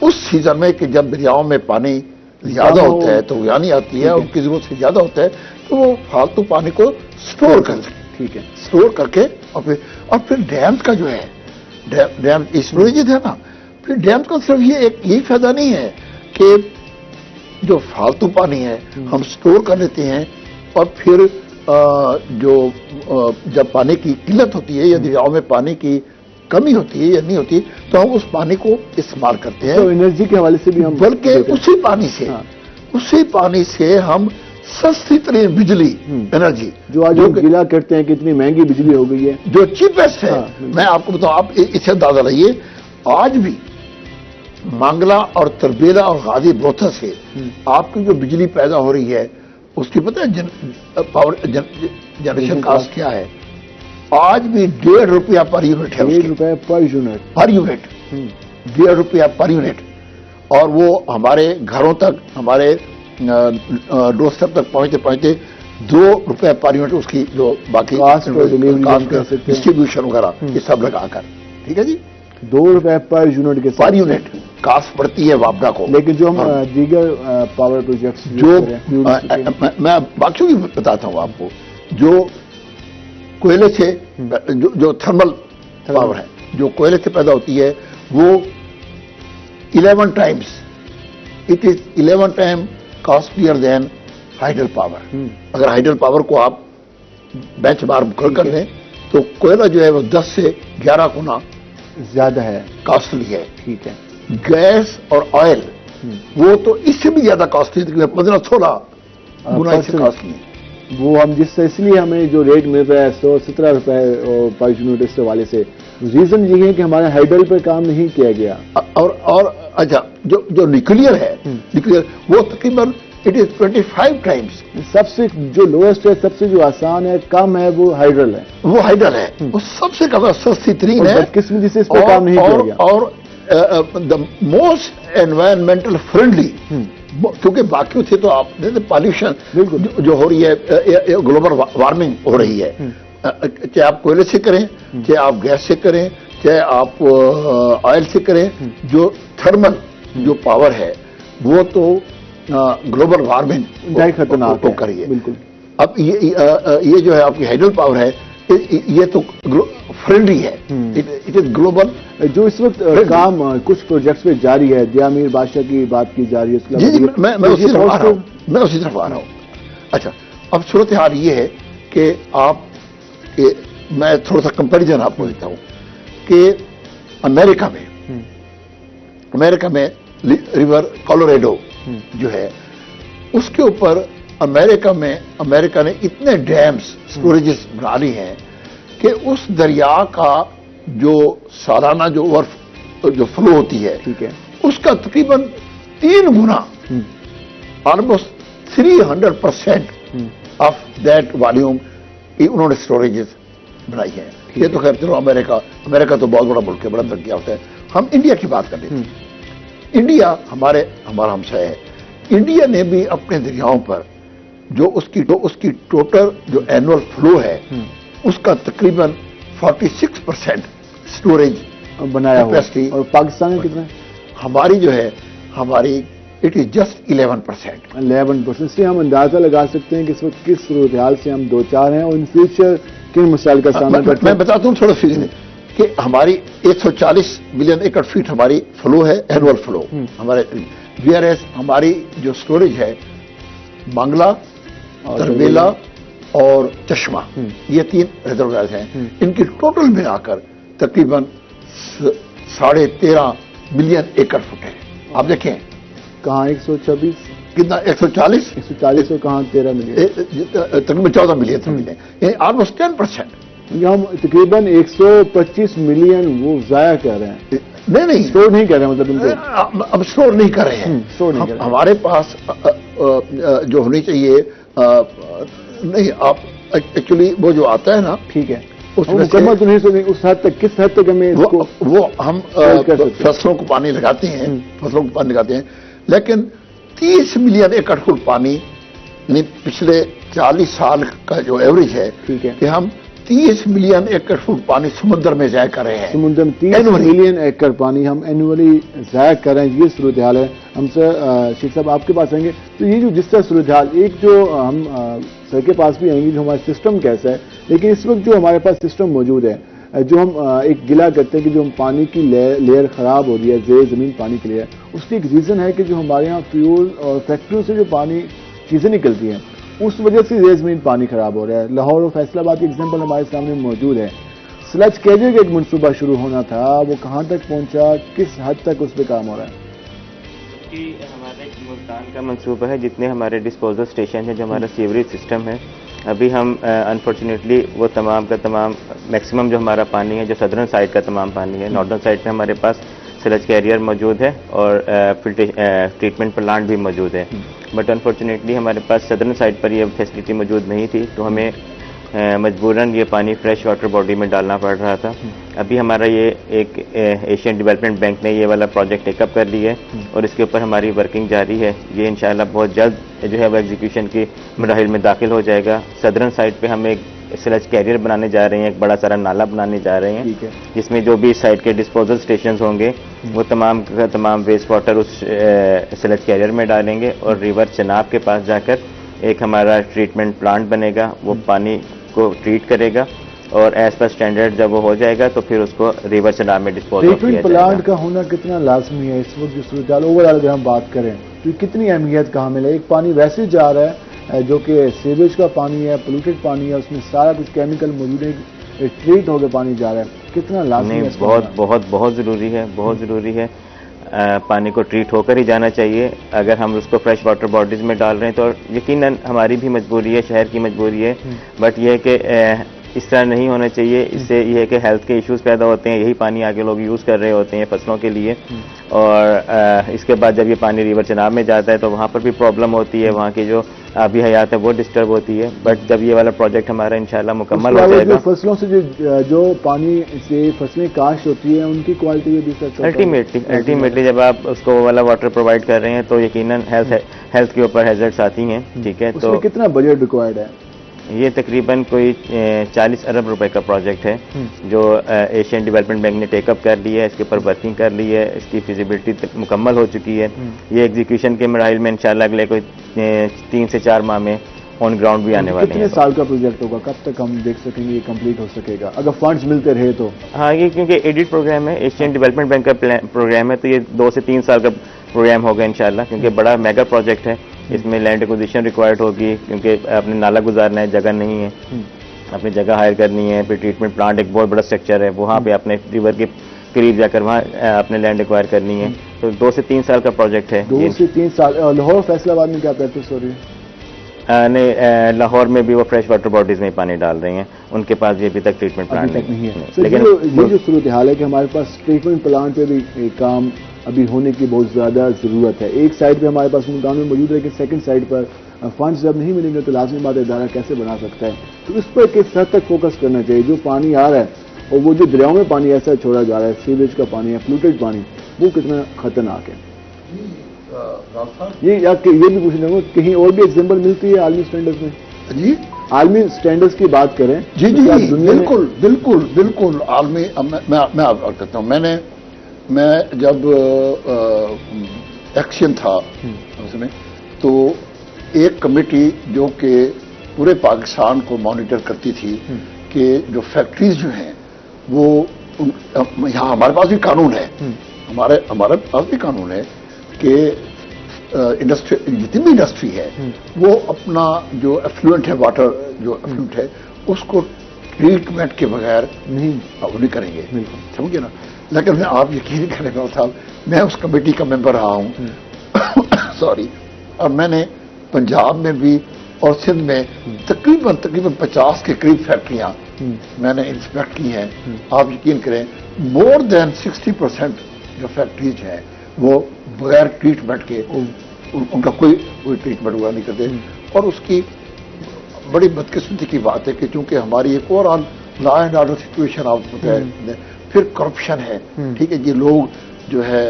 اس سیزن میں, کہ جب دریاؤں میں پانی زیادہ ہوتا ہے تو یعنی آتی ہے, ان کی ضرورت سے زیادہ ہوتا ہے, تو وہ فالتو پانی کو سٹور کر سکتے. ٹھیک ہے, سٹور کر کے اور پھر ڈیمز کا جو ہے, ڈیم اسٹوریج ہے نا, پھر ڈیمز کا صرف یہی فائدہ نہیں ہے کہ جو فالتو پانی ہے ہم سٹور کر لیتے ہیں, اور پھر جو جب پانی کی قلت ہوتی ہے یا دریاؤں میں پانی کی کمی ہوتی ہے یا نہیں ہوتی تو ہم اس پانی کو استعمال کرتے ہیں. تو انرجی کے حوالے سے بھی ہم بلکہ اسی پانی سے ہم سستی ترین بجلی انرجی جو آج ہم گلا کرتے ہیں کہ اتنی مہنگی بجلی ہو گئی ہے جو چیپسٹ ہے. میں آپ کو بتاؤں, آپ اسے اندازہ لائیے, آج بھی مانگلا اور تربیلا اور غازی بروتھا سے آپ کی جو بجلی پیدا ہو رہی ہے اس کی پتہ ہے پاور جنریشن کاسٹ کیا ہے؟ آج بھی ₹1.5 پر یونٹ ہے. ₹1.5 پر یونٹ. 1.5 per unit. اور وہ ہمارے گھروں تک, ہمارے ڈور اسٹیپ تک پہنچتے پہنچتے ₹2 پر یونٹ اس کی جو باقی ڈسٹریبیوشن وغیرہ یہ سب لگا کر, ٹھیک ہے جی, ₹2 پر یونٹ کے پر یونٹ کاسٹ پڑتی ہے وابڈا کو. لیکن جو ہم دیگر پاور پروجیکٹس جو میں باقیوں کی بتاتا ہوں آپ کو, جو کوئلے سے جو تھرمل پاور ہے جو کوئلے سے پیدا ہوتی ہے وہ 11 times, it is 11 time costlier than hydel power. اگر ہائیڈل پاور کو آپ بینچ مارک کر لیں تو کوئلہ جو ہے وہ 10 سے 11 گنا زیادہ ہے, کاسٹلی ہے. ٹھیک ہے. گیس اور آئل وہ تو اس سے بھی زیادہ کاسٹلی ہے, 15-16 گنا اس سے کاسٹلی ہے. وہ ہم جس سے اس لیے ہمیں جو ریٹ مل رہا ہے ₹117 پر یونٹ اس حوالے سے ریزن یہ ہے کہ ہمارے ہائیڈل پہ کام نہیں کیا گیا. اور اچھا جو نیوکلیئر ہے, نیوکلیئر وہ تقریباً اٹ از 25 ٹائمز. سب سے جو لوئسٹ ہے, سب سے جو آسان ہے, کم ہے, وہ ہائیڈل ہے. وہ ہائیڈل ہے, وہ سب سے کم سستی ترین ہے, بدقسمتی سے اس پہ کام نہیں کیا گیا. اور دا موسٹ انوائرمنٹل فرینڈلی, کیونکہ باقیوں سے تو آپ پالیوشن جو ہو رہی ہے, گلوبل وارمنگ ہو رہی ہے, چاہے آپ کوئلے سے کریں, چاہے آپ گیس سے کریں, چاہے آپ آئل سے کریں, جو تھرمل جو پاور ہے وہ تو گلوبل وارمنگ خطرناک کریے. بالکل. اب یہ جو ہے آپ کی ہائیڈل پاور ہے یہ تو فرینڈلی ہے, اٹ از گلوبل. جو اس وقت کام کچھ پروجیکٹس پہ جاری ہے, دیا میر بادشاہ کی بات کی جا رہی ہے, جی میں اسی طرف آ رہا ہوں. اچھا, اب صورتحال یہ ہے کہ میں تھوڑا سا کمپیریزن آپ کو دیتا ہوں کہ امریکہ میں ریور کولوریڈو جو ہے اس کے اوپر امریکہ نے اتنے ڈیمز سٹوریجز بنا لی ہیں کہ اس دریا کا جو سالانہ جو فلو ہوتی ہے, ٹھیک ہے, اس کا تقریباً 3 گنا, آلموسٹ 300% آف دیٹ والیوم انہوں نے سٹوریجز بنائی ہیں. یہ تو خیر چلو امریکہ تو بہت بڑا ملک ہے, بڑا ترقی یافتہ ہے. ہم انڈیا کی بات کر لیتے ہیں. انڈیا ہمارا ہمسایہ ہے. انڈیا نے بھی اپنے دریاؤں پر جو اس کی ٹوٹل جو اینول فلو ہے اس کا تقریباً 46% سٹوریج بنایا ہوا ہے. اور پاکستان میں کتنا ہے؟ ہماری جو ہے اٹ از جسٹ 11%. 11%. اس سے ہم اندازہ لگا سکتے ہیں کہ اس وقت کس صورتحال سے ہم دو چار ہیں اور ان فیوچر کن مسائل کا سامنا کرتے ہیں. میں بتاتا ہوں تھوڑا فگر کہ ہماری 140 ملین ایکڑ فیٹ ہماری فلو ہے, اینول فلو ہمارے. وی آر ایس ہماری جو سٹوریج ہے مانگلا, تربیلا اور چشمہ, یہ 3 ریزروائرز ہیں. ان کی ٹوٹل ملا کر تقریباً 13.5 ملین ایکڑ فٹ ہے. آپ دیکھیں کہاں 126 کتنا 140 اور کہاں 13 ملین, تقریباً 14 ملین یعنی آلموسٹ 10%. ہم تقریباً 125 ملین وہ ضائع کر رہے ہیں. نہیں اسٹور نہیں کر رہے, مطلب اب اسٹور نہیں کر رہے ہیں. ہمارے پاس جو ہونی چاہیے نہیں, آپ ایکچولی وہ جو آتا ہے نا, ٹھیک ہے, اس میں مکمل تو نہیں سکتے اس حد تک, کس حد تک ہمیں وہ ہم فصلوں کو پانی لگاتے ہیں, لیکن 30 ملین ایکڑ فٹ پانی یعنی پچھلے 40 سال کا جو ایوریج ہے کہ ہم 30 ملین ایکڑ فٹ پانی سمندر میں ضائع کر رہے ہیں. سمندر میں 30 ملین ایکڑ پانی ہم اینولی ضائع کر رہے ہیں. یہ صورتحال ہے. ہم شیخ صاحب آپ کے پاس آئیں گے تو یہ جو جس طرح صورتحال, ایک جو ہم سر کے پاس بھی آئیں گے جو ہمارا سسٹم کیسا ہے, لیکن اس وقت جو ہمارے پاس سسٹم موجود ہے, جو ہم ایک گلا کرتے ہیں کہ جو ہم پانی کی لیئر خراب ہو رہی ہے, زیر زمین پانی کی لیئر, اس کی ایک ریزن ہے کہ جو ہمارے یہاں فیول اور فیکٹریوں سے جو پانی چیزیں نکلتی ہیں اس وجہ سے زیر زمین پانی خراب ہو رہا ہے. لاہور اور فیصل آباد کی ایگزامپل ہمارے سامنے موجود ہے. سلج کیریئر کا ایک منصوبہ شروع ہونا تھا، وہ کہاں تک پہنچا، کس حد تک اس پہ کام ہو رہا ہے؟ ہمارے ملتان کا منصوبہ ہے، جتنے ہمارے ڈسپوزل اسٹیشن ہیں، جو ہمارا سیوریج سسٹم ہے، ابھی ہم انفارچونیٹلی وہ تمام کا تمام میکسیمم جو ہمارا پانی ہے، جو سدرن سائڈ کا تمام پانی ہے، نارتھن سائڈ پہ ہمارے پاس سلج کیریئر موجود ہے اور ٹریٹمنٹ پلانٹ بھی موجود ہے، بٹ انفارچونیٹلی ہمارے پاس سدرن سائڈ پر یہ فیسلٹی موجود نہیں تھی، تو ہمیں مجبوراً یہ پانی فریش واٹر باڈی میں ڈالنا پڑ رہا تھا۔ ابھی ہمارا یہ ایک ایشین ڈیولپمنٹ بینک نے یہ والا پروجیکٹ ٹیک اپ کر لی ہے اور اس کے اوپر ہماری ورکنگ جاری ہے۔ یہ انشاءاللہ بہت جلد جو ہے وہ ایگزیکیوشن کی مراحل میں داخل ہو جائے گا۔ سدرن سائڈ پہ ہم ایک سلج کیریئر بنانے جا رہے ہیں، ایک بڑا سارا نالا بنانے جا رہے ہیں، جس میں جو بھی اس سائڈ کے ڈسپوزل اسٹیشنز ہوں گے وہ تمام کا تمام ویسٹ واٹر اس سلج کیریئر میں ڈالیں گے اور ریور چناب کے پاس جا کر ایک ہمارا ٹریٹمنٹ پلانٹ بنے گا، وہ پانی کو ٹریٹ کرے گا اور ایز پر اسٹینڈرڈ جب وہ ہو جائے گا تو پھر اس کو ریور چناب میں ڈسپوز کیا جائے گا۔ ٹریٹمنٹ پلانٹ کا ہونا کتنا لازمی ہے اس وقت جو صورتحال اوور آل اگر ہم بات کریں تو کتنی اہمیت کا حامل ہے؟ ایک پانی ویسے جا رہا ہے جو کہ سیویج کا پانی ہے، پولوٹیڈ پانی ہے، اس میں سارا کچھ کیمیکل موجود ہے، ٹریٹ ہو کے پانی جا رہا ہے، کتنا لازمی ہے؟ بہت ضروری ہے، بہت ضروری ہے۔ پانی کو ٹریٹ ہو کر ہی جانا چاہیے۔ اگر ہم اس کو فریش واٹر باڈیز میں ڈال رہے ہیں تو یقیناً ہماری بھی مجبوری ہے، شہر کی مجبوری ہے، بٹ یہ ہے کہ اس طرح نہیں ہونا چاہیے۔ اس سے یہ ہے کہ ہیلتھ کے ایشوز پیدا ہوتے ہیں، یہی پانی آگے لوگ یوز کر رہے ہوتے ہیں فصلوں کے لیے، اور اس کے بعد جب یہ پانی ریور چناب میں جاتا ہے تو وہاں پر بھی پرابلم ہوتی ہے، وہاں کی جو آبی حیات ہے وہ ڈسٹرب ہوتی ہے۔ بٹ جب یہ والا پروجیکٹ ہمارا انشاءاللہ مکمل ہو جائے گا، فصلوں سے جو پانی سے فصلیں کاشت ہوتی ہیں ان کی کوالٹی بھی الٹیمیٹلی جب آپ اس کو والا واٹر پرووائڈ کر رہے ہیں تو یقیناً ہیلتھ کے اوپر ہیزرڈس آتی ہیں، ٹھیک ہے؟ تو کتنا بجٹ ریکوائرڈ ہے؟ یہ تقریباً کوئی 40 ارب روپے کا پروجیکٹ ہے جو ایشین ڈیولپمنٹ بینک نے ٹیک اپ کر لی ہے، اس کے اوپر ورکنگ کر لی ہے، اس کی فیزیبلٹی مکمل ہو چکی ہے۔ یہ ایگزیکیوشن کے مراحل میں انشاءاللہ اگلے کوئی 3 سے 4 ماہ میں آن گراؤنڈ بھی آنے والے ہیں۔ کتنے سال کا پروجیکٹ ہوگا؟ کب تک ہم دیکھ سکیں گے یہ کمپلیٹ ہو سکے گا اگر فنڈز ملتے رہے تو؟ ہاں، یہ کیونکہ ایڈٹ پروگرام ہے، ایشین ڈیولپمنٹ بینک کا پروگرام ہے، تو یہ 2 سے 3 سال کا پروگرام ہوگا انشاءاللہ، کیونکہ بڑا میگا پروجیکٹ ہے۔ اس میں لینڈ ایکوزیشن ریکوائرڈ ہوگی، کیونکہ اپنے نالا گزارنا ہے، جگہ نہیں ہے، اپنی جگہ ہائر کرنی ہے، پھر ٹریٹمنٹ پلانٹ ایک بہت بڑا اسٹرکچر ہے، وہاں پہ اپنے ریور کے قریب جا کر وہاں اپنے لینڈ ایکوائر کرنی ہے، تو 2 سے 3 سال کا پروجیکٹ ہے۔ 2 سے 3 سال۔ لاہور فیصل آباد میں کیا پریکٹس ہو رہی ہے؟ نہیں، لاہور میں بھی وہ فریش واٹر باڈیز میں پانی ڈال رہے ہیں، ان کے پاس بھی ابھی تک ٹریٹمنٹ پلانٹ نہیں ہے۔ لیکن یہ جو صورتحال ہے کہ ہمارے پاس ٹریٹمنٹ پلانٹ پہ بھی کام ابھی ہونے کی بہت زیادہ ضرورت ہے۔ ایک سائڈ پہ ہمارے پاس ملتان میں موجود ہے کہ سیکنڈ سائڈ پر فنڈز جب نہیں ملیں گے تو لازمی بات ادارہ کیسے بنا سکتا ہے، تو اس پر کس حد تک فوکس کرنا چاہیے؟ جو پانی آ رہا ہے اور وہ جو دریاؤں میں پانی ایسا چھوڑا جا رہا ہے، سیویج کا پانی ہے، پولوٹیڈ پانی، وہ کتنا خطرناک ہے؟ یہ بھی پوچھنا چاہوں گا کہیں اور بھی ایگزامپل ملتی ہے عالمی سٹینڈرڈز میں؟ جی عالمی سٹینڈرڈز کی بات کریں، جی بالکل عالمی۔ میں آپ کرتا ہوں، میں جب ایکشن تھا اس میں تو ایک کمیٹی جو کہ پورے پاکستان کو مانیٹر کرتی تھی کہ جو فیکٹریز جو ہیں وہ یہاں ہمارے پاس بھی قانون ہے، ہمارے پاس بھی قانون ہے کہ انڈسٹری جتنی بھی انڈسٹری ہے وہ اپنا جو ایفلوئنٹ ہے، واٹر جو ایفلوئنٹ ہے اس کو ٹریٹمنٹ کے بغیر نہیں کریں گے، سمجھے نا؟ لیکن میں آپ یقین کریں گے صاحب، میں اس کمیٹی کا ممبر رہا ہوں سوری، اور میں نے پنجاب میں بھی اور سندھ میں تقریباً 50 کے قریب فیکٹریاں میں نے انسپیکٹ کی ہیں۔ آپ یقین کریں مور دین 60% جو فیکٹریز ہیں وہ بغیر ٹریٹمنٹ کے ان کا کوئی ٹریٹمنٹ ہوا نہیں کرتے، اور اس کی بڑی بدقسمتی کی بات ہے کہ چونکہ ہماری ایک over all law and order situation آپ بتائیں، پھر کرپشن ہے، ٹھیک ہے، یہ لوگ جو ہے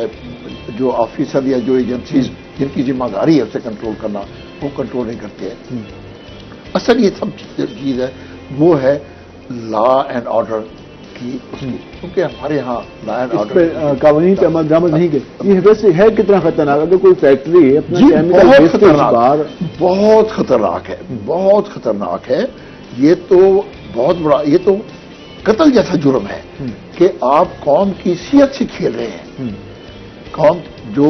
جو آفیسر یا جو ایجنسیز جن کی ذمہ داری ہے اسے کنٹرول کرنا وہ کنٹرول نہیں کرتے ہیں۔ اصل یہ سب چیز ہے وہ ہے لا اینڈ آرڈر کی، کیونکہ ہمارے یہاں لا اینڈ آرڈر قوانین پہ عمل درآمد نہیں کہ یہ ویسے ہے کتنا خطرناک اگر کوئی فیکٹری بہت خطرناک ہے، یہ تو بہت بڑا، یہ تو قتل جیسا جرم ہے کہ آپ قوم کی صحت سے کھیل رہے ہیں۔ قوم جو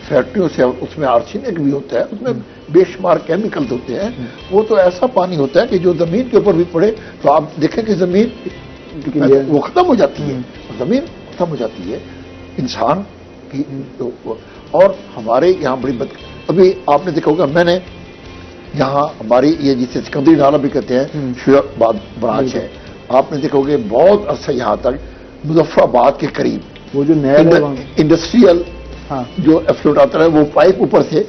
فیکٹریوں سے اس میں آرسینک بھی ہوتا ہے، اس میں بے شمار کیمیکلز ہوتے ہیں، وہ تو ایسا پانی ہوتا ہے کہ جو زمین کے اوپر بھی پڑے تو آپ دیکھیں کہ زمین وہ ختم ہو جاتی ہے، زمین ختم ہو جاتی ہے انسان کی. اور ہمارے یہاں بڑی ابھی آپ نے دیکھا ہوگا، میں نے یہاں ہماری یہ جسے سکندری نالہ بھی کہتے ہیں، شیرآباد برانچ ہے، آپ نے دیکھا ہوگا بہت عرصہ یہاں تک مظفر آباد کے قریب وہ جو نہر ہے انڈسٹریل جو ایفلوٹ آتا ہے وہ پائپ اوپر سے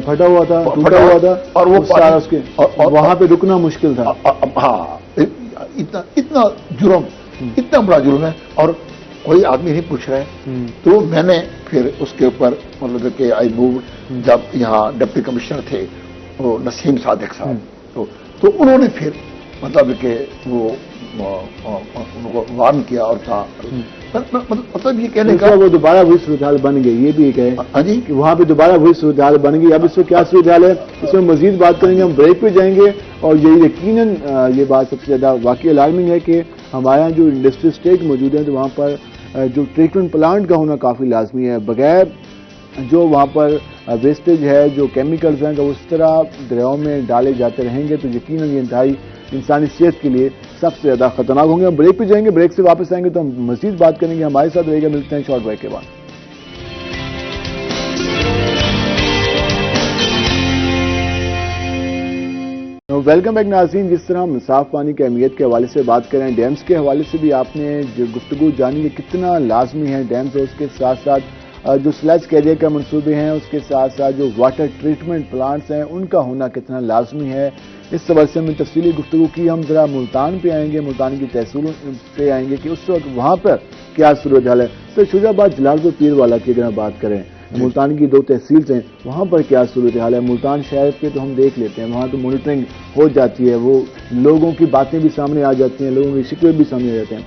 پھٹا ہوا تھا، ٹوٹا ہوا تھا، اور وہ سارا اس کے وہاں پہ رکنا مشکل تھا. ہاں اتنا جرم، اتنا بڑا جرم ہے اور کوئی آدمی نہیں پوچھ رہا ہے. تو میں نے پھر اس کے اوپر مطلب کہ آئی موو، جب یہاں ڈپٹی کمشنر تھے وہ نسیم صادق صاحب، تو انہوں نے پھر مطلب کہ وہ ان کو وارن کیا اور کہا، مطلب یہ کہنے کا وہ دوبارہ وہی صورتحال بن گئی. یہ بھی ایک ہے ہاں جی کہ وہاں پہ دوبارہ وہی صورتحال بن گئی. اب اس میں کیا صورتحال ہے اس میں مزید بات کریں گے. ہم بریک پہ جائیں گے اور یہ یقیناً یہ بات سب سے زیادہ واقعی الارمنگ ہے کہ ہمارے یہاں جو انڈسٹری اسٹیٹ موجود ہیں تو وہاں پر جو ٹریٹمنٹ پلانٹ کا ہونا کافی لازمی ہے. بغیر جو وہاں پر ویسٹیج ہے، جو کیمیکلز ہیں، وہ اس طرح دریاؤں میں ڈالے جاتے رہیں گے تو یقیناً یہ انتہائی انسانی صحت کے لیے سب سے زیادہ خطرناک ہوں گے. ہم بریک پہ جائیں گے، بریک سے واپس آئیں گے تو ہم مزید بات کریں گے. ہمارے ساتھ رہے گا، ملتے ہیں شارٹ بریک کے بعد. ویلکم بیک ناظرین. جس طرح ہم صاف پانی کی اہمیت کے حوالے سے بات کریں، ڈیمز کے حوالے سے بھی آپ نے جو گفتگو جانی کہ کتنا لازمی ہے ڈیمز، اور اس کے ساتھ ساتھ جو سلیج کیریئر کا منصوبے ہیں، اس کے ساتھ ساتھ جو واٹر ٹریٹمنٹ پلانٹس ہیں ان کا ہونا کتنا لازمی ہے. اس حوالے سے ہم نے تفصیلی گفتگو کی. ہم ذرا ملتان پہ آئیں گے، ملتان کی تحصیلوں پہ آئیں گے کہ اس وقت وہاں پر کیا صورتحال ہے. سر شجاع آباد، جلال پور، پیر والا کی اگر ہم بات کریں، ملتان کی 2 تحصیل ہیں، وہاں پر کیا صورتحال ہے؟ ملتان شہر پہ تو ہم دیکھ لیتے ہیں، وہاں تو مانیٹرنگ ہو جاتی ہے، وہ لوگوں کی باتیں بھی سامنے آ جاتی ہیں، لوگوں کی شکوے بھی سامنے آ جاتے ہیں.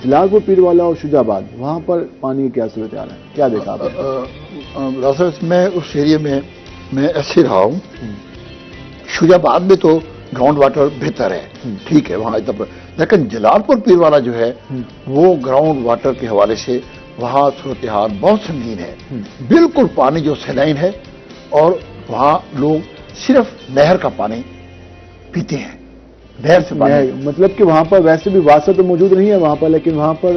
جلال پور، پیر والا اور شجاع آباد، وہاں پر پانی کی کیا صورتحال ہے؟ کیا دیکھا آپ نے؟ میں اس ایریے میں ایسے رہا ہوں. شجاع آباد میں تو گراؤنڈ واٹر بہتر ہے، ٹھیک ہے وہاں اتنا، لیکن جلال پور پیر والا جو ہے وہ گراؤنڈ واٹر کے حوالے سے وہاں صورتحال بہت سنگین ہے. بالکل پانی جو سیلائن ہے اور وہاں لوگ صرف نہر کا پانی پیتے ہیں، نہر سے پانی. مطلب کہ وہاں پر ویسے بھی واسطہ تو موجود نہیں ہے وہاں پر، لیکن وہاں پر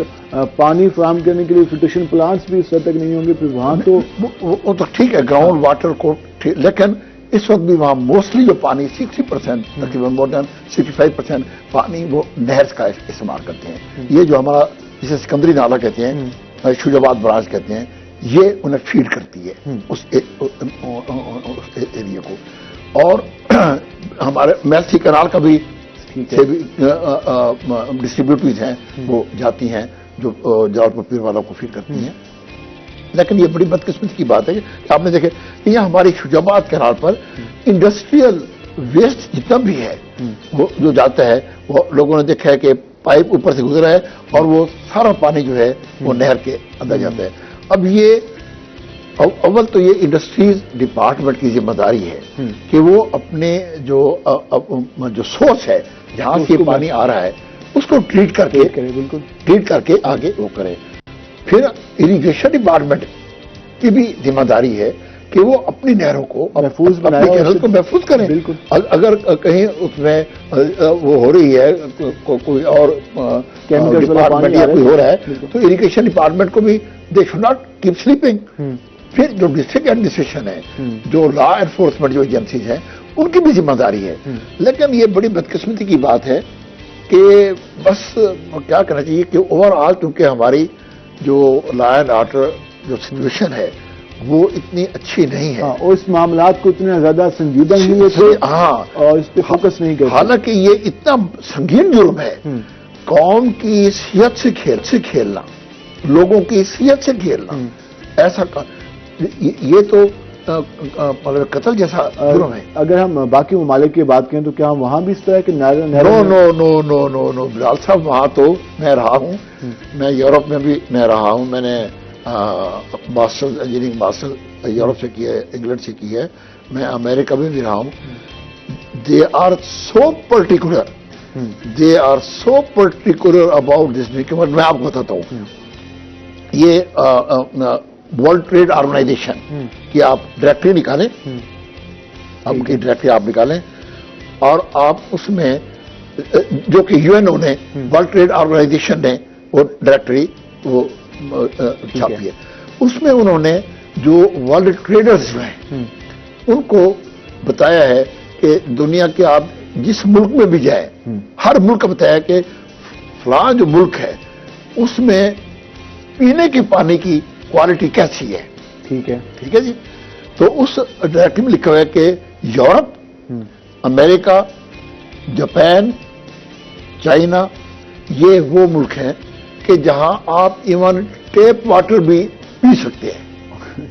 پانی فراہم کرنے کے لیے فلٹریشن پلانٹس بھی اس حد تک نہیں ہوں گے. پھر وہاں تو وہ تو ٹھیک ہے گراؤنڈ واٹر کو، لیکن اس وقت بھی وہاں موسٹلی جو پانی 60%، تقریباً مور دین 65% پانی وہ نہر کا استعمال کرتے ہیں. یہ جو ہمارا جسے سکندری نالہ کہتے ہیں، شجاع آباد برانچ کہتے ہیں، یہ انہیں فیڈ کرتی ہے اس ایریا کو. اور ہمارے میلتھی کنال کا بھی ڈسٹریبیوٹریز ہیں وہ جاتی ہیں جو جلال پور پیر والوں کو فیڈ کرتی ہیں. لیکن یہ بڑی بدقسمتی کی بات ہے کہ آپ نے دیکھے کہ یہاں ہماری شجاع آباد کنال پر انڈسٹریل ویسٹ جتنا بھی ہے وہ جو جاتا ہے، وہ لوگوں نے دیکھا ہے کہ پائپ اوپر سے گزرا ہے اور وہ سارا پانی جو ہے وہ نہر کے اندر جاتا ہے. اب یہ اول تو یہ انڈسٹریز ڈپارٹمنٹ کی ذمہ داری ہے کہ وہ اپنے جو سورس ہے جہاں سے پانی آ رہا ہے اس کو ٹریٹ کر کے بالکل ٹریٹ کر کے آگے وہ کرے. پھر اریگیشن ڈپارٹمنٹ کی بھی ذمہ داری ہے کہ وہ اپنی نہروں کو محفوظ اپنے کینل کو محفوظ کریں. بالکل. اگر کہیں اس میں وہ ہو رہی ہے کوئی اور ڈپارٹمنٹ یا کوئی ہو رہا ہے تو اریگیشن ڈپارٹمنٹ کو بھی they should not keep sleeping. پھر جو ڈسٹرکٹ ایڈمنسٹریشن ہے، جو لا انفورسمنٹ جو ایجنسیز ہیں، ان کی بھی ذمہ داری ہے. لیکن یہ بڑی بدقسمتی کی بات ہے کہ بس کیا کرنا چاہیے کہ اوور آل کیونکہ ہماری جو لا اینڈ آرڈر جو سچویشن ہے وہ اتنی اچھی نہیں ہے اور اس معاملات کو اتنا زیادہ سنجیدہ نہیں لیتے اور اس پہ فوکس نہیں کرتے. حالانکہ یہ اتنا سنگین جرم ہے، قوم کی صحت سے کھیلنا، لوگوں کی صحت سے کھیلنا، ایسا یہ تو قتل جیسا جرم ہے. اگر ہم باقی ممالک کی بات کریں تو کیا ہم وہاں بھی اس طرح کے نو بلال صاحب وہاں تو میں رہا ہوں، میں یورپ میں بھی میں رہا ہوں. میں نے ماسٹر انجینئرنگ ماسٹر یورپ سے کی ہے، انگلینڈ سے کی ہے، میں امریکہ میں بھی رہا ہوں. They are so particular about this document. میں آپ کو بتاتا ہوں، یہ ورلڈ ٹریڈ آرگنائزیشن کی آپ ڈائریکٹری نکالیں، آپ کی ڈائریکٹری آپ نکالیں اور آپ اس میں جو کہ UN نے ورلڈ ٹریڈ آرگنائزیشن نے وہ ڈائریکٹری وہ چھاپی ہے. اس میں انہوں نے جو ورلڈ ٹریڈرز جو ہیں ان کو بتایا ہے کہ دنیا کے آپ جس ملک میں بھی جائیں, ہر ملک کا بتایا کہ فلاں جو ملک ہے اس میں پینے کے پانی کی کوالٹی کیسی ہے. ٹھیک ہے, ٹھیک ہے جی. تو اس ڈائریکٹری میں لکھا ہوا ہے کہ یورپ, امریکہ, جاپان, چائنا یہ وہ ملک ہیں کہ جہاں آپ ایون ٹیپ واٹر بھی پی سکتے ہیں.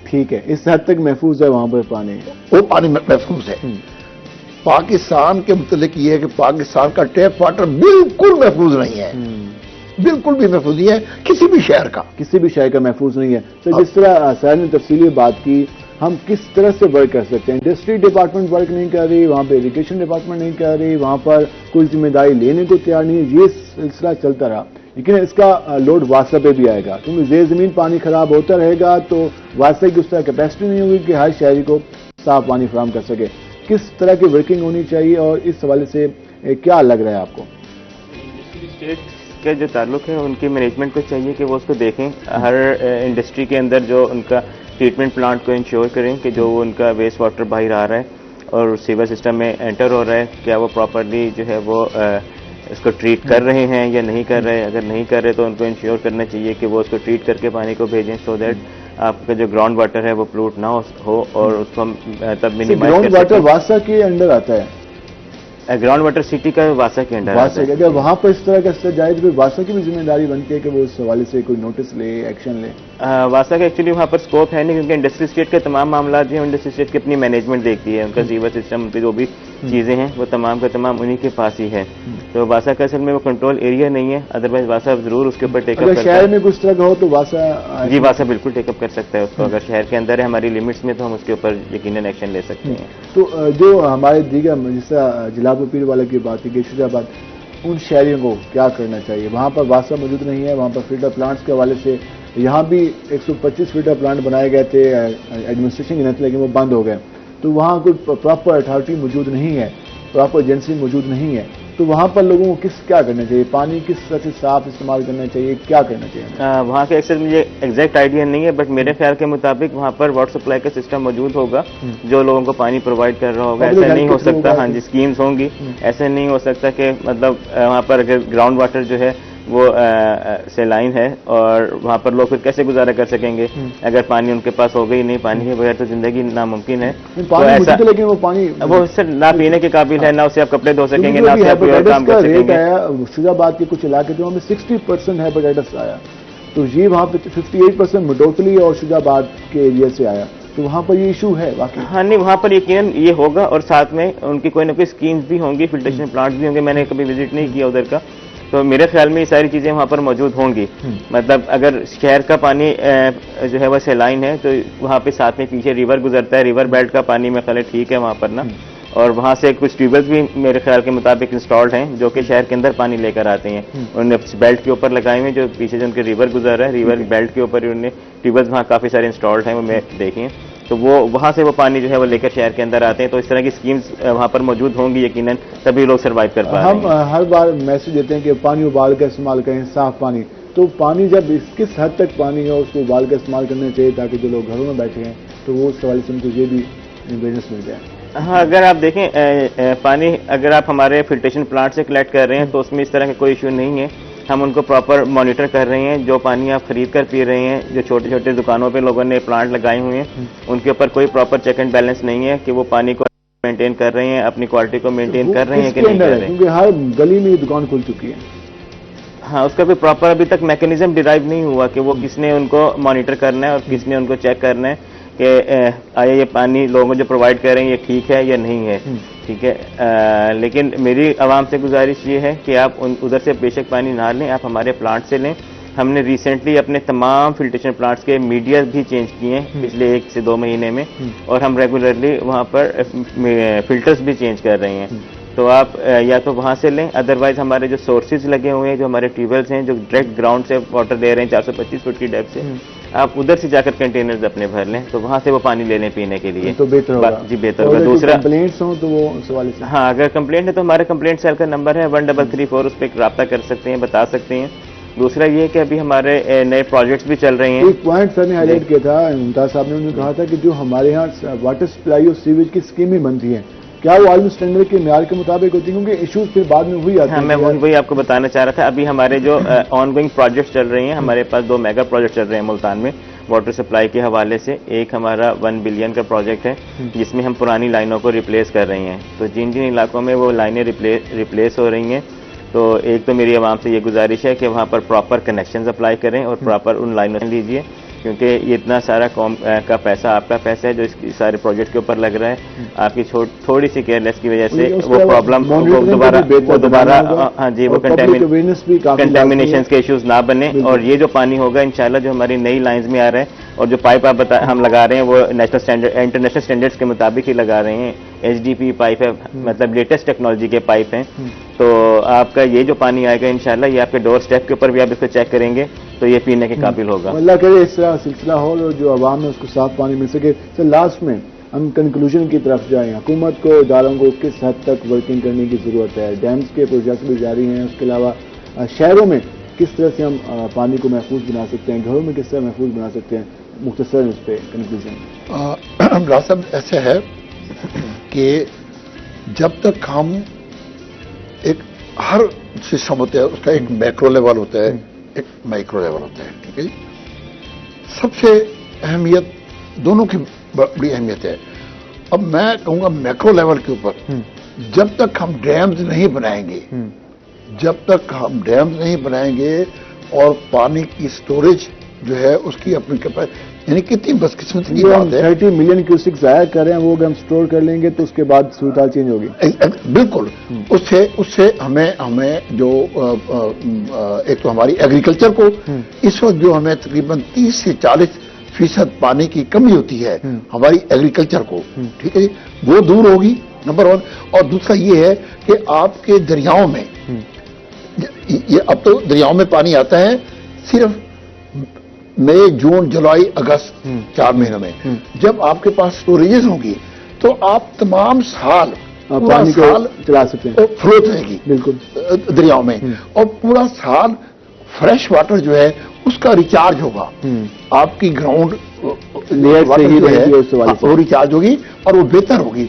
ٹھیک ہے, اس حد تک محفوظ ہے وہاں پر پانی, وہ پانی محفوظ ہے. پاکستان کے متعلق یہ ہے کہ پاکستان کا ٹیپ واٹر بالکل محفوظ نہیں ہے, بالکل بھی محفوظ نہیں ہے کسی بھی شہر کا, کسی بھی شہر کا محفوظ نہیں ہے. تو جس طرح سر نے تفصیلی بات کی, ہم کس طرح سے ورک کر سکتے ہیں؟ انڈسٹری ڈپارٹمنٹ ورک نہیں کر رہی, وہاں پہ ایجوکیشن ڈپارٹمنٹ نہیں کر رہی, وہاں پر کوئی ذمہ داری لینے کو تیار نہیں. یہ سلسلہ چلتا رہا, لیکن اس کا لوڈ واسطہ پہ بھی آئے گا, کیونکہ زیر زمین پانی خراب ہوتا رہے گا تو واسطے کی اس طرح کیپیسٹی نہیں ہوگی کہ ہر شہری کو صاف پانی فراہم کر سکے. کس طرح کی ورکنگ ہونی چاہیے اور اس حوالے سے کیا لگ رہا ہے آپ کو؟ اسٹیٹ کا جو تعلق ہے ان کی مینجمنٹ کو چاہیے کہ وہ اس کو دیکھیں, ہر انڈسٹری کے اندر جو ان کا ٹریٹمنٹ پلانٹ کو انشور کریں کہ جو ان کا ویسٹ واٹر باہر آ رہا ہے اور سیور سسٹم میں انٹر ہو رہا ہے, کیا وہ پراپرلی جو ہے وہ اس کو ٹریٹ کر رہے ہیں یا نہیں کر رہے. اگر نہیں کر رہے تو ان کو انشور کرنا چاہیے کہ وہ اس کو ٹریٹ کر کے پانی کو بھیجیں, سو دیٹ آپ کا جو گراؤنڈ واٹر ہے وہ پلوٹ نہ ہو اور اس کو تب منیمائز گراؤنڈ واٹر واسطہ کے انڈر آتا ہے, گراؤنڈ واٹر سٹی کا واسطہ کے انڈر واسطہ. اگر وہاں پر اس طرح کا استعمال جائے تو واسطہ کی بھی ذمہ داری بنتی ہے کہ وہ اس حوالے سے کوئی نوٹس لے, ایکشن لے. واسطہ کا ایکچولی وہاں پر اسکوپ ہے نہیں, کیونکہ انڈسٹری اسٹیٹ کے تمام معاملات جو ہیں انڈسٹری اسٹیٹ کی اپنی مینجمنٹ دیکھتی ہے, ان کا سیور سسٹم جو بھی چیزیں ہیں وہ تمام کا تمام انہی کے پاس ہی ہے. تو واسطہ کا اصل میں وہ کنٹرول ایریا نہیں ہے, ادروائز واسطہ ضرور اس کے اوپر ٹیک اپ اگر شہر میں کچھ طرح کا ہو تو واسطہ, جی واسطہ بالکل ٹیک اپ کر سکتا ہے اس کو. اگر شہر کے اندر ہے ہماری لمٹس میں تو ہم اس کے اوپر یقیناً ایکشن لے سکتے ہیں. تو جو ہمارے دیگر جس طرح جلال پیر والا کی بات ہے, شجاع آباد, ان شہریوں کو کیا کرنا چاہیے؟ وہاں پر واسطہ موجود نہیں ہے, وہاں پر فلٹر پلانٹس کے حوالے سے یہاں بھی 125 فلٹر پلانٹ بنائے گئے تھے ایڈمنسٹریشن کے نتیجے, لیکن وہ بند ہو گئے. تو وہاں کوئی پراپر اتھارٹی موجود نہیں ہے, پراپر ایجنسی موجود نہیں ہے. تو وہاں پر لوگوں کو کیا کرنا چاہیے؟ پانی کس طرح سے صاف استعمال کرنا چاہیے, کیا کرنا چاہیے؟ وہاں کا ایکسر مجھے ایگزیکٹ آئیڈیا نہیں ہے, بٹ میرے خیال کے مطابق وہاں پر واٹر سپلائی کا سسٹم موجود ہوگا جو لوگوں کو پانی پرووائڈ کر رہا ہوگا. ایسا نہیں ہو سکتا, ہاں جی اسکیمز ہوں گی, ایسا نہیں ہو سکتا کہ مطلب وہاں پر اگر گراؤنڈ واٹر جو ہے وہ سیلائن ہے اور وہاں پر لوگ پھر کیسے گزارا کر سکیں گے اگر پانی ان کے پاس ہوگا ہی نہیں. پانی کے بغیر تو زندگی ناممکن ہے. لیکن وہ پانی وہ سر نہ پینے کے قابل ہے, نہ اسے آپ کپڑے دھو سکیں گے, نہ اسے آپ کوئی اور کام کر سکیں گے. شجاع آباد کے کچھ علاقے جو ہمیں 60% ہیپاٹائٹس آیا, تو یہ وہاں پہ 58% مڈوٹلی اور شجاع آباد کے ایریا سے آیا. تو وہاں پر یہ ایشو ہے واقعی. ہاں نہیں, وہاں پر یقیناً یہ ہوگا اور ساتھ میں ان کی کوئی نہ کوئی اسکیمز بھی ہوں گی, فلٹریشن پلانٹ بھی ہوں گے. میں نے کبھی وزٹ نہیں کیا ادھر کا, تو میرے خیال میں یہ ساری چیزیں وہاں پر موجود ہوں گی. مطلب اگر شہر کا پانی جو ہے وہ سیلائن ہے تو وہاں پہ ساتھ میں پیچھے ریور گزرتا ہے, ریور بیلٹ کا پانی میں خیال ٹھیک ہے وہاں پر نا, اور وہاں سے کچھ ٹیوبویلز بھی میرے خیال کے مطابق انسٹالڈ ہیں جو کہ شہر کے اندر پانی لے کر آتے ہیں. انہوں نے بیلٹ کے اوپر لگائے ہوئے, جو پیچھے جو ان کے ریور گزر رہا ہے ریور بیلٹ کے اوپر انہوں نے ٹیوبویلز وہاں کافی سارے انسٹالڈ ہیں, وہ میں دیکھیں. تو وہ وہاں سے وہ پانی جو ہے وہ لے کر شہر کے اندر آتے ہیں. تو اس طرح کی اسکیمز وہاں پر موجود ہوں گی یقیناً, تبھی لوگ سروائیو کر پا رہے ہیں. ہم ہر بار میسج دیتے ہیں کہ پانی ابال کر استعمال کریں, صاف پانی. تو پانی جب کس حد تک پانی ہے اس کو ابال کر استعمال کرنا چاہیے تاکہ جو لوگ گھروں میں بیٹھے ہیں تو وہ اس حوالے سے ان کو یہ بھی اویئرنیس مل جائے. ہاں, اگر آپ دیکھیں پانی اگر آپ ہمارے فلٹریشن پلانٹ سے کلیکٹ کر رہے ہیں تو اس میں اس طرح کا کوئی ایشو نہیں ہے. ہم ان کو پراپر مانیٹر کر رہے ہیں. جو پانی آپ خرید کر پی رہے ہیں, جو چھوٹے چھوٹے دکانوں پہ لوگوں نے پلانٹ لگائے ہوئے ہیں, ان کے اوپر کوئی پراپر چیک اینڈ بیلنس نہیں ہے کہ وہ پانی کو مینٹین کر رہے ہیں, اپنی کوالٹی کو مینٹین کر رہے ہیں کہ نہیں کر رہے ہیں. کیونکہ ہر گلی میں یہ دکان کھل چکی ہے. ہاں, اس کا کوئی پراپر ابھی تک میکینزم ڈرائیو نہیں ہوا کہ وہ کس نے ان کو مانیٹر کرنا ہے اور کس نے ان کو چیک کرنا ہے کہ آیا یہ پانی لوگوں جو پرووائڈ کر رہے ہیں یہ ٹھیک ہے یا نہیں ہے. ٹھیک ہے, لیکن میری عوام سے گزارش یہ ہے کہ آپ ادھر سے بے شک پانی نہ لیں, آپ ہمارے پلانٹ سے لیں. ہم نے ریسنٹلی اپنے تمام فلٹریشن پلانٹس کے میڈیا بھی چینج کیے ہیں پچھلے 1 سے 2 مہینے میں, اور ہم ریگولرلی وہاں پر فلٹرز بھی چینج کر رہے ہیں. تو آپ یا تو وہاں سے لیں، ادروائز ہمارے جو سورسز لگے ہوئے ہیں، جو ہمارے ٹیوب ویلس ہیں جو ڈائریکٹ گراؤنڈ سے واٹر دے رہے ہیں 425 فٹ کی ڈیپتھ سے، آپ ادھر سے جا کر کنٹینرز اپنے بھر لیں تو وہاں سے وہ پانی لے لیں پینے کے لیے، تو بہتر ہوگا. جی بہتر ہوگا. دوسرا کمپلینٹس ہوں تو وہ اس حوالے سے ہاں اگر کمپلینٹ ہے تو ہمارے کمپلینٹ سیل کا نمبر ہے 1334، اس پہ رابطہ کر سکتے ہیں، بتا سکتے ہیں. دوسرا یہ کہ ابھی ہمارے نئے پروجیکٹس بھی چل رہے ہیں. ایک پوائنٹ سر نے ہائی لائٹ کیا تھا، ممتاز صاحب نے کہا تھا کہ جو ہمارے یہاں واٹر سپلائی اور سیویج کی اسکیمیں بنتی ہیں کیا وہ عالمی اسٹینڈرڈ کے معیار کے مطابق ہوتی ہیں؟ کیونکہ ایشوز پھر بعد میں وہی آتے ہیں. ہاں میں وہی آپ کو بتانا چاہ رہا تھا. ابھی ہمارے جو آن گوئنگ پروجیکٹس چل رہے ہیں، ہمارے پاس 2 میگا پروجیکٹ چل رہے ہیں ملتان میں واٹر سپلائی کے حوالے سے. ایک ہمارا 1 بلین کا پروجیکٹ ہے جس میں ہم پرانی لائنوں کو ریپلیس کر رہے ہیں. تو جن جن علاقوں میں وہ لائنیں ریپلیس ہو رہی ہیں، تو ایک تو میری عوام سے یہ گزارش ہے کہ وہاں پر پراپر کنیکشنز اپلائی کریں اور پراپر ان لائنوں سے لیجیے، کیونکہ یہ اتنا سارا قوم کا پیسہ، آپ کا پیسہ ہے جو اس سارے پروجیکٹ کے اوپر لگ رہا ہے. آپ کی تھوڑی سی کیئرلیس کی وجہ سے وہ پرابلم دوبارہ ہاں جی وہ کنٹامینیشنز کے ایشوز نہ بنے. اور یہ جو پانی ہوگا انشاءاللہ جو ہماری نئی لائنز میں آ رہا ہے اور جو پائپ آپ ہم لگا رہے ہیں وہ انٹرنیشنل اسٹینڈرڈس کے مطابق ہی لگا رہے ہیں. HDP پائپ ہے، مطلب لیٹسٹ ٹیکنالوجی کے پائپ ہیں. تو آپ کا یہ جو پانی آئے گا انشاءاللہ یہ آپ کے ڈور سٹیپ کے اوپر بھی آپ اس کو چیک کریں گے تو یہ پینے کے قابل ہوگا. اللہ کرے اس طرح سلسلہ ہو اور جو عوام ہے اس کو صاف پانی مل سکے. سر لاسٹ میں ہم کنکلوژن کی طرف جائیں. حکومت کو، اداروں کو کس حد تک ورکنگ کرنے کی ضرورت ہے؟ ڈیمز کے پروجیکٹ بھی جاری ہیں، اس کے علاوہ شہروں میں کس طرح سے ہم پانی کو محفوظ بنا سکتے ہیں، گھروں میں کس طرح محفوظ بنا سکتے ہیں؟ مختصر اس پہ کنکلوژن. راز صاحب ایسے ہے کہ جب تک ہم ایک ہر سسٹم ہوتا ہے اس کا ایک میکرو لیول ہوتا ہے، ایک مائکرو لیول ہوتا ہے، ٹھیک ہے جی. سب سے اہمیت دونوں کی بڑی اہمیت ہے. اب میں کہوں گا میکرو لیول کے اوپر جب تک ہم ڈیمز نہیں بنائیں گے، اور پانی کی سٹوریج جو ہے اس کی اپنی یعنی کتنی بدقسمتی کی بات ہے. 30 ملین کیوسک ضائع کر رہے ہیں، وہ اگر ہم سٹور کر لیں گے تو اس کے بعد صورتحال چینج ہوگی. بالکل. اس سے ہمیں جو ایک تو ہماری ایگریکلچر کو اس وقت جو ہمیں تقریباً 30 سے 40% پانی کی کمی ہوتی ہے ہماری ایگریکلچر کو، ٹھیک ہے جی، وہ دور ہوگی نمبر 1. اور دوسرا یہ ہے کہ آپ کے دریاؤں میں یہ اب تو دریاؤں میں پانی آتا ہے صرف مئی، جون، جولائی، اگست 4 مہینوں میں. جب آپ کے پاس سٹوریجز ہوں گی تو آپ تمام سال پانی کو چلا سکتے ہیں، فلو رہے گی بالکل دریاؤں میں، اور پورا سال فریش واٹر جو ہے اس کا ریچارج ہوگا. آپ کی گراؤنڈ وہ ریچارج ہوگی اور وہ بہتر ہوگی.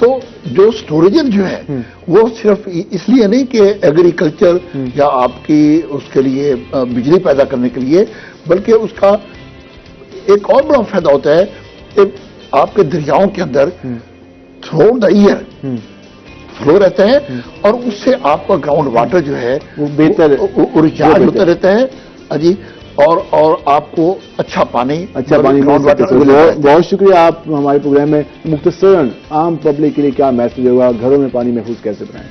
تو جو سٹوریجز جو ہے وہ صرف اس لیے نہیں کہ ایگریکلچر یا آپ کی اس کے لیے بجلی پیدا کرنے کے لیے، بلکہ اس کا ایک اور بڑا فائدہ ہوتا ہے کہ آپ کے دریاؤں کے اندر تھرو دا ایئر فلو رہتا ہے اور اس سے آپ کا گراؤنڈ واٹر جو ہے وہ بہتر ریچارج ہوتا رہتا ہے جی. اور آپ کو اچھا پانی بہت شکریہ. آپ ہمارے پروگرام میں مختصراً عام پبلک کے لیے کیا میسج ہوگا، گھروں میں پانی محفوظ کیسے بنائیں؟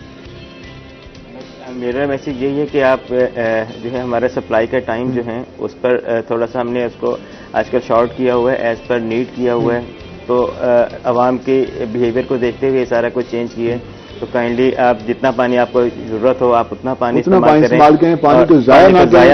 میرا میسج یہی ہے کہ آپ جو ہے ہمارا سپلائی کا ٹائم جو ہے اس پر تھوڑا سا ہم نے اس کو آج کل شارٹ کیا ہوا ہے، ایز پر نیڈ کیا ہوا ہے. تو عوام کے بیہیویئر کو دیکھتے ہوئے سارا کچھ چینج کیے. تو کائنڈلی آپ جتنا پانی آپ کو ضرورت ہو آپ اتنا پانی استعمال کریں، پانی کو ضائع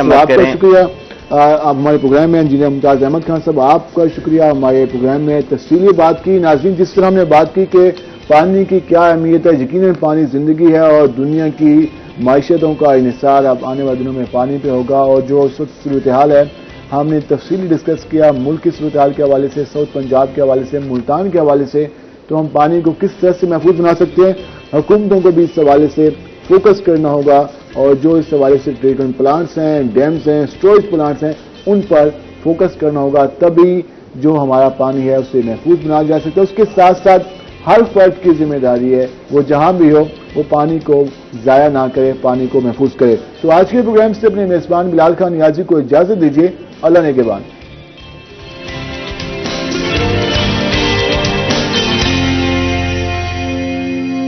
نہ کریں. شکریہ. آپ ہمارے پروگرام میں انجینئر ممتاز احمد خان صاحب، آپ کا شکریہ. ہمارے پروگرام میں تفصیلی بات کی. ناظرین، جس طرح ہم نے بات کی کہ پانی کی کیا اہمیت ہے، یقیناً پانی زندگی ہے اور دنیا کی معیشتوں کا انحصار اب آنے والے دنوں میں پانی پہ ہوگا. اور جو اس وقت صورتحال ہے ہم نے تفصیلی ڈسکس کیا ملک کی صورتحال کے حوالے سے، ساؤتھ پنجاب کے حوالے سے، ملتان کے حوالے سے. تو ہم پانی کو کس طرح سے محفوظ بنا سکتے ہیں، حکومتوں کو بھی اس حوالے سے فوکس کرنا ہوگا. اور جو اس حوالے سے ٹریٹمنٹ پلانٹس ہیں، ڈیمز ہیں، اسٹوریج پلانٹس ہیں، ان پر فوکس کرنا ہوگا. تبھی جو ہمارا پانی ہے اسے محفوظ بنایا جا سکتا ہے. اس کے ساتھ ساتھ ہر فرد کی ذمہ داری ہے وہ جہاں بھی ہو وہ پانی کو ضائع نہ کرے، پانی کو محفوظ کرے. تو آج کے پروگرام سے اپنے میزبان بلال خان نیازی کو اجازت دیجیے. اللہ نگہبان.